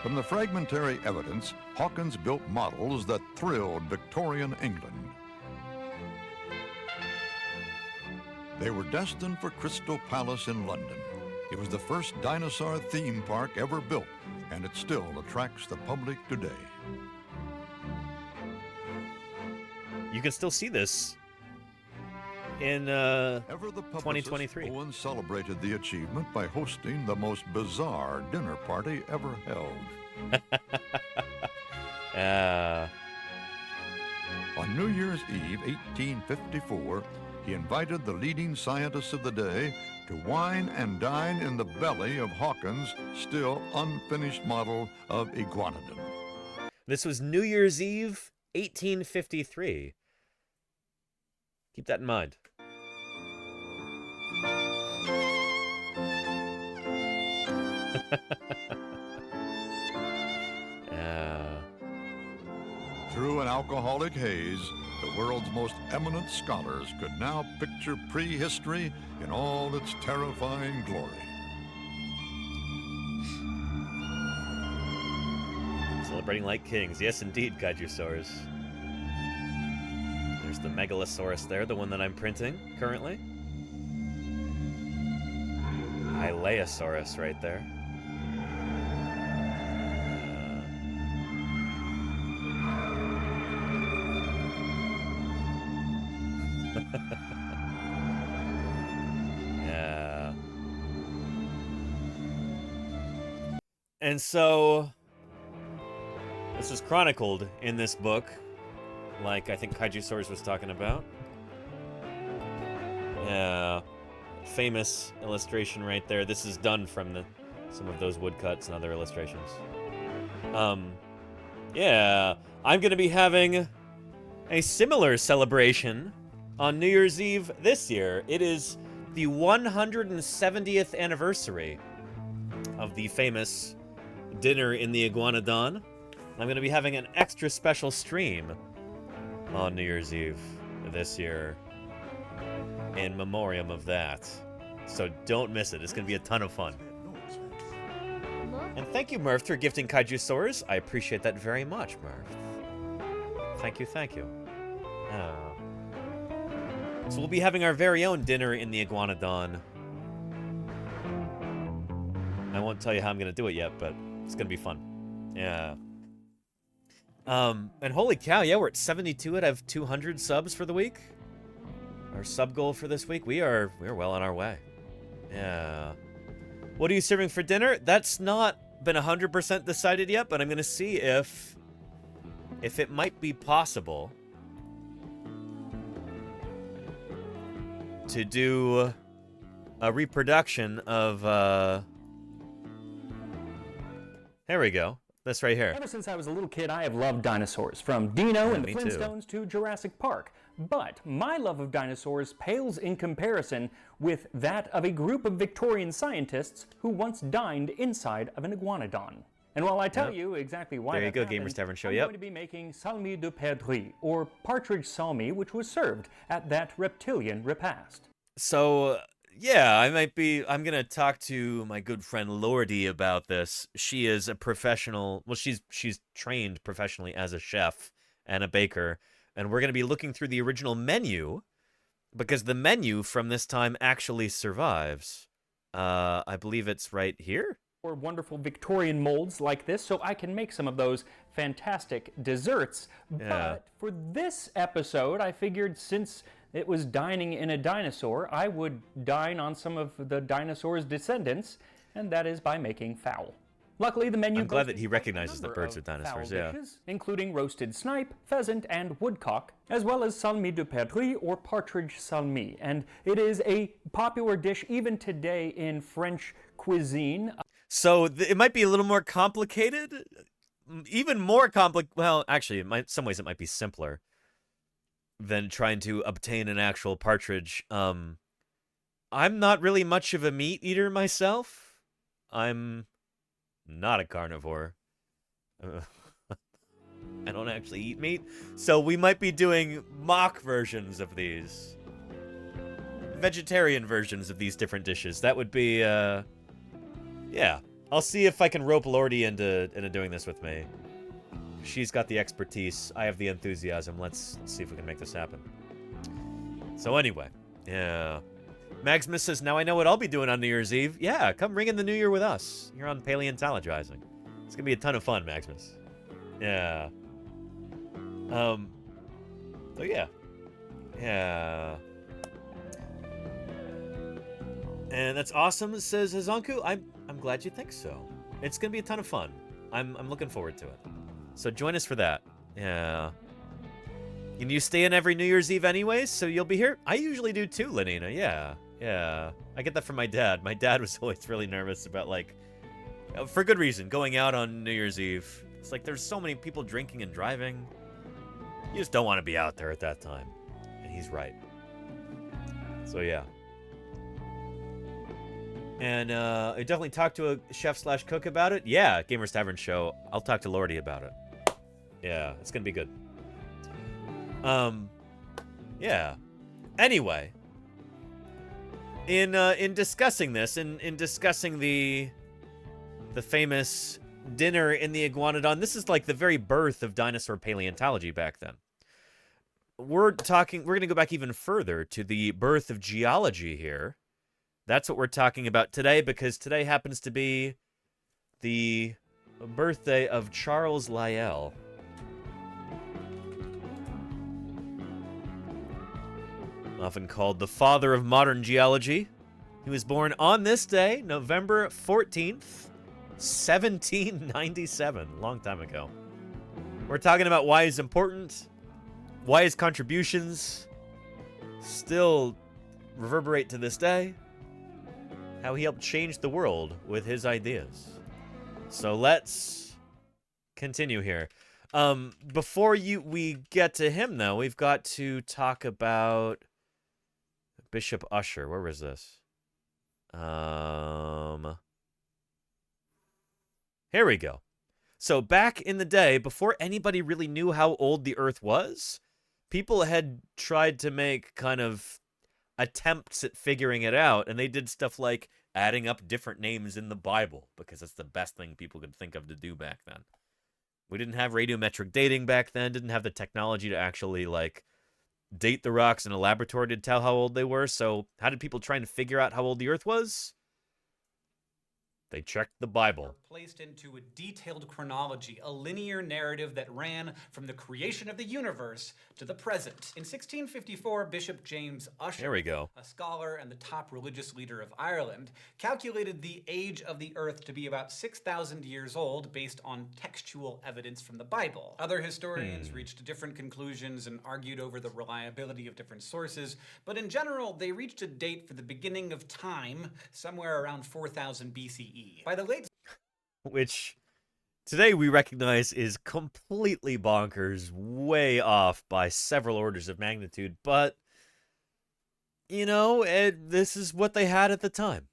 From the fragmentary evidence, Hawkins built models that thrilled Victorian England. They were destined for Crystal Palace in London. It was the first dinosaur theme park ever built, and it still attracts the public today. You can still see this in 2023. Owen celebrated the achievement by hosting the most bizarre dinner party ever held. On New Year's Eve, 1854, he invited the leading scientists of the day to wine and dine in the belly of Hawkins' still unfinished model of Iguanodon. This was New Year's Eve, 1853. Keep that in mind. Through an alcoholic haze, the world's most eminent scholars could now picture prehistory in all its terrifying glory. Celebrating like kings. Yes, indeed, Kaijusaurus. There's the Megalosaurus there, the one that I'm printing currently. Hylaeosaurus right there. Yeah. And so this was chronicled in this book, like I think Kaijusaurus was talking about. Yeah. Famous illustration right there. This is done from some of those woodcuts and other illustrations. Yeah. I'm going to be having a similar celebration on New Year's Eve this year. It is the 170th anniversary of the famous dinner in the Iguanodon. I'm going to be having an extra special stream on New Year's Eve this year in memoriam of that. So don't miss it. It's going to be a ton of fun. And thank you, Murph, for gifting Kaijusaurus. I appreciate that very much, Murph. Thank you, thank you. So we'll be having our very own dinner in the Iguanodon. I won't tell you how I'm going to do it yet, but it's going to be fun. Yeah. And holy cow, yeah, we're at 72 out of 200 subs for the week. Our sub goal for this week, we're well on our way. Yeah. What are you serving for dinner? That's not been 100% decided yet, but I'm going to see if it might be possible to do a reproduction of, here we go. This right here. Ever since I was a little kid, I have loved dinosaurs, from Dino and the me too. Flintstones to Jurassic Park. But my love of dinosaurs pales in comparison with that of a group of Victorian scientists who once dined inside of an iguanodon. And while I tell you exactly why There you that go, happened, Gamers Tavern Show, I'm yep. going to be making salmi de perdrix, or partridge salmi, which was served at that reptilian repast. So, yeah, I'm going to talk to my good friend Lordy about this. She is a professional, well, she's trained professionally as a chef and a baker, and we're going to be looking through the original menu, because the menu from this time actually survives. I believe it's right here. Or wonderful Victorian molds like this, so I can make some of those fantastic desserts. Yeah. But for this episode, I figured since it was dining in a dinosaur, I would dine on some of the dinosaur's descendants, and that is by making fowl. Luckily, the menu I'm glad that he recognizes the number birds of are dinosaurs, fowl yeah. dishes, including roasted snipe, pheasant, and woodcock, as well as salmi de perdrix or partridge salmi. And it is a popular dish even today in French cuisine. So it might be a little more complicated, even more well, actually, some ways it might be simpler than trying to obtain an actual partridge. I'm not really much of a meat eater myself. I'm not a carnivore. I don't actually eat meat, so we might be doing mock versions of these. Vegetarian versions of these different dishes. That would be, yeah. I'll see if I can rope Lordy into doing this with me. She's got the expertise. I have the enthusiasm. Let's see if we can make this happen. So anyway, yeah. Maximus says, now I know what I'll be doing on New Year's Eve. Yeah, come ring in the new year with us. You're on Paleontologizing. It's going to be a ton of fun, Maximus. Yeah. So yeah. Yeah. And that's awesome, says Hazanku. I'm glad you think so. It's going to be a ton of fun. I'm looking forward to it. So join us for that. Yeah. And you stay in every New Year's Eve anyways, so you'll be here? I usually do too, Lenina. Yeah. Yeah. I get that from my dad. My dad was always really nervous about, like, for good reason, going out on New Year's Eve. It's like there's so many people drinking and driving. You just don't want to be out there at that time. And he's right. So yeah. And I definitely talked to a chef/cook about it. Yeah, Gamers Tavern Show. I'll talk to Lordy about it. Yeah, it's gonna be good. Yeah. Anyway, in discussing this, in discussing the famous dinner in the iguanodon, this is like the very birth of dinosaur paleontology back then. We're gonna go back even further to the birth of geology here. That's what we're talking about today, because today happens to be the birthday of Charles Lyell. Often called the father of modern geology. He was born on this day, November 14th, 1797. Long time ago. We're talking about why he's important, why his contributions still reverberate to this day, how he helped change the world with his ideas. So let's continue here. Before we get to him, though, we've got to talk about Bishop Ussher. Where was this? Here we go. So back in the day, before anybody really knew how old the Earth was, people had tried to make kind of attempts at figuring it out, and they did stuff like adding up different names in the Bible, because that's the best thing people could think of to do back then. We didn't have radiometric dating back then, didn't have the technology to actually, like, date the rocks in a laboratory to tell how old they were, so how did people try and figure out how old the Earth was? They checked the Bible. Placed into a detailed chronology, a linear narrative that ran from the creation of the universe to the present. In 1654, Bishop James Ussher, There we go. a scholar and the top religious leader of Ireland, calculated the age of the Earth to be about 6,000 years old based on textual evidence from the Bible. Other historians reached different conclusions and argued over the reliability of different sources, but in general, they reached a date for the beginning of time somewhere around 4000 BCE. By the late... Which today we recognize is completely bonkers, way off by several orders of magnitude, but, you know, this is what they had at the time.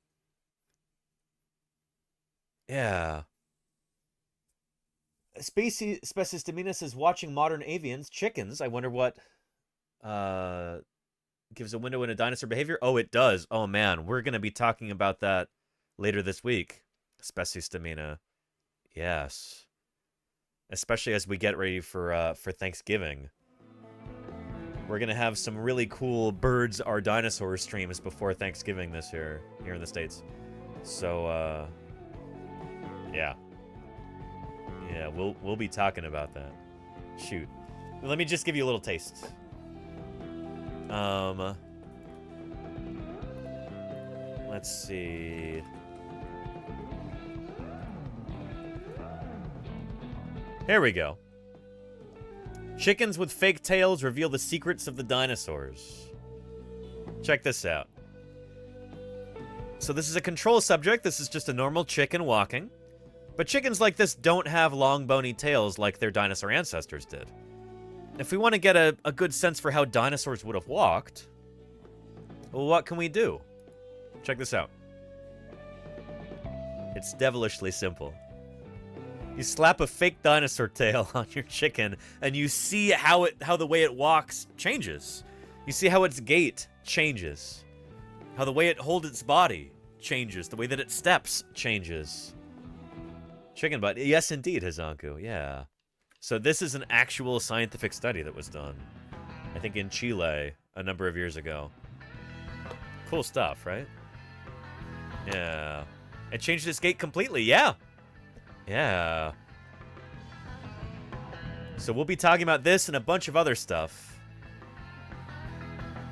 Yeah. Species Dominus is watching modern avians, chickens. I wonder what gives a window into dinosaur behavior. Oh, it does. Oh, man. We're going to be talking about that later this week. Species Domina. Yes. Especially as we get ready for Thanksgiving. We're going to have some really cool birds are dinosaurs streams before Thanksgiving this year here in the States. So, yeah. Yeah, we'll be talking about that. Shoot. Let me just give you a little taste. Let's see. Here we go. Chickens with fake tails reveal the secrets of the dinosaurs. Check this out. So this is a control subject. This is just a normal chicken walking. But chickens like this don't have long bony tails like their dinosaur ancestors did. If we want to get a good sense for how dinosaurs would have walked, well, what can we do? Check this out. It's devilishly simple. You slap a fake dinosaur tail on your chicken, and you see how the way it walks changes. You see how its gait changes. How the way it holds its body changes. The way that it steps changes. Chicken butt. Yes, indeed, Hazanku. Yeah. So this is an actual scientific study that was done, I think in Chile a number of years ago. Cool stuff, right? Yeah. It changed its gait completely. Yeah. Yeah. So we'll be talking about this and a bunch of other stuff.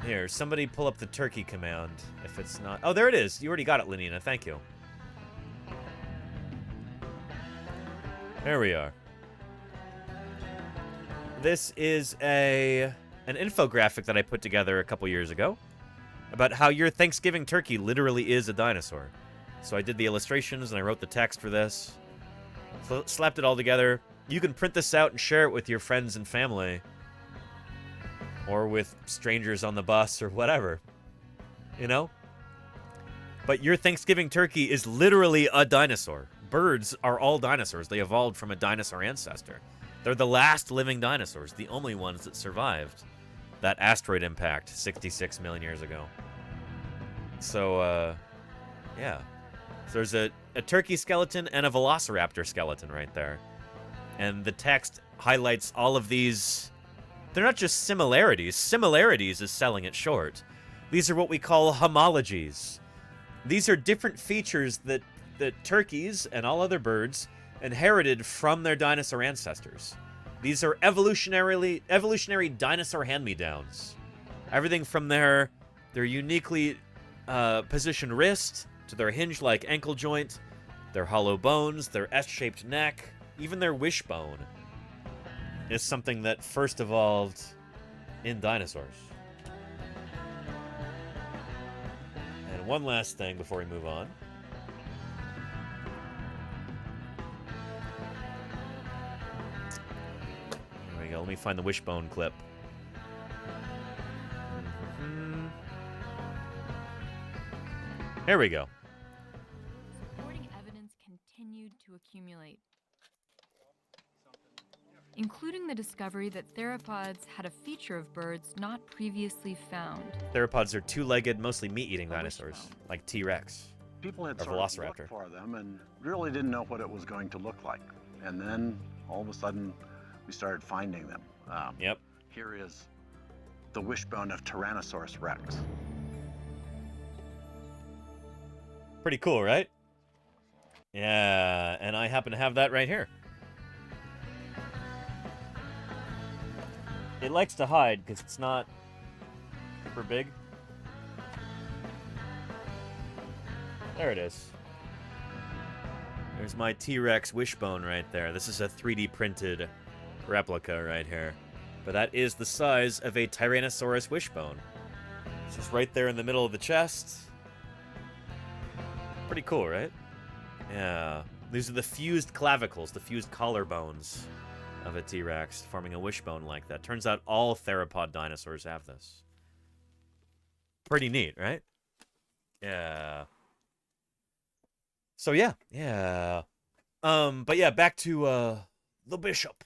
Here, somebody pull up the turkey command if it's not... Oh, there it is. You already got it, Lenina. Thank you. There we are. This is an infographic that I put together a couple years ago about how your Thanksgiving turkey literally is a dinosaur. So I did the illustrations and I wrote the text for this. Slapped it all together. You can print this out and share it with your friends and family. Or with strangers on the bus or whatever. You know? But your Thanksgiving turkey is literally a dinosaur. Birds are all dinosaurs. They evolved from a dinosaur ancestor. They're the last living dinosaurs, the only ones that survived that asteroid impact 66 million years ago. So, yeah. So there's a turkey skeleton and a velociraptor skeleton right there. And the text highlights all of these. They're not just similarities. Similarities is selling it short. These are what we call homologies. These are different features that turkeys and all other birds inherited from their dinosaur ancestors. These are evolutionary dinosaur hand-me-downs. Everything from their uniquely positioned wrist to their hinge-like ankle joint, their hollow bones, their S-shaped neck, even their wishbone is something that first evolved in dinosaurs. And one last thing before we move on. There we go. Let me find the wishbone clip. Here we go. Supporting evidence continued to accumulate, including the discovery that theropods had a feature of birds not previously found. Theropods are two-legged, mostly meat-eating dinosaurs, like T-Rex People had or sort of looked Velociraptor. for them and really didn't know what it was going to look like. And then all of a sudden, we started finding them. Yep. Here is the wishbone of Tyrannosaurus rex. Pretty cool, right? Yeah, and I happen to have that right here. It likes to hide because it's not super big. There it is. There's my T-Rex wishbone right there. This is a 3D printed replica right here. But that is the size of a Tyrannosaurus wishbone. It's just right there in the middle of the chest. Pretty cool, right? Yeah. These are the fused clavicles, the fused collarbones of a T-Rex, forming a wishbone like that. Turns out all theropod dinosaurs have this. Pretty neat, right? Yeah. So yeah, yeah. But yeah, back to the bishop.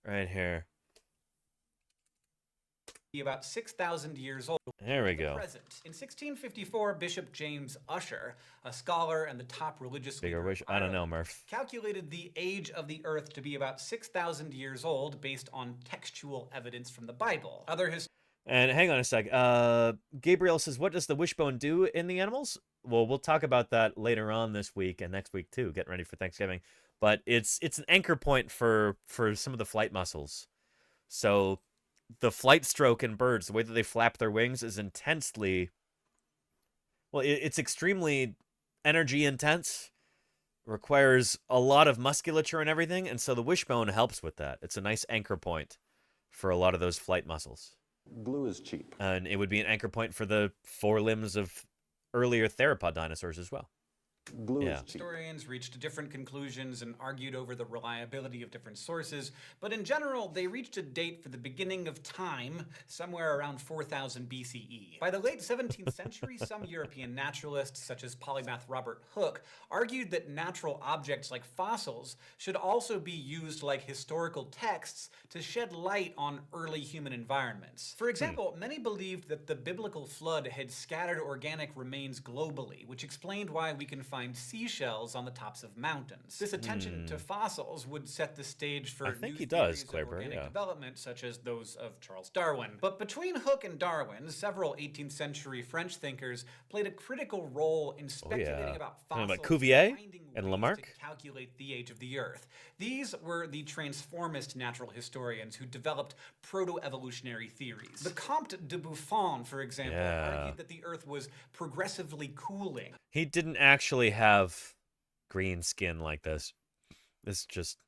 Right here. Be about 6,000 years old. There we go. Present. In 1654, Bishop James Ussher, a scholar and the top religious Bigger leader wish. of I don't know, Ireland, Murph. calculated the age of the Earth to be about 6,000 years old based on textual evidence from the Bible. Other And hang on a sec. Gabriel says, what does the wishbone do in the animals? Well, we'll talk about that later on this week and next week too. Getting ready for Thanksgiving. But it's an anchor point for some of the flight muscles. So the flight stroke in birds, the way that they flap their wings is intensely... Well, it's extremely energy intense. Requires a lot of musculature and everything. And so the wishbone helps with that. It's a nice anchor point for a lot of those flight muscles. Glue is cheap. And it would be an anchor point for the forelimbs of earlier theropod dinosaurs as well. Glue Yeah. is cheap. historians reached different conclusions and argued over the reliability of different sources, but in general, they reached a date for the beginning of time somewhere around 4000 BCE. By the late 17th century, some European naturalists, such as polymath Robert Hooke, argued that natural objects like fossils should also be used like historical texts to shed light on early human environments. For example, many believed that the biblical flood had scattered organic remains globally, which explained why we can find seashells on the tops of mountains. This attention to fossils would set the stage for I think new he does, theories of Claiborne, organic yeah. development, such as those of Charles Darwin. But between Hooke and Darwin, several 18th century French thinkers played a critical role in speculating about Talking fossils about Cuvier and finding and ways Lamarck. to calculate the age of the Earth. These were the transformist natural historians who developed proto-evolutionary theories. The Comte de Buffon, for example, Yeah. argued that the Earth was progressively cooling. He didn't actually have green skin like this. This just...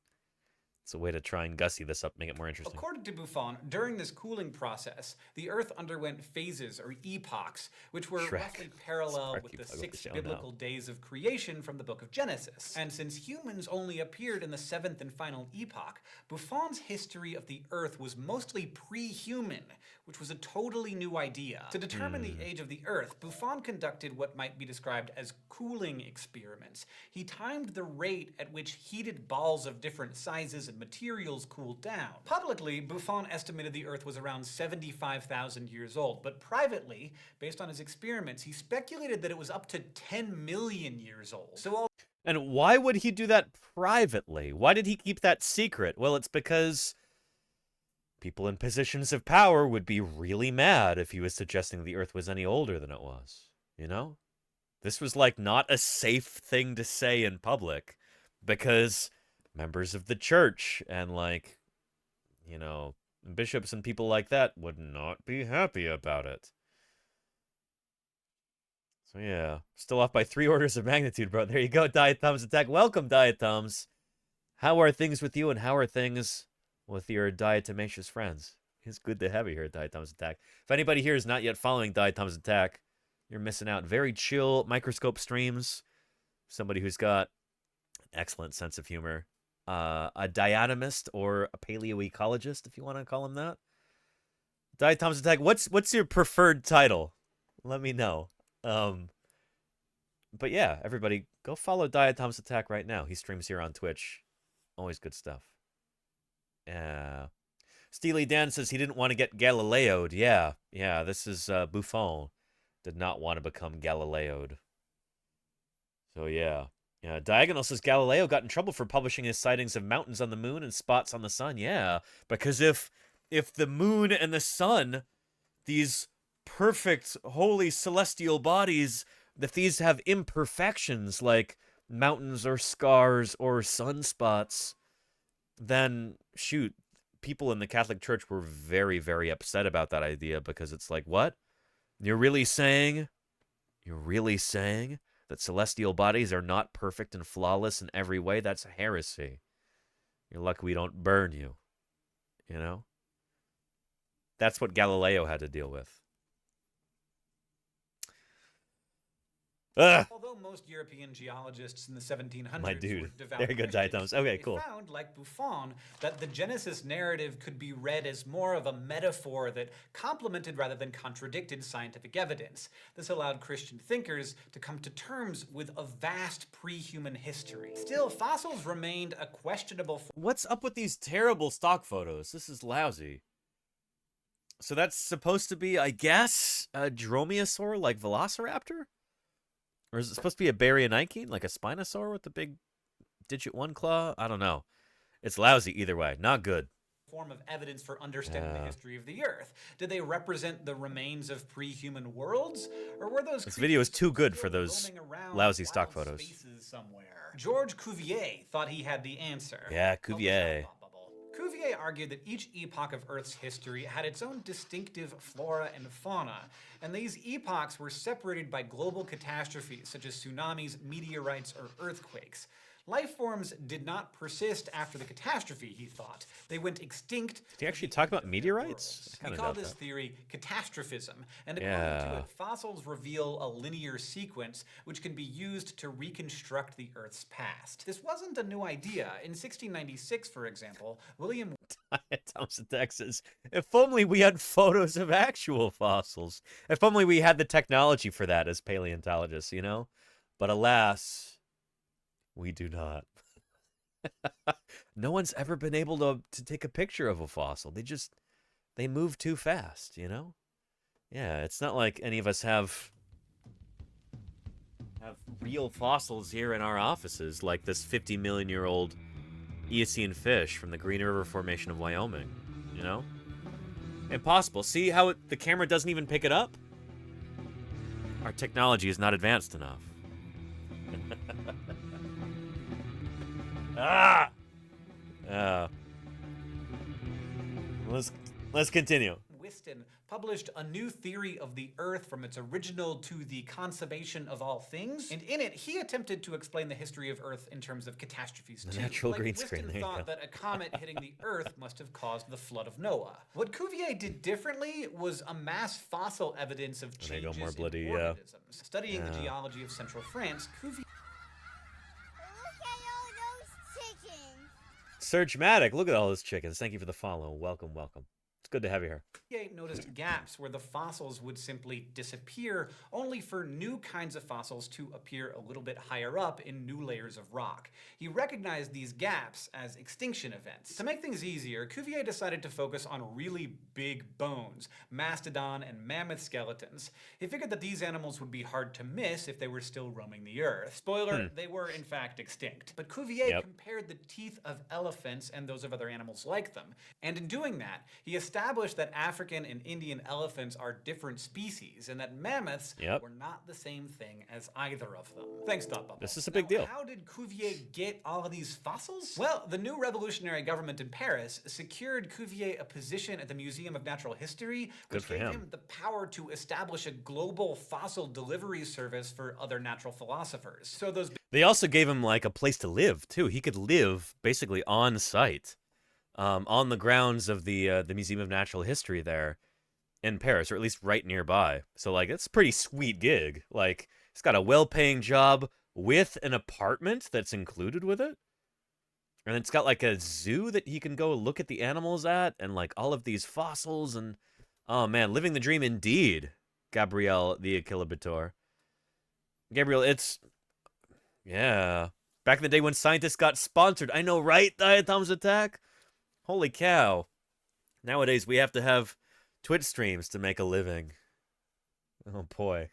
It's a way to try and gussy this up, make it more interesting. According to Buffon, during this cooling process, the Earth underwent phases or epochs, which were roughly parallel with the 6 biblical days of creation from the book of Genesis. And since humans only appeared in the 7th and final epoch, Buffon's history of the Earth was mostly pre-human, which was a totally new idea. To determine the age of the Earth, Buffon conducted what might be described as cooling experiments. He timed the rate at which heated balls of different sizes and materials cooled down. Publicly, Buffon estimated the Earth was around 75,000 years old, but privately, based on his experiments, he speculated that it was up to 10 million years old. So And why would he do that privately? Why did he keep that secret? Well, it's because people in positions of power would be really mad if he was suggesting the Earth was any older than it was. You know? This was like not a safe thing to say in public because members of the church and like, you know, bishops and people like that would not be happy about it. So yeah, still off by 3 orders of magnitude, bro. There you go, Diet Thumbs Attack. Welcome, Diet Thumbs. How are things with you and how are things with your diatomaceous friends? It's good to have you here at Diet Thumbs Attack. If anybody here is not yet following Diet Thumbs Attack, you're missing out. Very chill microscope streams. Somebody who's got an excellent sense of humor. A diatomist or a paleoecologist, if you want to call him that. Diet Thumbs Attack, what's your preferred title? Let me know. But yeah, everybody, go follow Diet Thumbs Attack right now. He streams here on Twitch. Always good stuff. Steely Dan says he didn't want to get Galileo'd. Yeah, this is Buffon. Did not want to become Galileo'd. So yeah. Diagonal says Galileo got in trouble for publishing his sightings of mountains on the moon and spots on the sun. Yeah, because if the moon and the sun, these perfect, holy celestial bodies, if these have imperfections like mountains or scars or sunspots, then shoot, people in the Catholic Church were very, very upset about that idea, because it's like, what? You're really saying that celestial bodies are not perfect and flawless in every way? That's heresy. You're lucky we don't burn you. You know? That's what Galileo had to deal with. Ugh. Although most European geologists in the 1700s My dude. were devout Very good Christians, diatoms. Okay, they cool. found, like Buffon, that the Genesis narrative could be read as more of a metaphor that complemented rather than contradicted scientific evidence. This allowed Christian thinkers to come to terms with a vast pre-human history. Still, fossils remained a questionable... What's up with these terrible stock photos? This is lousy. So that's supposed to be, I guess, a dromaeosaur like Velociraptor? Or is it supposed to be a Baryonychine, like a Spinosaur with the big digit 1 claw? I don't know. It's lousy either way. Not good. Form of evidence for understanding the history of the Earth. Did they represent the remains of pre-human worlds? Or were those This video is too good for those lousy stock photos. spaces somewhere? George Cuvier thought he had the answer. Yeah, Cuvier. Cuvier argued that each epoch of Earth's history had its own distinctive flora and fauna, and these epochs were separated by global catastrophes such as tsunamis, meteorites, or earthquakes. Life forms did not persist after the catastrophe, he thought. They went extinct. Did he actually talk about meteorites? He called this theory catastrophism, and according to it, fossils reveal a linear sequence which can be used to reconstruct the Earth's past. This wasn't a new idea. In 1696, for example, William Thompson, Texas. If only we had photos of actual fossils. If only we had the technology for that as paleontologists, you know? But alas, we do not. No one's ever been able to take a picture of a fossil. They move too fast, you know? Yeah, it's not like any of us have real fossils here in our offices, like this 50-million-year-old Eocene fish from the Green River Formation of Wyoming, you know? Impossible. See how the camera doesn't even pick it up? Our technology is not advanced enough. Let's continue. Whiston published a new theory of the Earth from its original to the conservation of all things, and in it he attempted to explain the history of Earth in terms of catastrophes too. Natural like green Whiston screen. There you thought go. that a comet hitting the Earth must have caused the flood of Noah. What Cuvier did differently was amass fossil evidence of There you changes go, more bloody, in organisms. Studying the Yeah. geology of Central France, Cuvier Surgematic, look at all those chickens. Thank you for the follow. Welcome, welcome. It's good to have you here. noticed gaps where the fossils would simply disappear, only for new kinds of fossils to appear a little bit higher up in new layers of rock. He recognized these gaps as extinction events. To make things easier, Cuvier decided to focus on really big bones, mastodon and mammoth skeletons. He figured that these animals would be hard to miss if they were still roaming the earth. Spoiler, they were in fact extinct. But Cuvier compared the teeth of elephants and those of other animals like them. And in doing that, he established that African and Indian elephants are different species, and that mammoths were not the same thing as either of them. Thanks, Thought Bubble. This is a big deal. How did Cuvier get all of these fossils? Well, the new revolutionary government in Paris secured Cuvier a position at the Museum of Natural History, which gave him the power to establish a global fossil delivery service for other natural philosophers. So those They also gave him like a place to live too. He could live basically on site, on the grounds of the Museum of Natural History there in Paris, or at least right nearby. So like, it's a pretty sweet gig. Like, he's got a well-paying job with an apartment that's included with it, and it's got like a zoo that he can go look at the animals at, and like all of these fossils, and oh man, living the dream indeed. Gabriel the Equilibrator. Gabriel, it's back in the day when scientists got sponsored. I know, right? Diatoms Attack. Holy cow. Nowadays, we have to have Twitch streams to make a living. Oh, boy.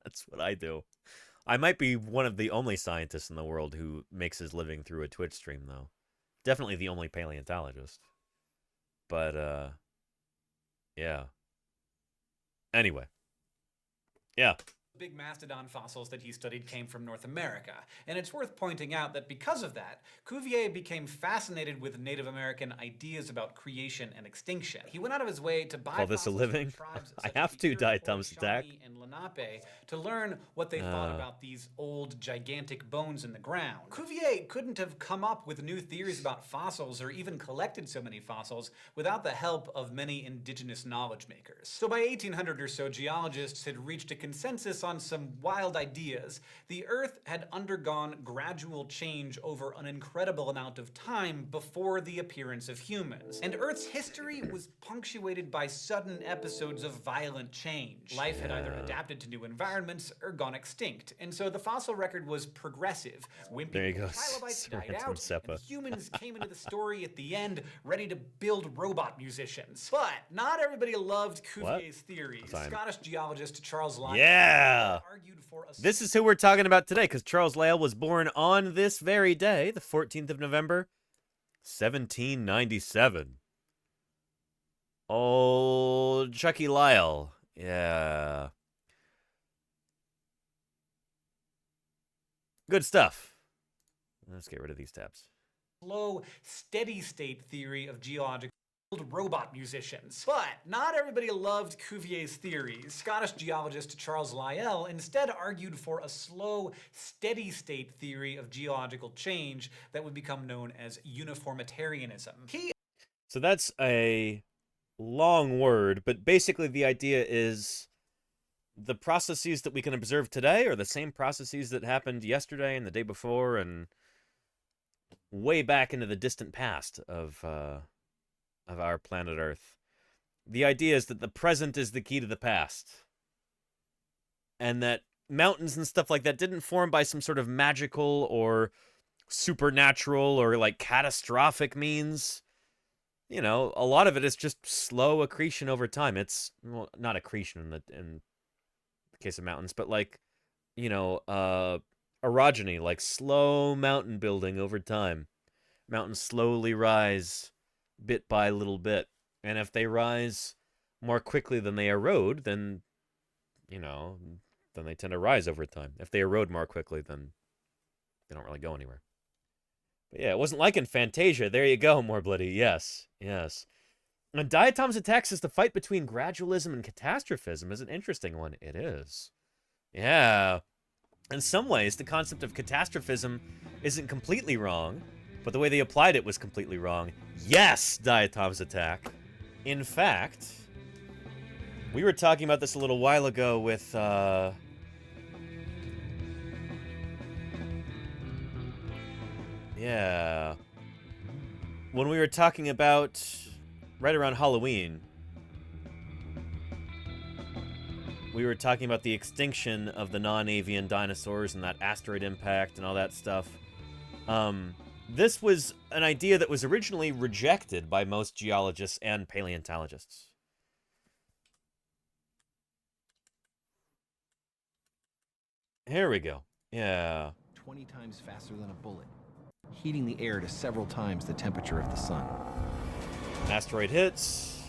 That's what I do. I might be one of the only scientists in the world who makes his living through a Twitch stream, though. Definitely the only paleontologist. But, yeah. Anyway. Yeah. big mastodon fossils that he studied came from North America, and it's worth pointing out that because of that, Cuvier became fascinated with Native American ideas about creation and extinction. He went out of his way to buy Call this a fossils living? from tribes I such have as to, the Diatom's Attack. Shawnee and Lenape to learn what they thought about these old gigantic bones in the ground. Cuvier couldn't have come up with new theories about fossils or even collected so many fossils without the help of many indigenous knowledge makers. So by 1800 or so, geologists had reached a consensus on some wild ideas. The Earth had undergone gradual change over an incredible amount of time before the appearance of humans. And Earth's history was punctuated by sudden episodes of violent change. Life had either adapted to new environments or gone extinct. And so the fossil record was progressive. There you go. Trilobites died Random out, Seppa. and humans came into the story at the end, ready to build robot musicians. But not everybody loved Cuvier's theories. Fine. Scottish geologist Charles Lyell argued for a This is who we're talking about today, because Charles Lyell was born on this very day, the 14th of November, 1797. Old Chucky Lyell. Yeah. Good stuff. Let's get rid of these tabs. slow, steady-state theory of geological robot musicians. But not everybody loved Cuvier's theories. Scottish geologist Charles Lyell instead argued for a slow, steady-state theory of geological change that would become known as uniformitarianism. So that's a long word, but basically the idea is the processes that we can observe today are the same processes that happened yesterday and the day before and way back into the distant past of our planet Earth. The idea is that the present is the key to the past. And that mountains and stuff like that didn't form by some sort of magical or supernatural or like catastrophic means. You know, a lot of it is just slow accretion over time. It's, well, not accretion in the case of mountains, but like, you know, orogeny, like slow mountain building over time. Mountains slowly rise bit by little bit. And if they rise more quickly than they erode, then, you know, then they tend to rise over time. If they erode more quickly, then they don't really go anywhere. But yeah, it wasn't like in Fantasia. There you go, more bloody. Yes, yes. And Diatom's Attack says the fight between gradualism and catastrophism is an interesting one. It is. Yeah. In some ways, the concept of catastrophism isn't completely wrong, but the way they applied it was completely wrong. Yes, Diatom's Attack. In fact, we were talking about this a little while ago with, yeah. When we were talking about, right around Halloween, we were talking about the extinction of the non-avian dinosaurs and that asteroid impact and all that stuff. This was an idea that was originally rejected by most geologists and paleontologists. Here we go. Yeah. 20 times faster than a bullet, heating the air to several times the temperature of the sun. Asteroid hits.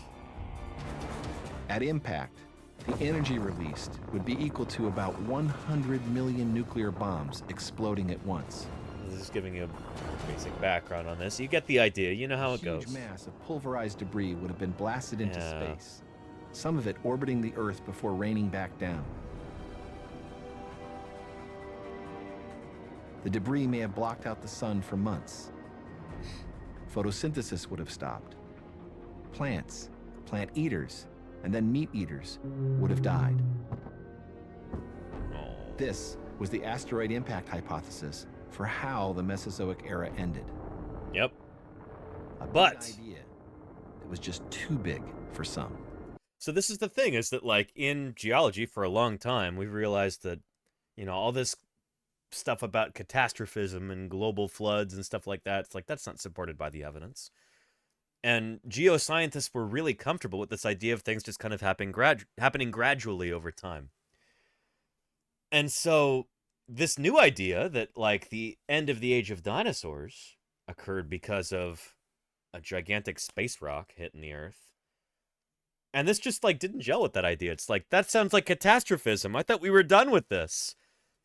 At impact, the energy released would be equal to about 100 million nuclear bombs exploding at once. This is giving you a basic background on this. You get the idea. You know how it goes. A huge mass of pulverized debris would have been blasted into space, some of it orbiting the Earth before raining back down. The debris may have blocked out the sun for months. Photosynthesis would have stopped. Plants, plant eaters, and then meat eaters would have died. This was the asteroid impact hypothesis for how the Mesozoic era ended. Yep. A big idea that was just too big for some. So this is the thing, is that like in geology for a long time, we've realized that, you know, all this stuff about catastrophism and global floods and stuff like that, it's like that's not supported by the evidence. And geoscientists were really comfortable with this idea of things just kind of happening gradually over time. And so this new idea that like the end of the age of dinosaurs occurred because of a gigantic space rock hitting the Earth And this just like didn't gel with that idea. It's like, that sounds like catastrophism. I thought we were done with this.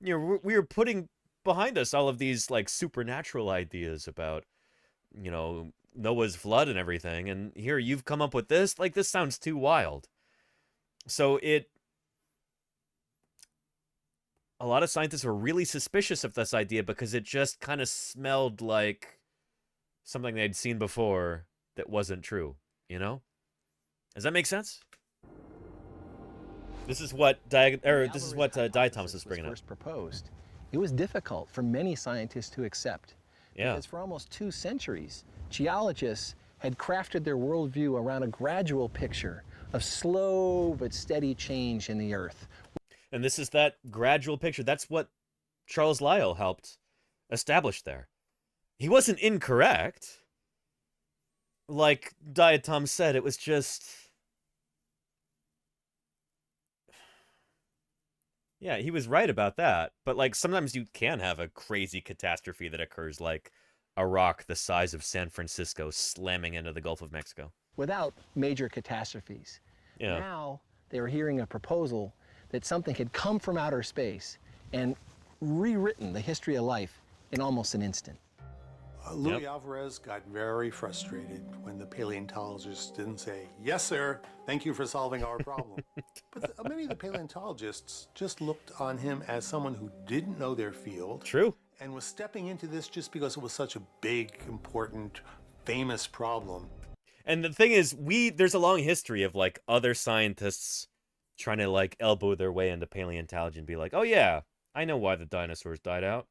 You know, we were putting behind us all of these like supernatural ideas about, you know, Noah's flood and everything. And here you've come up with this. Like, this sounds too wild. So a lot of scientists were really suspicious of this idea because it just kind of smelled like something they'd seen before that wasn't true, you know? Does that make sense? This is what Diatomus is bringing up. First proposed. It was difficult for many scientists to accept. Yeah. Because for almost 2 centuries, geologists had crafted their worldview around a gradual picture of slow but steady change in the Earth. And this is that gradual picture. That's what Charles Lyell helped establish there. He wasn't incorrect. Like Diatom said, it was just... Yeah, he was right about that. But, like, sometimes you can have a crazy catastrophe that occurs, like a rock the size of San Francisco slamming into the Gulf of Mexico. Without major catastrophes. Yeah. Now they were hearing a proposal that something had come from outer space and rewritten the history of life in almost an instant. Louis Alvarez got very frustrated when the paleontologists didn't say, "Yes, sir, thank you for solving our problem." But many of the paleontologists just looked on him as someone who didn't know their field. True. And was stepping into this just because it was such a big, important, famous problem. And the thing is, there's a long history of, like, other scientists trying to, like, elbow their way into paleontology and be like, oh yeah, I know why the dinosaurs died out.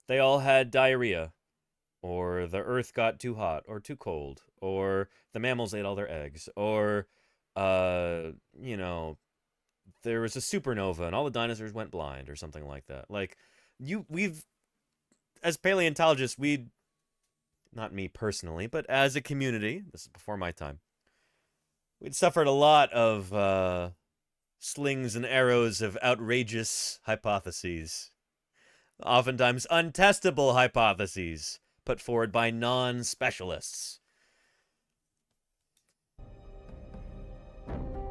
They all had diarrhea. Or the earth got too hot or too cold, or the mammals ate all their eggs, or, you know, there was a supernova and all the dinosaurs went blind or something like that. Like, as paleontologists, not me personally, but as a community, this is before my time, we'd suffered a lot of slings and arrows of outrageous hypotheses, oftentimes untestable hypotheses, put forward by non-specialists.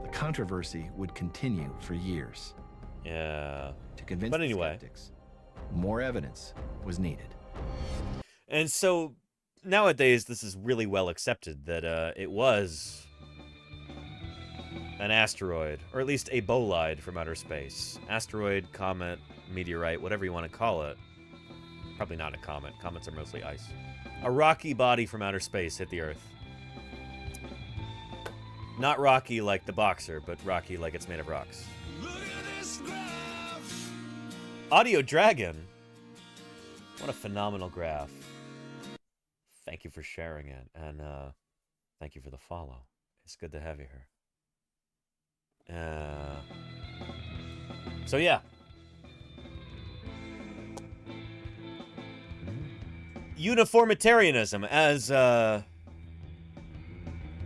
The controversy would continue for years. Yeah. To convince but anyway, skeptics, more evidence was needed. And so nowadays, this is really well accepted that it was an asteroid, or at least a bolide from outer space. Asteroid, comet, meteorite, whatever you want to call it. Probably not a comet. Comets are mostly ice. A rocky body from outer space hit the Earth. Not rocky like the boxer, but rocky like it's made of rocks. Audio Dragon. What a phenomenal graph. Thank you for sharing it, and thank you for the follow. It's good to have you here. So yeah. Uniformitarianism as well,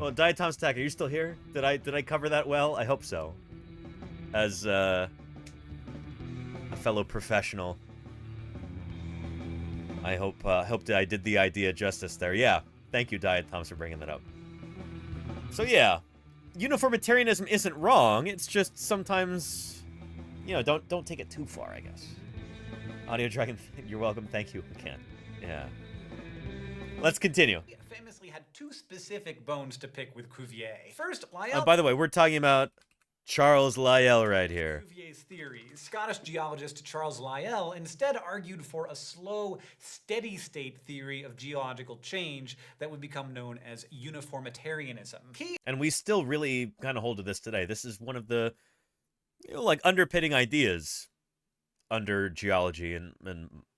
Diatom Stack, are you still here? Did I cover that well? I hope so. As a fellow professional, I hope that I did the idea justice there. Yeah, thank you, Diatom, for bringing that up. So yeah, uniformitarianism isn't wrong. It's just sometimes, you know, don't take it too far, I guess. Audio Dragon, you're welcome. Thank you again. Yeah. Let's continue. Famously had 2 specific bones to pick with Cuvier. First, Lyell... And by the way, we're talking about Charles Lyell right here. Cuvier's theories. Scottish geologist Charles Lyell instead argued for a slow, steady-state theory of geological change that would become known as uniformitarianism. And we still really kind of hold to this today. This is one of the, you know, like, underpinning ideas under geology and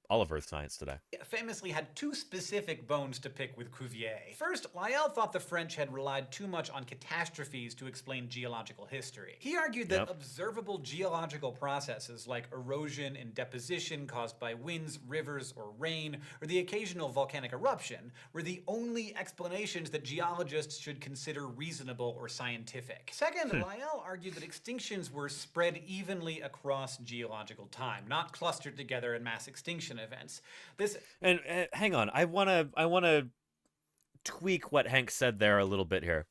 all of Earth science today. Famously had 2 specific bones to pick with Cuvier. First, Lyell thought the French had relied too much on catastrophes to explain geological history. He argued that observable geological processes like erosion and deposition caused by winds, rivers, or rain, or the occasional volcanic eruption, were the only explanations that geologists should consider reasonable or scientific. Second, Lyell argued that extinctions were spread evenly across geological time, not clustered together in mass extinction events. And hang on, I wanna tweak what Hank said there a little bit here.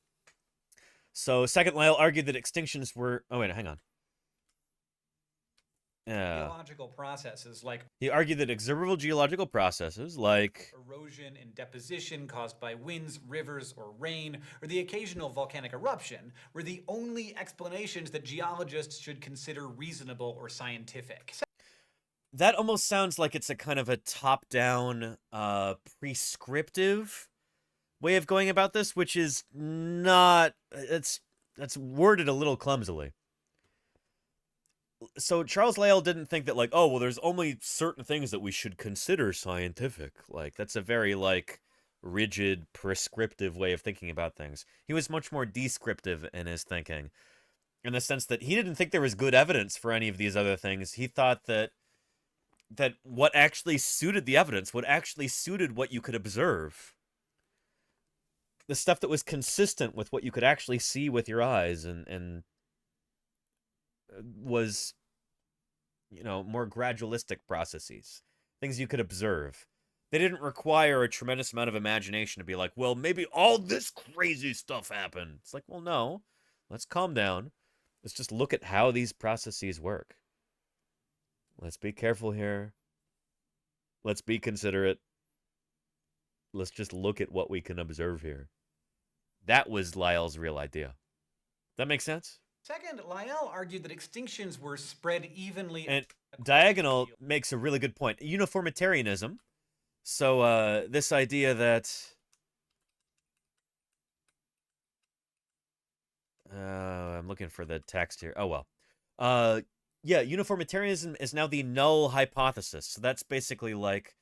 So second, Lyell argued that extinctions were... Oh, wait, hang on. Geological processes like He argued that observable geological processes like erosion and deposition caused by winds, rivers, or rain, or the occasional volcanic eruption were the only explanations that geologists should consider reasonable or scientific. that almost sounds like it's a kind of a top-down, prescriptive way of going about this, which is not... That's worded a little clumsily. So Charles Lyell didn't think that, like, oh, well, there's only certain things that we should consider scientific. Like, that's a very, like, rigid, prescriptive way of thinking about things. He was much more descriptive in his thinking, in the sense that he didn't think there was good evidence for any of these other things. He thought that what actually suited the evidence, what actually suited what you could observe, the stuff that was consistent with what you could actually see with your eyes and was, you know, more gradualistic processes, things you could observe. They didn't require a tremendous amount of imagination to be like, well, maybe all this crazy stuff happened. It's like, well, no, let's calm down. Let's just look at how these processes work. Let's be careful here. Let's be considerate. Let's just look at what we can observe here. That was Lyell's real idea. That makes sense? Second, Lyell argued that extinctions were spread evenly. And Diagonal makes a really good point. Uniformitarianism. So this idea that... I'm looking for the text here. Oh, well. Yeah, uniformitarianism is now the null hypothesis. So that's basically like,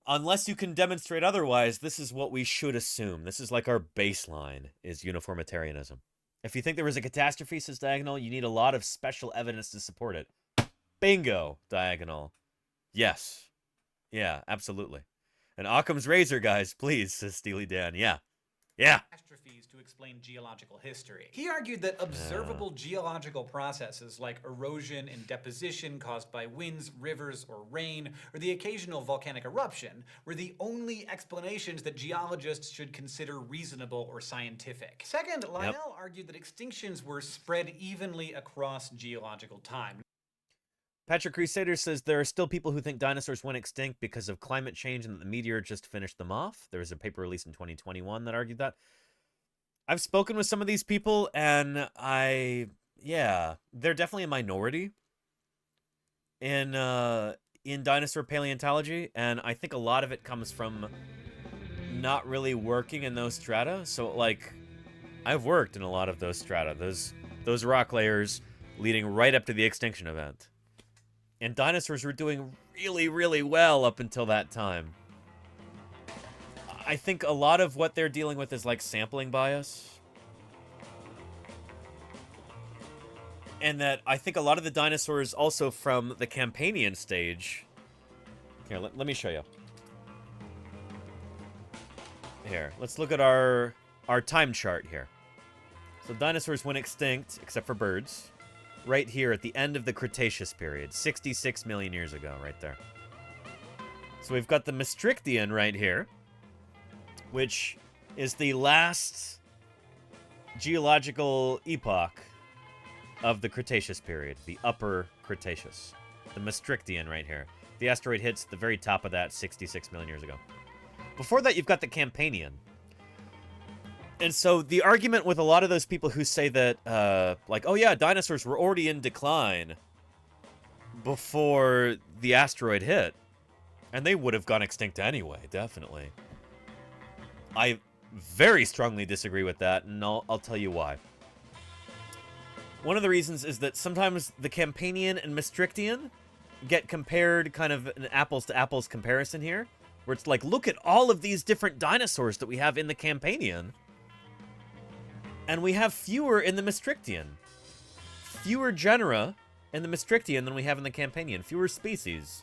unless you can demonstrate otherwise, this is what we should assume. This is like our baseline, is uniformitarianism. If you think there was a catastrophe, says Diagonal, you need a lot of special evidence to support it. Bingo, Diagonal. Yes. Yeah, absolutely. And Occam's razor, guys, please, says Steely Dan. Yeah. Yeah. Catastrophes to explain geological history. He argued that observable geological processes like erosion and deposition caused by winds, rivers, or rain, or the occasional volcanic eruption were the only explanations that geologists should consider reasonable or scientific. Second, Lyell argued that extinctions were spread evenly across geological time. Patrick Crusader says there are still people who think dinosaurs went extinct because of climate change and that the meteor just finished them off. There was a paper released in 2021 that argued that. I've spoken with some of these people, and yeah, they're definitely a minority in dinosaur paleontology, and I think a lot of it comes from not really working in those strata. So, like, I've worked in a lot of those strata, those rock layers leading right up to the extinction event. And dinosaurs were doing really, really well up until that time. I think a lot of what they're dealing with is like sampling bias. And that I think a lot of the dinosaurs also from the Campanian stage... Here, let me show you. Here, let's look at our time chart here. So dinosaurs went extinct, except for birds, right here at the end of the Cretaceous period, 66 million years ago, right there. So we've got the Maastrichtian right here, which is the last geological epoch of the Cretaceous period, the Upper Cretaceous. The Maastrichtian right here. The asteroid hits the very top of that 66 million years ago. Before that, you've got the Campanian. And so the argument with a lot of those people who say that, like, oh yeah, dinosaurs were already in decline before the asteroid hit, and they would have gone extinct anyway, definitely. I very strongly disagree with that, and I'll tell you why. One of the reasons is that sometimes the Campanian and Maastrichtian get compared, kind of an apples-to-apples comparison here, where it's like, look at all of these different dinosaurs that we have in the Campanian, and we have fewer in the Maastrichtian. Fewer genera in the Maastrichtian than we have in the Campanian. Fewer species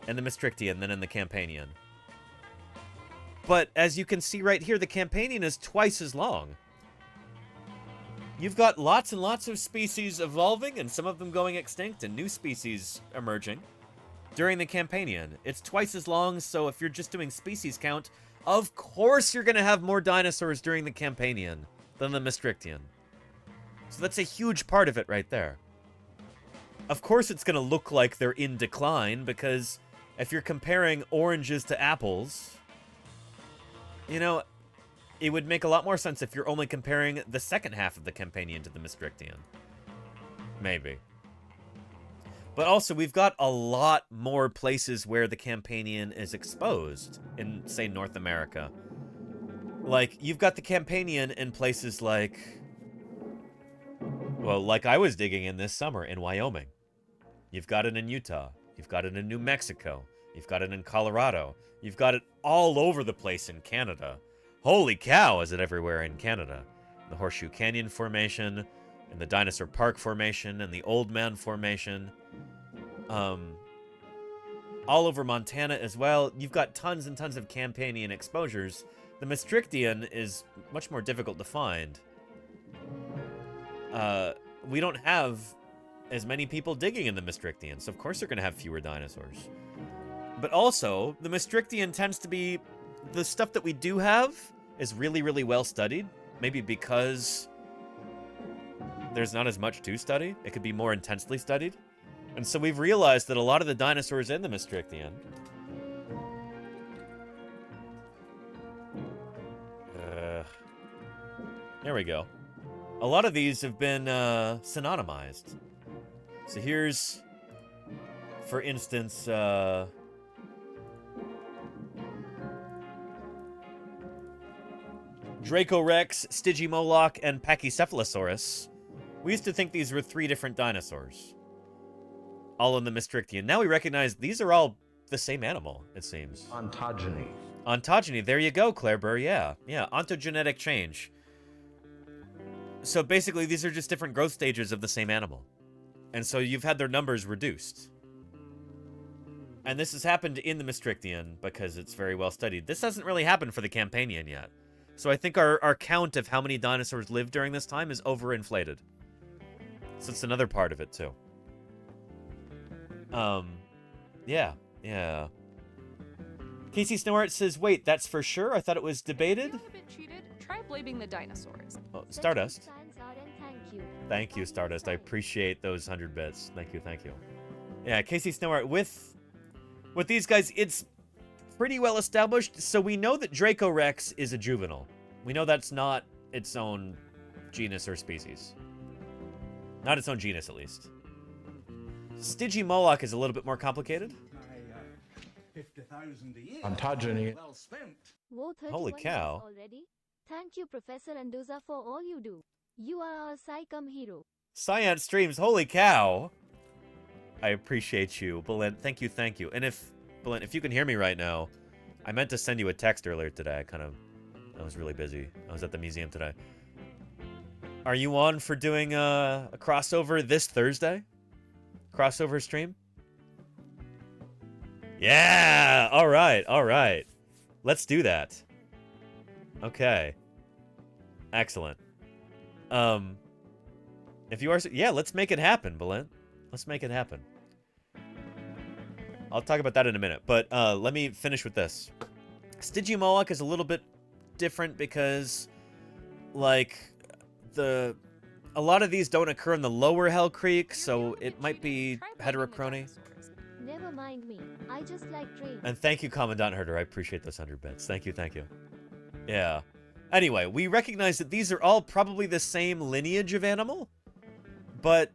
in the Maastrichtian than in the Campanian. But as you can see right here, the Campanian is twice as long. You've got lots and lots of species evolving, and some of them going extinct, and new species emerging during the Campanian. It's twice as long, so if you're just doing species count, of course you're going to have more dinosaurs during the Campanian. than the Maastrichtian. So that's a huge part of it right there. Of course it's going to look like they're in decline, because if you're comparing oranges to apples, you know, it would make a lot more sense if you're only comparing the second half of the Campanian to the Maastrichtian. Maybe. But also, we've got a lot more places where the Campanian is exposed in, say, North America. Like, you've got the Campanian in places like... Well, like I was digging in this summer in Wyoming. You've got it in Utah. You've got it in New Mexico. You've got it in Colorado. You've got it all over the place in Canada. Holy cow, is it everywhere in Canada. The Horseshoe Canyon Formation, and the Dinosaur Park Formation, and the Old Man Formation. All over Montana as well. You've got tons and tons of Campanian exposures. The Maastrichtian is much more difficult to find. We don't have as many people digging in the Maastrichtian, so of course they're going to have fewer dinosaurs. But also, the Maastrichtian tends to be... The stuff that we do have is really, really well studied. Maybe because there's not as much to study. It could be more intensely studied. And so we've realized that a lot of the dinosaurs in the Maastrichtian... there we go. A lot of these have been synonymized. So here's, for instance, Dracorex, Stygimoloch, and Pachycephalosaurus. We used to think these were 3 different dinosaurs. All in the Maastrichtian. Now we recognize these are all the same animal, it seems. Ontogeny. Ontogeny, there you go, Claire Burr, yeah. Yeah, ontogenetic change. So basically, these are just different growth stages of the same animal. And so you've had their numbers reduced. And this has happened in the Maastrichtian because it's very well studied. This hasn't really happened for the Campanian yet. So I think our count of how many dinosaurs lived during this time is overinflated. So it's another part of it, too. Yeah. Casey Snowart says, wait, that's for sure? I thought it was debated? Feeling a bit cheated? Try blaming the dinosaurs. Oh, Stardust. Thank you, Stardust. I appreciate those 100 bits. Thank you. Yeah, Casey Snowart, with these guys, it's pretty well established. So we know that Dracorex is a juvenile. We know that's not its own genus or species. Not its own genus, at least. Stygimoloch is a little bit more complicated. 50,000 a year. Ontogeny. Well spent. Holy cow. Already? Thank you, Professor Anduza, for all you do. You are our Psycom hero. Science streams, holy cow. I appreciate you, Belint. Thank you. And Belint, if you can hear me right now, I meant to send you a text earlier today. I was really busy. I was at the museum today. Are you on for doing a crossover this Thursday? Crossover stream? Yeah! All right. Let's do that. Okay. Excellent. If you are... Yeah, let's make it happen, Belint. Let's make it happen. I'll talk about that in a minute, but let me finish with this. Stygimoloch is a little bit different because, like, a lot of these don't occur in the lower Hell Creek, so it might be heterochrony. Never mind me. I just like trains. And thank you, Commandant Herder. I appreciate those 100 bits. Thank you. Yeah. Anyway, we recognize that these are all probably the same lineage of animal, but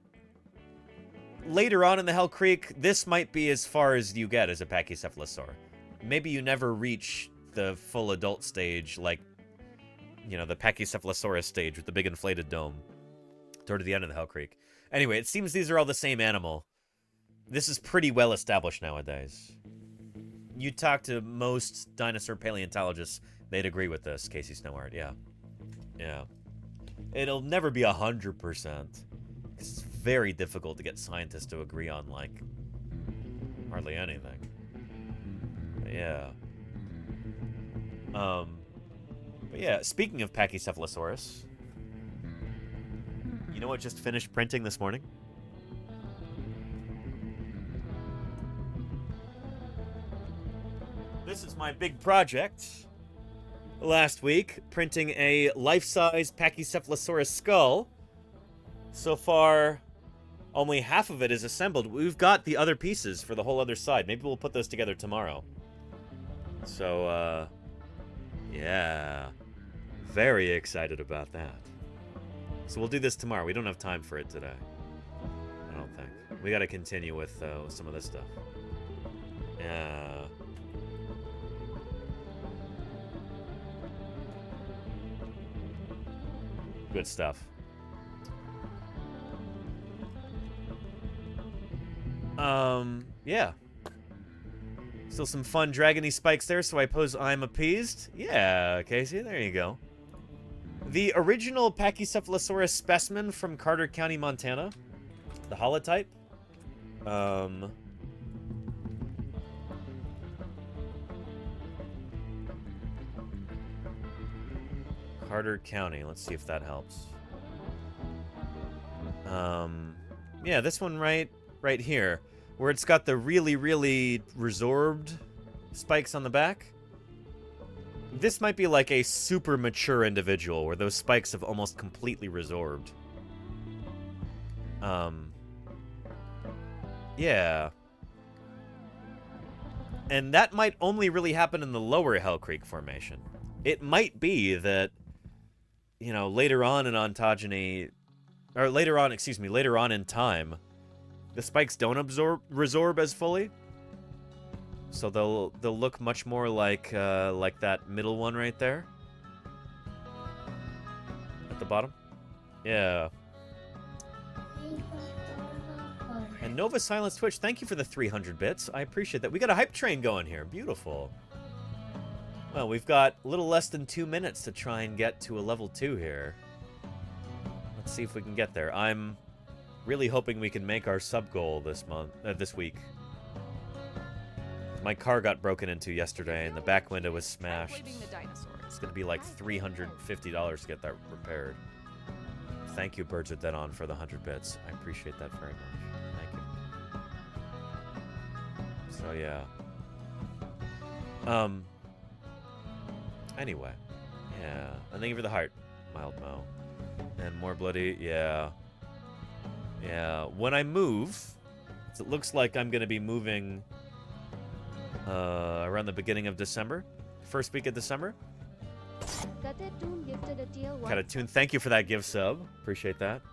later on in the Hell Creek, this might be as far as you get as a Pachycephalosaur. Maybe you never reach the full adult stage, like, you know, the Pachycephalosaurus stage with the big inflated dome toward the end of the Hell Creek. Anyway, it seems these are all the same animal. This is pretty well established nowadays. You talk to most dinosaur paleontologists, they'd agree with this, Casey Snowart, yeah. It'll never be 100%. It's very difficult to get scientists to agree on, like, hardly anything. But yeah. But yeah, speaking of Pachycephalosaurus, you know what just finished printing this morning? This is my big project. last week, printing a life-size Pachycephalosaurus skull. So far, only half of it is assembled. We've got the other pieces for the whole other side. Maybe we'll put those together tomorrow. So, yeah. Very excited about that. So we'll do this tomorrow. We don't have time for it today. I don't think. We gotta continue with some of this stuff. Yeah. Good stuff. Yeah. Still some fun dragony spikes there, so I suppose I'm appeased. Yeah, Casey, there you go. The original Pachycephalosaurus specimen from Carter County, Montana. The holotype. Carter County. Let's see if that helps. Yeah, this one right here, where it's got the really, really resorbed spikes on the back. This might be like a super mature individual where those spikes have almost completely resorbed. Yeah. And that might only really happen in the lower Hell Creek Formation. It might be that, you know, later on in ontogeny, or later on in time, the spikes don't resorb as fully. So they'll look much more like that middle one right there. At the bottom. Yeah. And Nova Silence Twitch, thank you for the 300 bits. I appreciate that. We got a hype train going here. Beautiful. Well, we've got a little less than 2 minutes to try and get to a level 2 here. Let's see if we can get there. I'm really hoping we can make our sub goal this week. My car got broken into yesterday, and the back window was smashed. It's gonna be like $350 to get that repaired. Thank you, Birds of Dead On, for the 100 bits. I appreciate that very much. Thank you. So yeah. Anyway, yeah. And thank you for the heart, Mild Mo. And more bloody, yeah. Yeah. When I move, it looks like I'm gonna be moving around the beginning of December. First week of December. Katatoon, thank you for that gift sub. Appreciate that.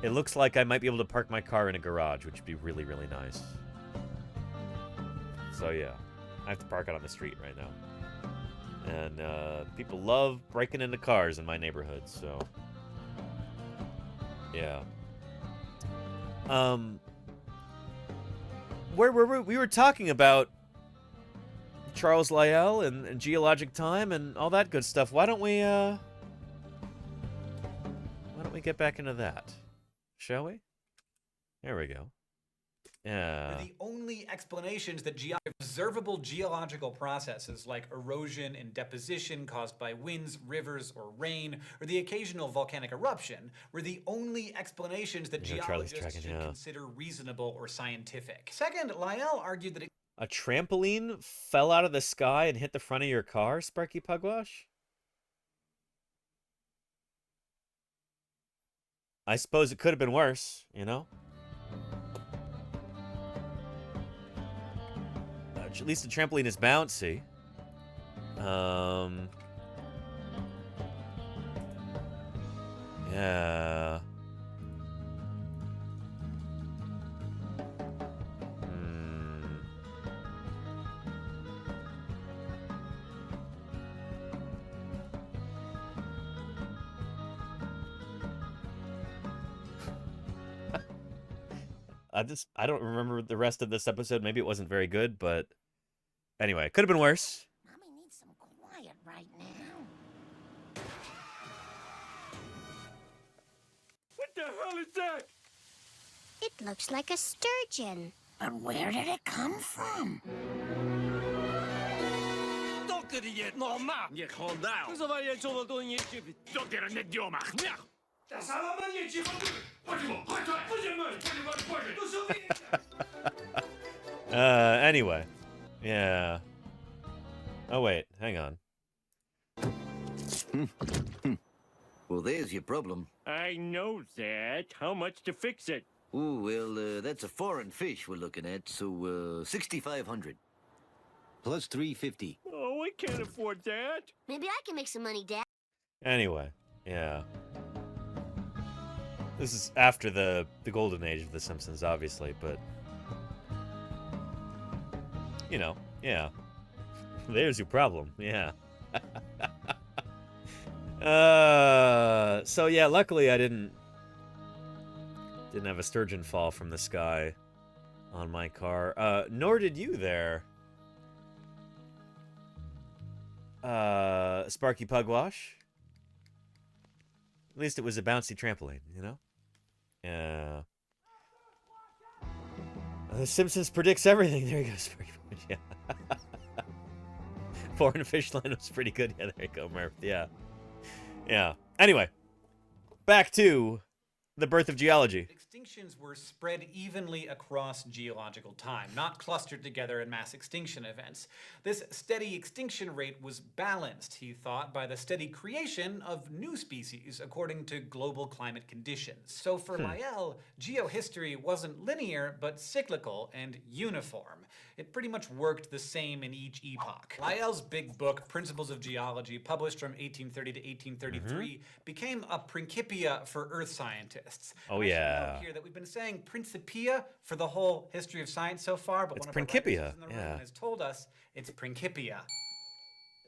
It looks like I might be able to park my car in a garage, which would be really, really nice. So yeah, I have to park it on the street right now. And people love breaking into cars in my neighborhood, so yeah. Where were we? We were talking about Charles Lyell and geologic time and all that good stuff. Why don't we get back into that? Shall we? There we go. Yeah. The only explanations that observable geological processes like erosion and deposition caused by winds, rivers, or rain, or the occasional volcanic eruption were the only explanations that geologists should consider reasonable or scientific. Second, Lyell argued that a trampoline fell out of the sky and hit the front of your car, Sparky Pugwash? I suppose it could have been worse, you know? At least the trampoline is bouncy. Yeah. I don't remember the rest of this episode. Maybe it wasn't very good, but anyway, it could have been worse. Mommy needs some quiet right now. What the hell is that? It looks like a sturgeon. But where did it come from? Normal. Nie calm down. Anyway. Yeah. Oh, wait. Hang on. Well, there's your problem. I know that. How much to fix it? Oh, well, that's a foreign fish we're looking at, so 6,500. Plus 350. Oh, I can't afford that. Maybe I can make some money, Dad. Anyway, yeah. This is after the golden age of The Simpsons, obviously, but... You know, yeah. There's your problem, yeah. So yeah, luckily I didn't have a sturgeon fall from the sky on my car. Nor did you there. Sparky Pugwash. At least it was a bouncy trampoline, you know? Yeah. The Simpsons predicts everything. There you go, Sparky Pugwash, yeah. Foreign fish line was pretty good. Yeah, there you go, Murph. Yeah. Yeah. Anyway, back to the birth of geology. Extinctions were spread evenly across geological time, not clustered together in mass extinction events. This steady extinction rate was balanced, he thought, by the steady creation of new species according to global climate conditions. So for Lyell, geohistory wasn't linear, but cyclical and uniform. It pretty much worked the same in each epoch. Lyell's big book, Principles of Geology, published from 1830 to 1833, became a principia for earth scientists. Oh, And I should yeah. note here that we've been saying Principia for the whole history of science so far, but It's one of our Principia, writers in the room yeah. has told us it's Principia.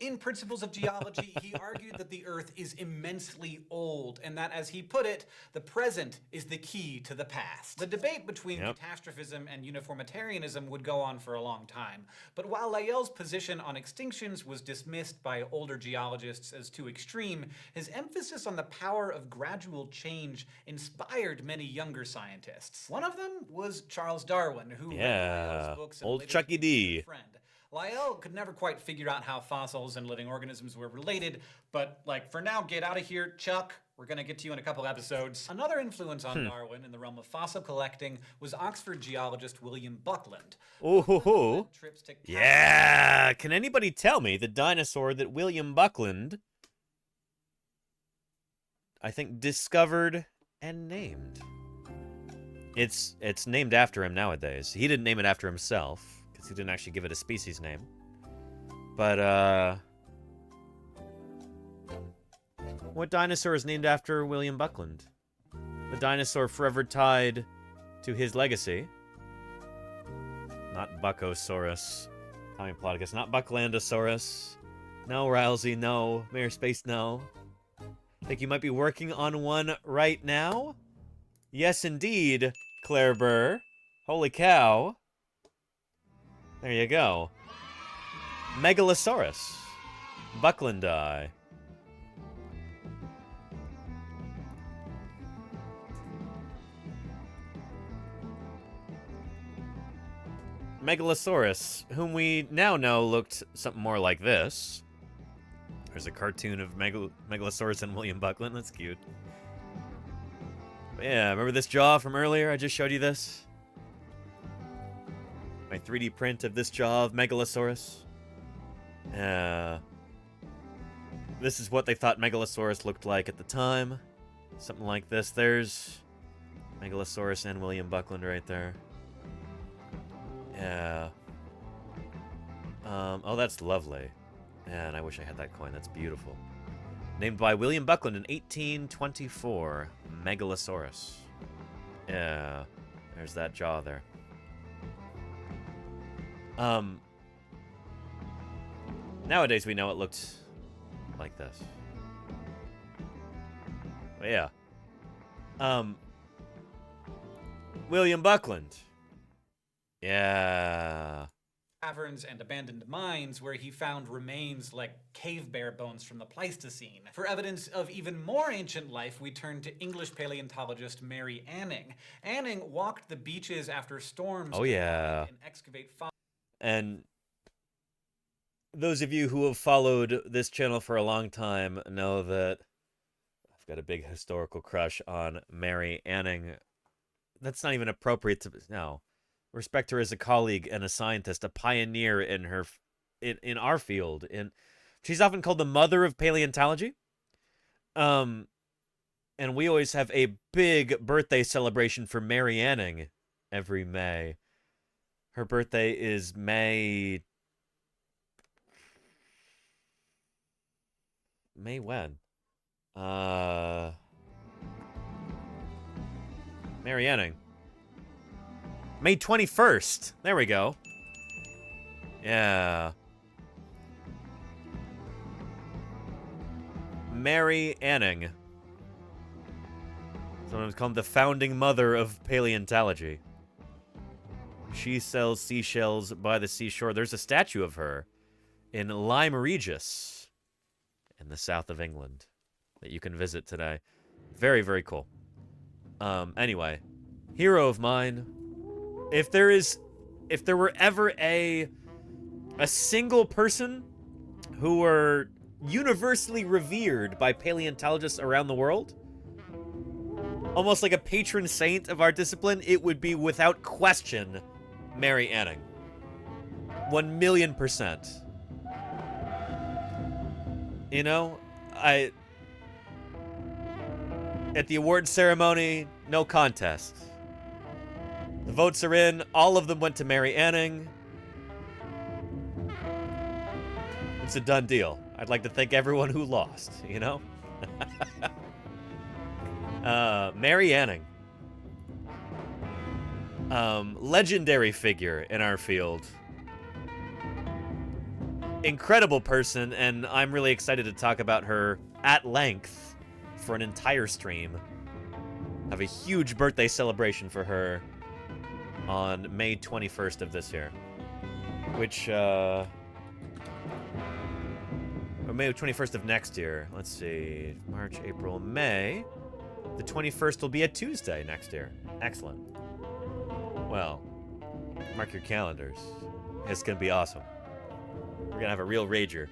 In Principles of Geology, he argued that the Earth is immensely old, and that, as he put it, the present is the key to the past. The debate between catastrophism and uniformitarianism would go on for a long time, but while Lyell's position on extinctions was dismissed by older geologists as too extreme, his emphasis on the power of gradual change inspired many younger scientists. One of them was Charles Darwin, who read Yeah. Lyell's books and Old later Chucky D. friend. Lyell could never quite figure out how fossils and living organisms were related, but for now, get out of here, Chuck. We're gonna get to you in a couple episodes. Another influence on Darwin in the realm of fossil collecting was Oxford geologist William Buckland. Ooh. Yeah. Can anybody tell me the dinosaur that William Buckland, I think, discovered and named? It's named after him nowadays. He didn't name it after himself, because he didn't actually give it a species name. But, what dinosaur is named after William Buckland? The dinosaur forever tied to his legacy. Not Buckosaurus. Tommy Plodicus. Not Bucklandosaurus. No, Rousey, no. Mayor Space, no. Think you might be working on one right now? Yes, indeed, Claire Burr. Holy cow. There you go. Megalosaurus. Bucklandi. Megalosaurus, whom we now know looked something more like this. There's a cartoon of Megalosaurus and William Buckland. That's cute. But yeah, remember this jaw from earlier? I just showed you this. My 3D print of this jaw of Megalosaurus. This is what they thought Megalosaurus looked like at the time. Something like this. There's Megalosaurus and William Buckland right there. Yeah. Oh, that's lovely. Man, I wish I had that coin. That's beautiful. Named by William Buckland in 1824. Megalosaurus. Yeah. There's that jaw there. Nowadays we know it looked like this. But yeah. William Buckland. Yeah. Caverns and abandoned mines where he found remains like cave bear bones from the Pleistocene. For evidence of even more ancient life, we turn to English paleontologist Mary Anning. Anning walked the beaches after storms Oh, yeah. and excavate fossils. And those of you who have followed this channel for a long time know that I've got a big historical crush on Mary Anning. That's not even appropriate to... No. Respect her as a colleague and a scientist, a pioneer in her, in our field. She's often called the mother of paleontology. And we always have a big birthday celebration for Mary Anning every May. Her birthday is May when? Mary Anning. May 21st. There we go. Yeah. Mary Anning. Sometimes called the founding mother of paleontology. She sells seashells by the seashore. There's a statue of her in Lyme Regis in the south of England that you can visit today. Very, very cool. Anyway, hero of mine. If there were ever a single person who were universally revered by paleontologists around the world, almost like a patron saint of our discipline, it would be without question Mary Anning. 1,000,000%. You know, at the award ceremony, no contest. The votes are in. All of them went to Mary Anning. It's a done deal. I'd like to thank everyone who lost, you know? Mary Anning. Legendary figure in our field. Incredible person, and I'm really excited to talk about her at length for an entire stream. Have a huge birthday celebration for her on May 21st of this year. Which, or May 21st of next year. Let's see. March, April, May. The 21st will be a Tuesday next year. Excellent. Well, mark your calendars. It's going to be awesome. We're going to have a real rager.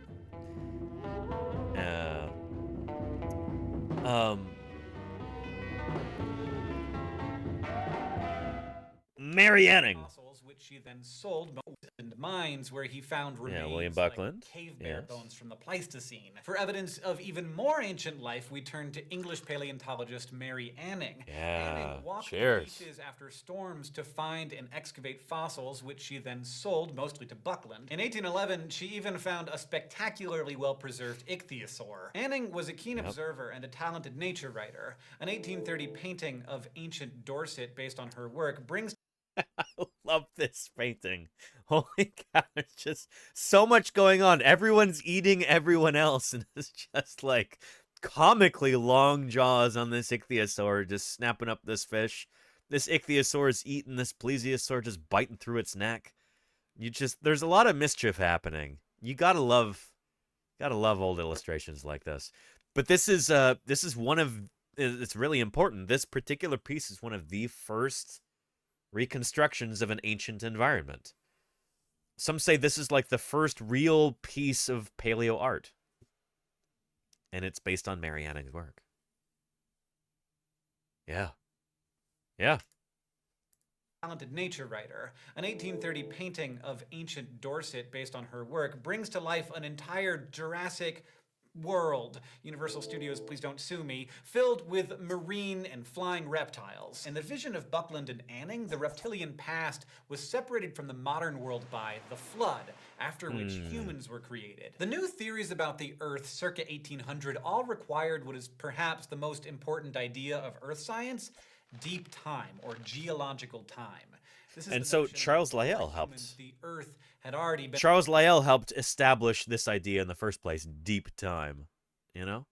Mary Anning. Fossils, which he then sold in mines where he found remains William Buckland. like cave bear bones from the Pleistocene. For evidence of even more ancient life, we turn to English paleontologist Mary Anning. Anning walked the beaches after storms to find and excavate fossils, which she then sold, mostly to Buckland. In 1811, she even found a spectacularly well-preserved ichthyosaur. Anning was a keen observer and a talented nature writer. An 1830 painting of ancient Dorset based on her work brings I love this painting. Holy cow, there's just so much going on. Everyone's eating everyone else, and it's just like comically long jaws on this ichthyosaur just snapping up this fish. This ichthyosaur is eating this plesiosaur, just biting through its neck. There's a lot of mischief happening. You gotta love old illustrations like this. But this is one of, it's really important. This particular piece is one of the first reconstructions of an ancient environment. Some say this is like the first real piece of paleo art. And it's based on Mary Anning's work. Yeah. Yeah. Talented nature writer. An 1830 painting of ancient Dorset based on her work brings to life an entire Jurassic world, Universal Studios, please don't sue me, filled with marine and flying reptiles. In the vision of Buckland and Anning, the reptilian past was separated from the modern world by the flood, after which humans were created. The new theories about the Earth circa 1800 all required what is perhaps the most important idea of Earth science, deep time, or geological time. And so Charles Lyell helped. The Earth had already been... Charles Lyell helped establish this idea in the first place, deep time, you know?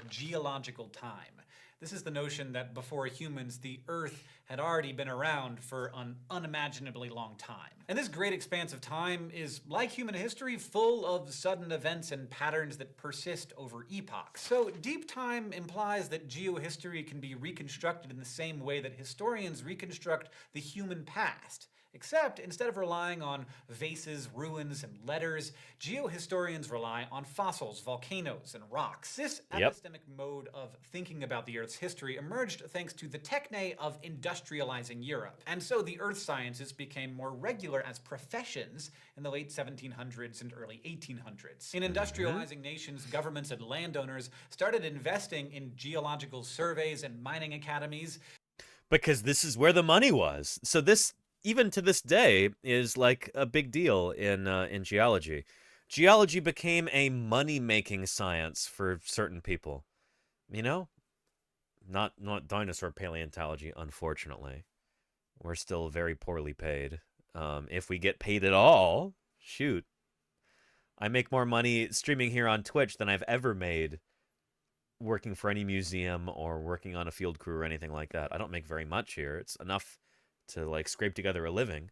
Geological time. This is the notion that before humans, the Earth had already been around for an unimaginably long time. And this great expanse of time is, like human history, full of sudden events and patterns that persist over epochs. So deep time implies that geohistory can be reconstructed in the same way that historians reconstruct the human past. Except, instead of relying on vases, ruins, and letters, geohistorians rely on fossils, volcanoes, and rocks. This epistemic mode of thinking about the Earth's history emerged thanks to the techne of industrializing Europe. And so the earth sciences became more regular as professions in the late 1700s and early 1800s. In industrializing nations, governments and landowners started investing in geological surveys and mining academies. Because this is where the money was. So this, even to this day, is like a big deal in geology. Geology became a money-making science for certain people. You know? Not dinosaur paleontology, unfortunately. We're still very poorly paid. If we get paid at all, shoot. I make more money streaming here on Twitch than I've ever made working for any museum or working on a field crew or anything like that. I don't make very much here. It's enough to like scrape together a living,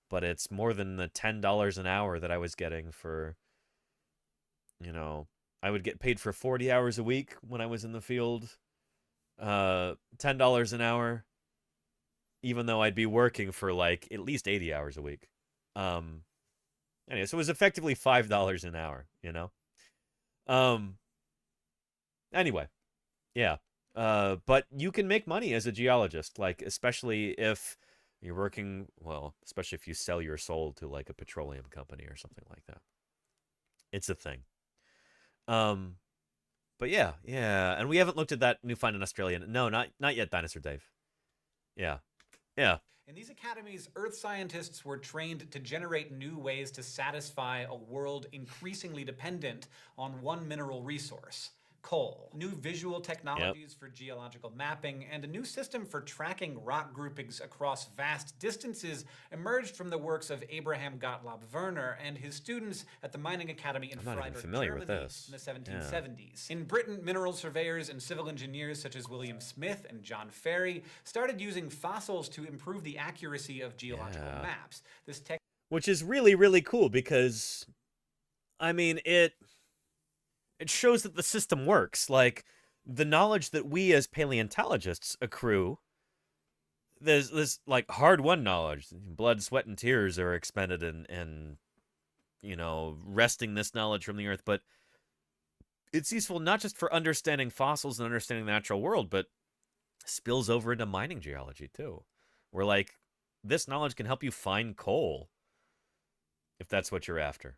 but it's more than the $10 an hour that I was getting for, you know, I would get paid for 40 hours a week when I was in the field. $10 an hour, even though I'd be working for like at least 80 hours a week. Anyway, so it was effectively $5 an hour, you know? Anyway, yeah. But you can make money as a geologist, like, especially if you're working, well, especially if you sell your soul to, like, a petroleum company or something like that. It's a thing. But yeah, and we haven't looked at that New Find in Australia. No, not yet, Dinosaur Dave. Yeah. In these academies, earth scientists were trained to generate new ways to satisfy a world increasingly dependent on one mineral resource: coal. New visual technologies for geological mapping and a new system for tracking rock groupings across vast distances emerged from the works of Abraham Gottlob Werner and his students at the Mining Academy in Freiburg, Germany in the 1770s. In Britain, mineral surveyors and civil engineers such as William Smith and John Ferry started using fossils to improve the accuracy of geological maps. This which is really, really cool because, I mean, it shows that the system works. Like, the knowledge that we as paleontologists accrue, there's this, like, hard-won knowledge. Blood, sweat, and tears are expended in, you know, wresting this knowledge from the earth. But it's useful not just for understanding fossils and understanding the natural world, but spills over into mining geology, too. Where, like, this knowledge can help you find coal, if that's what you're after.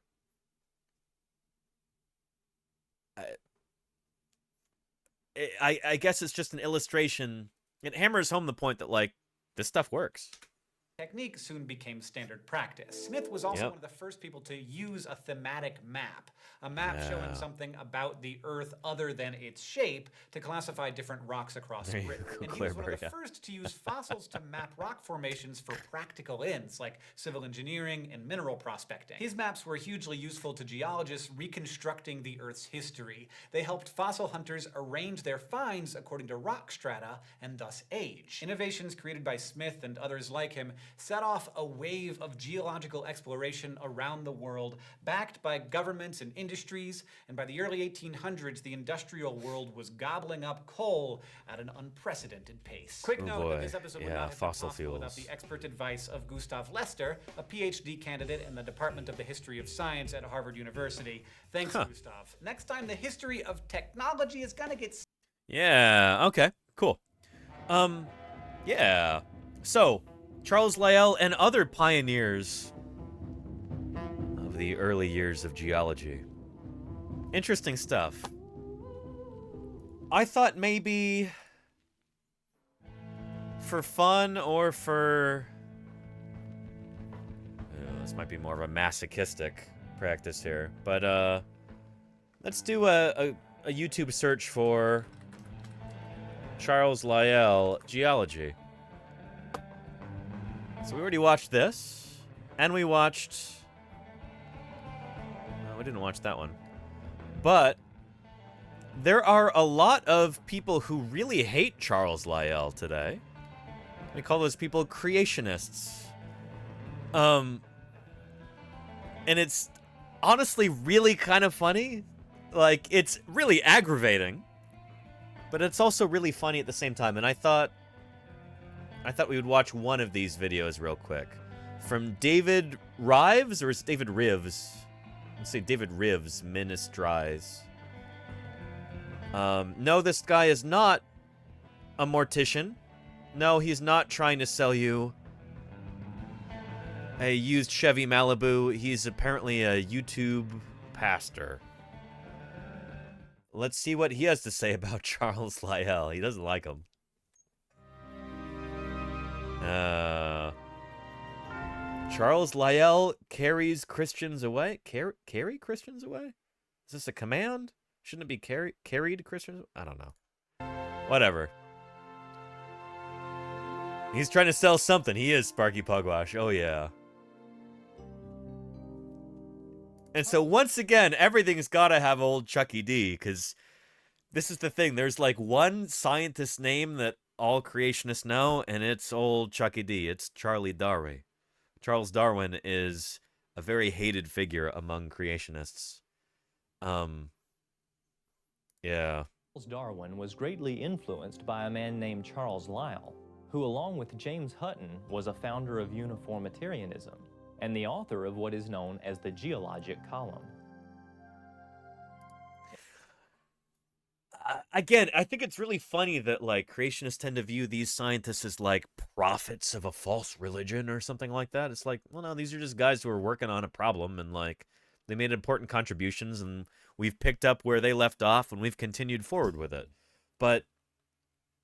I guess it's just an illustration. It hammers home the point that, like, this stuff works. Technique soon became standard practice. Smith was also one of the first people to use a thematic map, a map showing something about the Earth other than its shape to classify different rocks across Britain. And he was one of the first to use fossils to map rock formations for practical ends, like civil engineering and mineral prospecting. His maps were hugely useful to geologists reconstructing the Earth's history. They helped fossil hunters arrange their finds according to rock strata and thus age. Innovations created by Smith and others like him set off a wave of geological exploration around the world, backed by governments and industries, and by the early 1800s, the industrial world was gobbling up coal at an unprecedented pace. Quick note that this episode would not have been possible without the expert advice of Gustav Lester, a PhD candidate in the Department of the History of Science at Harvard University. Thanks, Gustav. Next time, the history of technology is gonna get... Yeah, okay, cool. Yeah. So, Charles Lyell and other pioneers of the early years of geology. Interesting stuff. I thought maybe for fun or for... this might be more of a masochistic practice here, but let's do a YouTube search for Charles Lyell geology. So we already watched this, and we watched... No, we didn't watch that one. But there are a lot of people who really hate Charles Lyell today. We call those people creationists. And it's honestly really kind of funny. Like, it's really aggravating, but it's also really funny at the same time. And I thought we would watch one of these videos real quick. from David Rives, or is it David Rives? Let's say David Rives, Ministries. No, this guy is not a mortician. No, he's not trying to sell you a used Chevy Malibu. He's apparently a YouTube pastor. Let's see what he has to say about Charles Lyell. He doesn't like him. Charles Lyell carries Christians away? Carry Christians away? Is this a command? Shouldn't it be carried Christians? I don't know. Whatever. He's trying to sell something. He is Sparky Pugwash. Oh, yeah. And so, once again, everything's got to have old Chucky D, because this is the thing. There's like one scientist name that all creationists know, and it's old Chucky D. It's Charlie Darwin. Charles Darwin is a very hated figure among creationists. Yeah. Charles Darwin was greatly influenced by a man named Charles Lyell, who, along with James Hutton, was a founder of uniformitarianism and the author of what is known as the geologic column. Again, I think it's really funny that, like, creationists tend to view these scientists as, like, prophets of a false religion or something like that. It's like, well, no, these are just guys who are working on a problem, and, like, they made important contributions, and we've picked up where they left off, and we've continued forward with it. But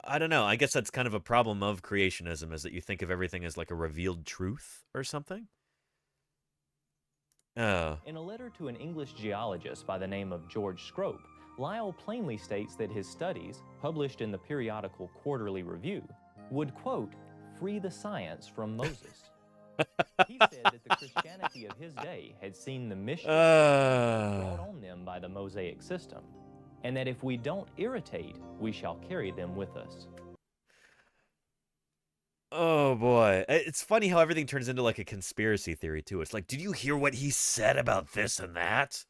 I don't know. I guess that's kind of a problem of creationism, is that you think of everything as, like, a revealed truth or something. In a letter to an English geologist by the name of George Scrope, Lyell plainly states that his studies, published in the periodical Quarterly Review, would, quote, free the science from Moses. He said that the Christianity of his day had seen the mission brought on them by the Mosaic system, and that if we don't irritate, we shall carry them with us. Oh, boy. It's funny how everything turns into, like, a conspiracy theory, too. It's like, did you hear what he said about this and that?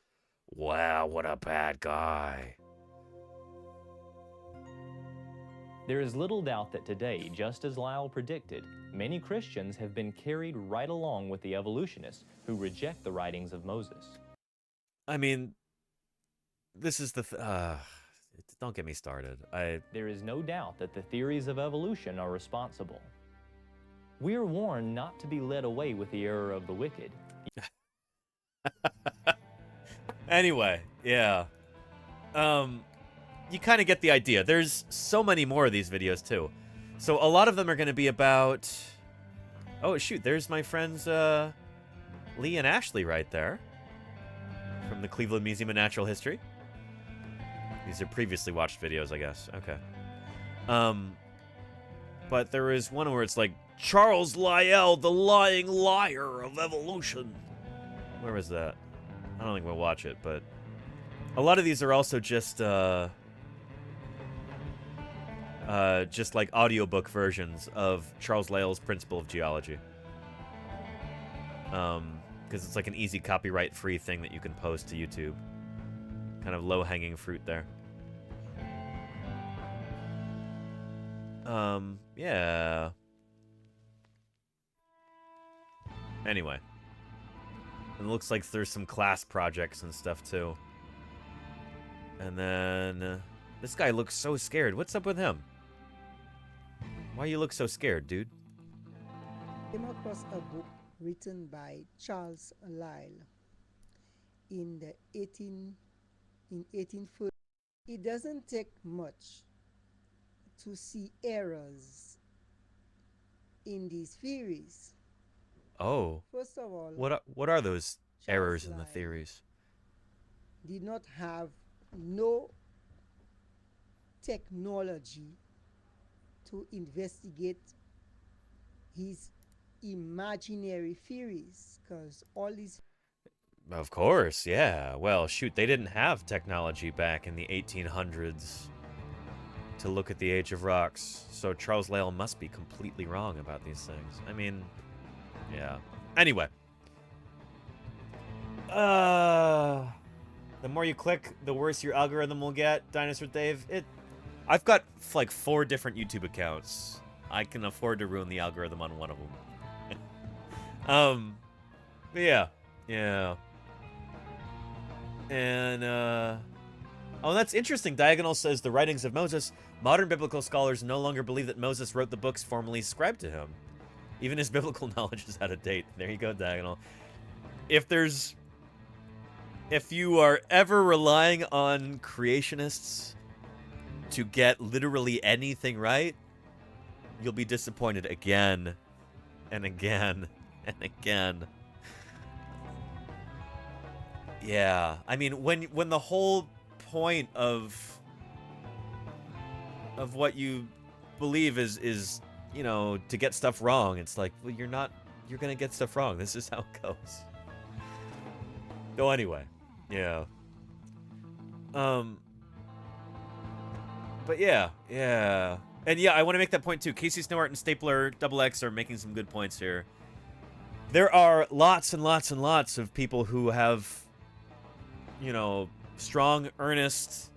Wow, what a bad guy. There is little doubt that today, just as Lyell predicted, many Christians have been carried right along with the evolutionists who reject the writings of Moses. I mean, this is the... don't get me started. There is no doubt that the theories of evolution are responsible. We are warned not to be led away with the error of the wicked. Anyway, yeah. You kind of get the idea. There's so many more of these videos, too. So a lot of them are going to be about... Oh, shoot, there's my friends Lee and Ashley right there. From the Cleveland Museum of Natural History. These are previously watched videos, I guess. Okay. But there is one where it's like, Charles Lyell, the lying liar of evolution. Where was that? I don't think we'll watch it, but a lot of these are also just like audiobook versions of Charles Lyell's Principle of Geology. Because it's like an easy copyright-free thing that you can post to YouTube. Kind of low-hanging fruit there. Yeah. Anyway. It looks like there's some class projects and stuff, too. And then... this guy looks so scared. What's up with him? Why you look so scared, dude? I came across a book written by Charles Lyell in 1840. It doesn't take much to see errors in these theories. Oh. First of all, what are those errors in the theories? Did not have no technology to investigate his imaginary theories, because all these... Of course, yeah. Well, shoot, they didn't have technology back in the 1800s to look at the age of rocks, so Charles Lyell must be completely wrong about these things. I mean, yeah. Anyway. The more you click, the worse your algorithm will get, Dinosaur Dave. I've got, like, 4 different YouTube accounts. I can afford to ruin the algorithm on one of them. But yeah. Yeah. And, oh, that's interesting. Diagonal says the writings of Moses. Modern biblical scholars no longer believe that Moses wrote the books formerly ascribed to him. Even his biblical knowledge is out of date. There you go, Diagonal. If you are ever relying on creationists to get literally anything right, you'll be disappointed again and again and again. Yeah, I mean, when the whole point of what you believe is, you know, to get stuff wrong, it's like, well, you're gonna get stuff wrong. This is how it goes. So anyway, yeah. But yeah. And yeah, I want to make that point too. Casey Snowart and Stapler XX are making some good points here. There are lots and lots and lots of people who have, you know, strong, earnest,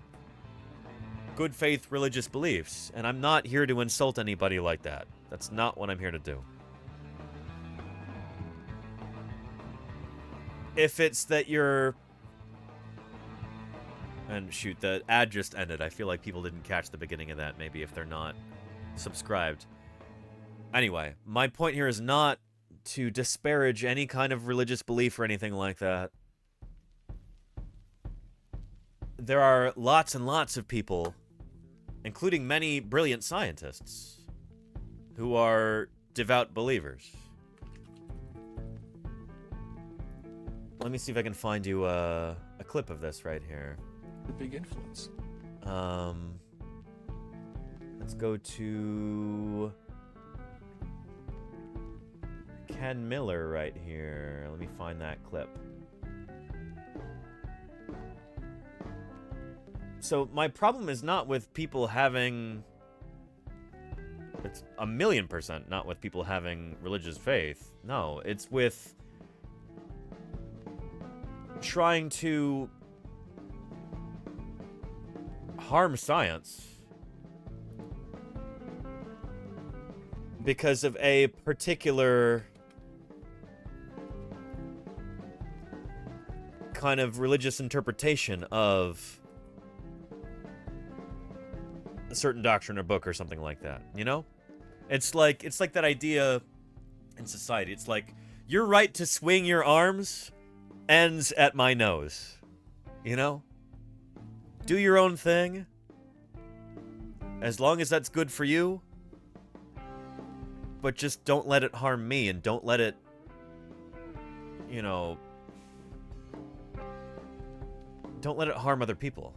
good faith religious beliefs. And I'm not here to insult anybody like that. That's not what I'm here to do. If it's that you're... And shoot, the ad just ended. I feel like people didn't catch the beginning of that, maybe, if they're not subscribed. Anyway, my point here is not to disparage any kind of religious belief or anything like that. There are lots and lots of people, including many brilliant scientists, who are devout believers. Let me see if I can find you a clip of this right here. A big influence. Let's go to Ken Miller right here. Let me find that clip. So my problem is not with people having... It's 1,000,000% not with people having religious faith. No, it's with trying to harm science because of a particular kind of religious interpretation of a certain doctrine or book or something like that, you know? It's like that idea in society. It's like, your right to swing your arms ends at my nose, you know? Do your own thing. As long as that's good for you. But just don't let it harm me, and don't let it, you know, don't let it harm other people.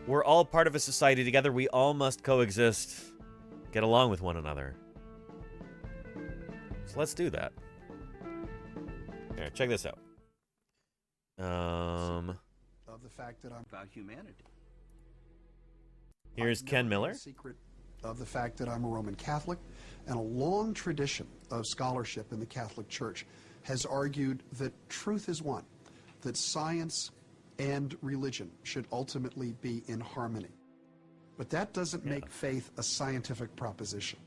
We're all part of a society together. We all must coexist, get along with one another. So let's do that. Here, check this out. Of the fact that I'm about humanity. Here's Ken Miller. Secret of the fact that I'm a Roman Catholic, and a long tradition of scholarship in the Catholic Church has argued that truth is one, that science and religion should ultimately be in harmony. But that doesn't make faith a scientific proposition.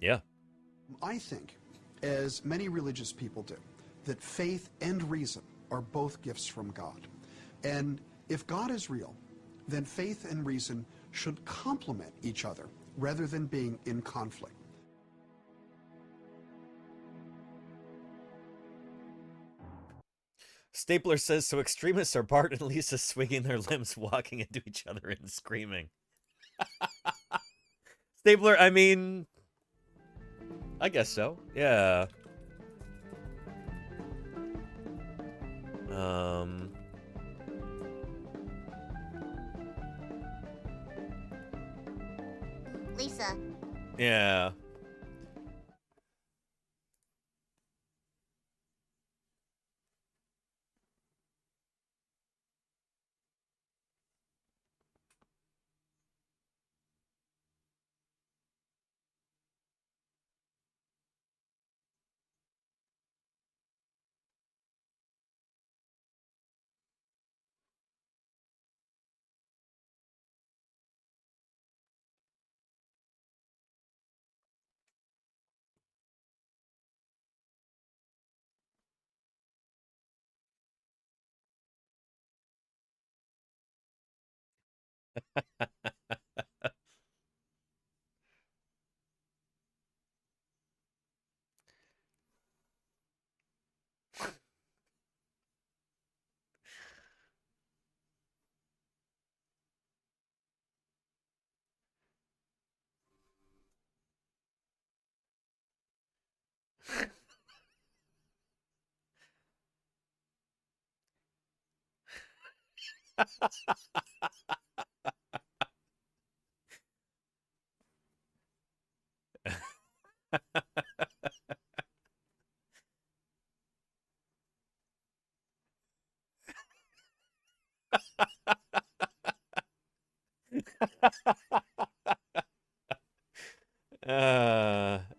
Yeah. I think, as many religious people do, that faith and reason are both gifts from God. And if God is real, then faith and reason should complement each other rather than being in conflict. Stapler says, so extremists are Bart and Lisa swinging their limbs, walking into each other and screaming. Stapler, I mean, I guess so. Yeah. Lisa. Yeah.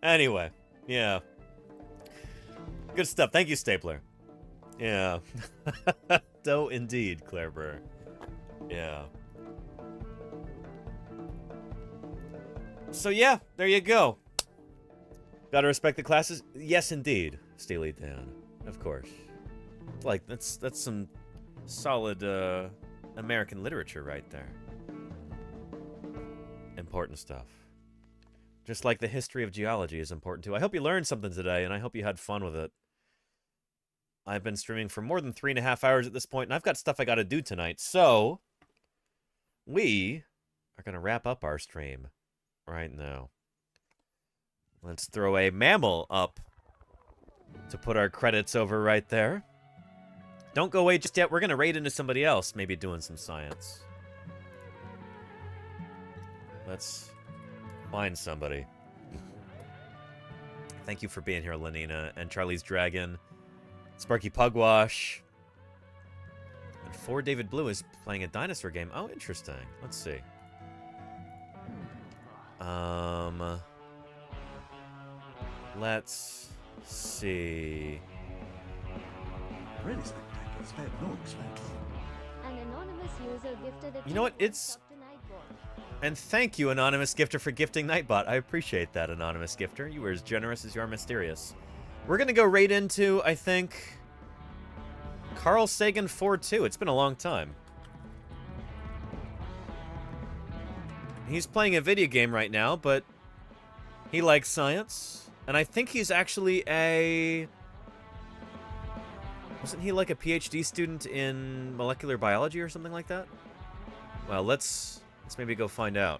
Anyway, yeah. Good stuff. Thank you, Stapler. Yeah. Doe indeed, Claire Burr. Yeah. So yeah, there you go. Gotta respect the classes? Yes, indeed, Steely Dan. Of course. Like, that's some solid, American literature right there. Important stuff. Just like the history of geology is important too. I hope you learned something today, and I hope you had fun with it. I've been streaming for more than 3.5 hours at this point, and I've got stuff I gotta do tonight, so we are gonna wrap up our stream right now. Let's throw a mammal up to put our credits over right there. Don't go away just yet. We're gonna raid into somebody else, maybe doing some science. Let's find somebody. Thank you for being here, Lenina, and Charlie's Dragon, Sparky Pugwash. And 4 David Blue is playing a dinosaur game. Oh, interesting. Let's see. Let's see. Really spectacular. Spared no expense. An anonymous user gifted a You know what? It's... And thank you, Anonymous Gifter, for gifting Nightbot. I appreciate that, Anonymous Gifter. You were as generous as you are mysterious. We're going to go right into, I think, Carl Sagan 4-2. It's been a long time. He's playing a video game right now, but he likes science. And I think he's actually a... Wasn't he like a PhD student in molecular biology or something like that? Well, let's maybe go find out.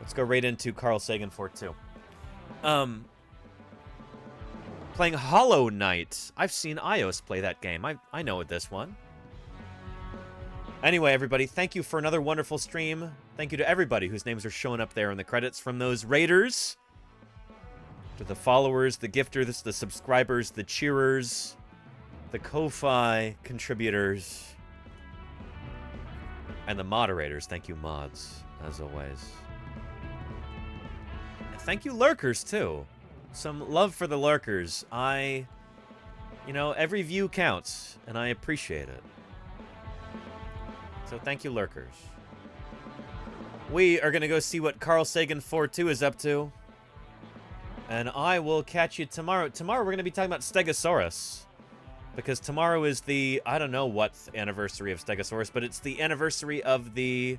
Let's go right into Carl Sagan 4-2. Playing Hollow Knight. I've seen Ios play that game. I know this one. Anyway, everybody, thank you for another wonderful stream. Thank you to everybody whose names are showing up there in the credits, from those raiders to the followers, the gifters, the subscribers, the cheerers, the Ko-Fi contributors, and the moderators. Thank you, mods, as always. And thank you, lurkers, too. Some love for the lurkers. You know, every view counts, and I appreciate it. So thank you, lurkers. We are going to go see what Carl Sagan 4-2 is up to. And I will catch you tomorrow. Tomorrow we're going to be talking about Stegosaurus. Because tomorrow is the, I don't know what anniversary of Stegosaurus, but it's the anniversary of the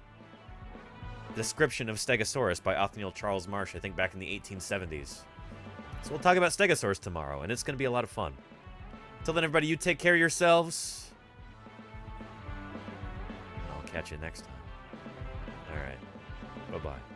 description of Stegosaurus by Othniel Charles Marsh, I think back in the 1870s. So we'll talk about Stegosaurus tomorrow, and it's going to be a lot of fun. Till then, everybody, you take care of yourselves. I'll catch you next time. All right. Bye-bye.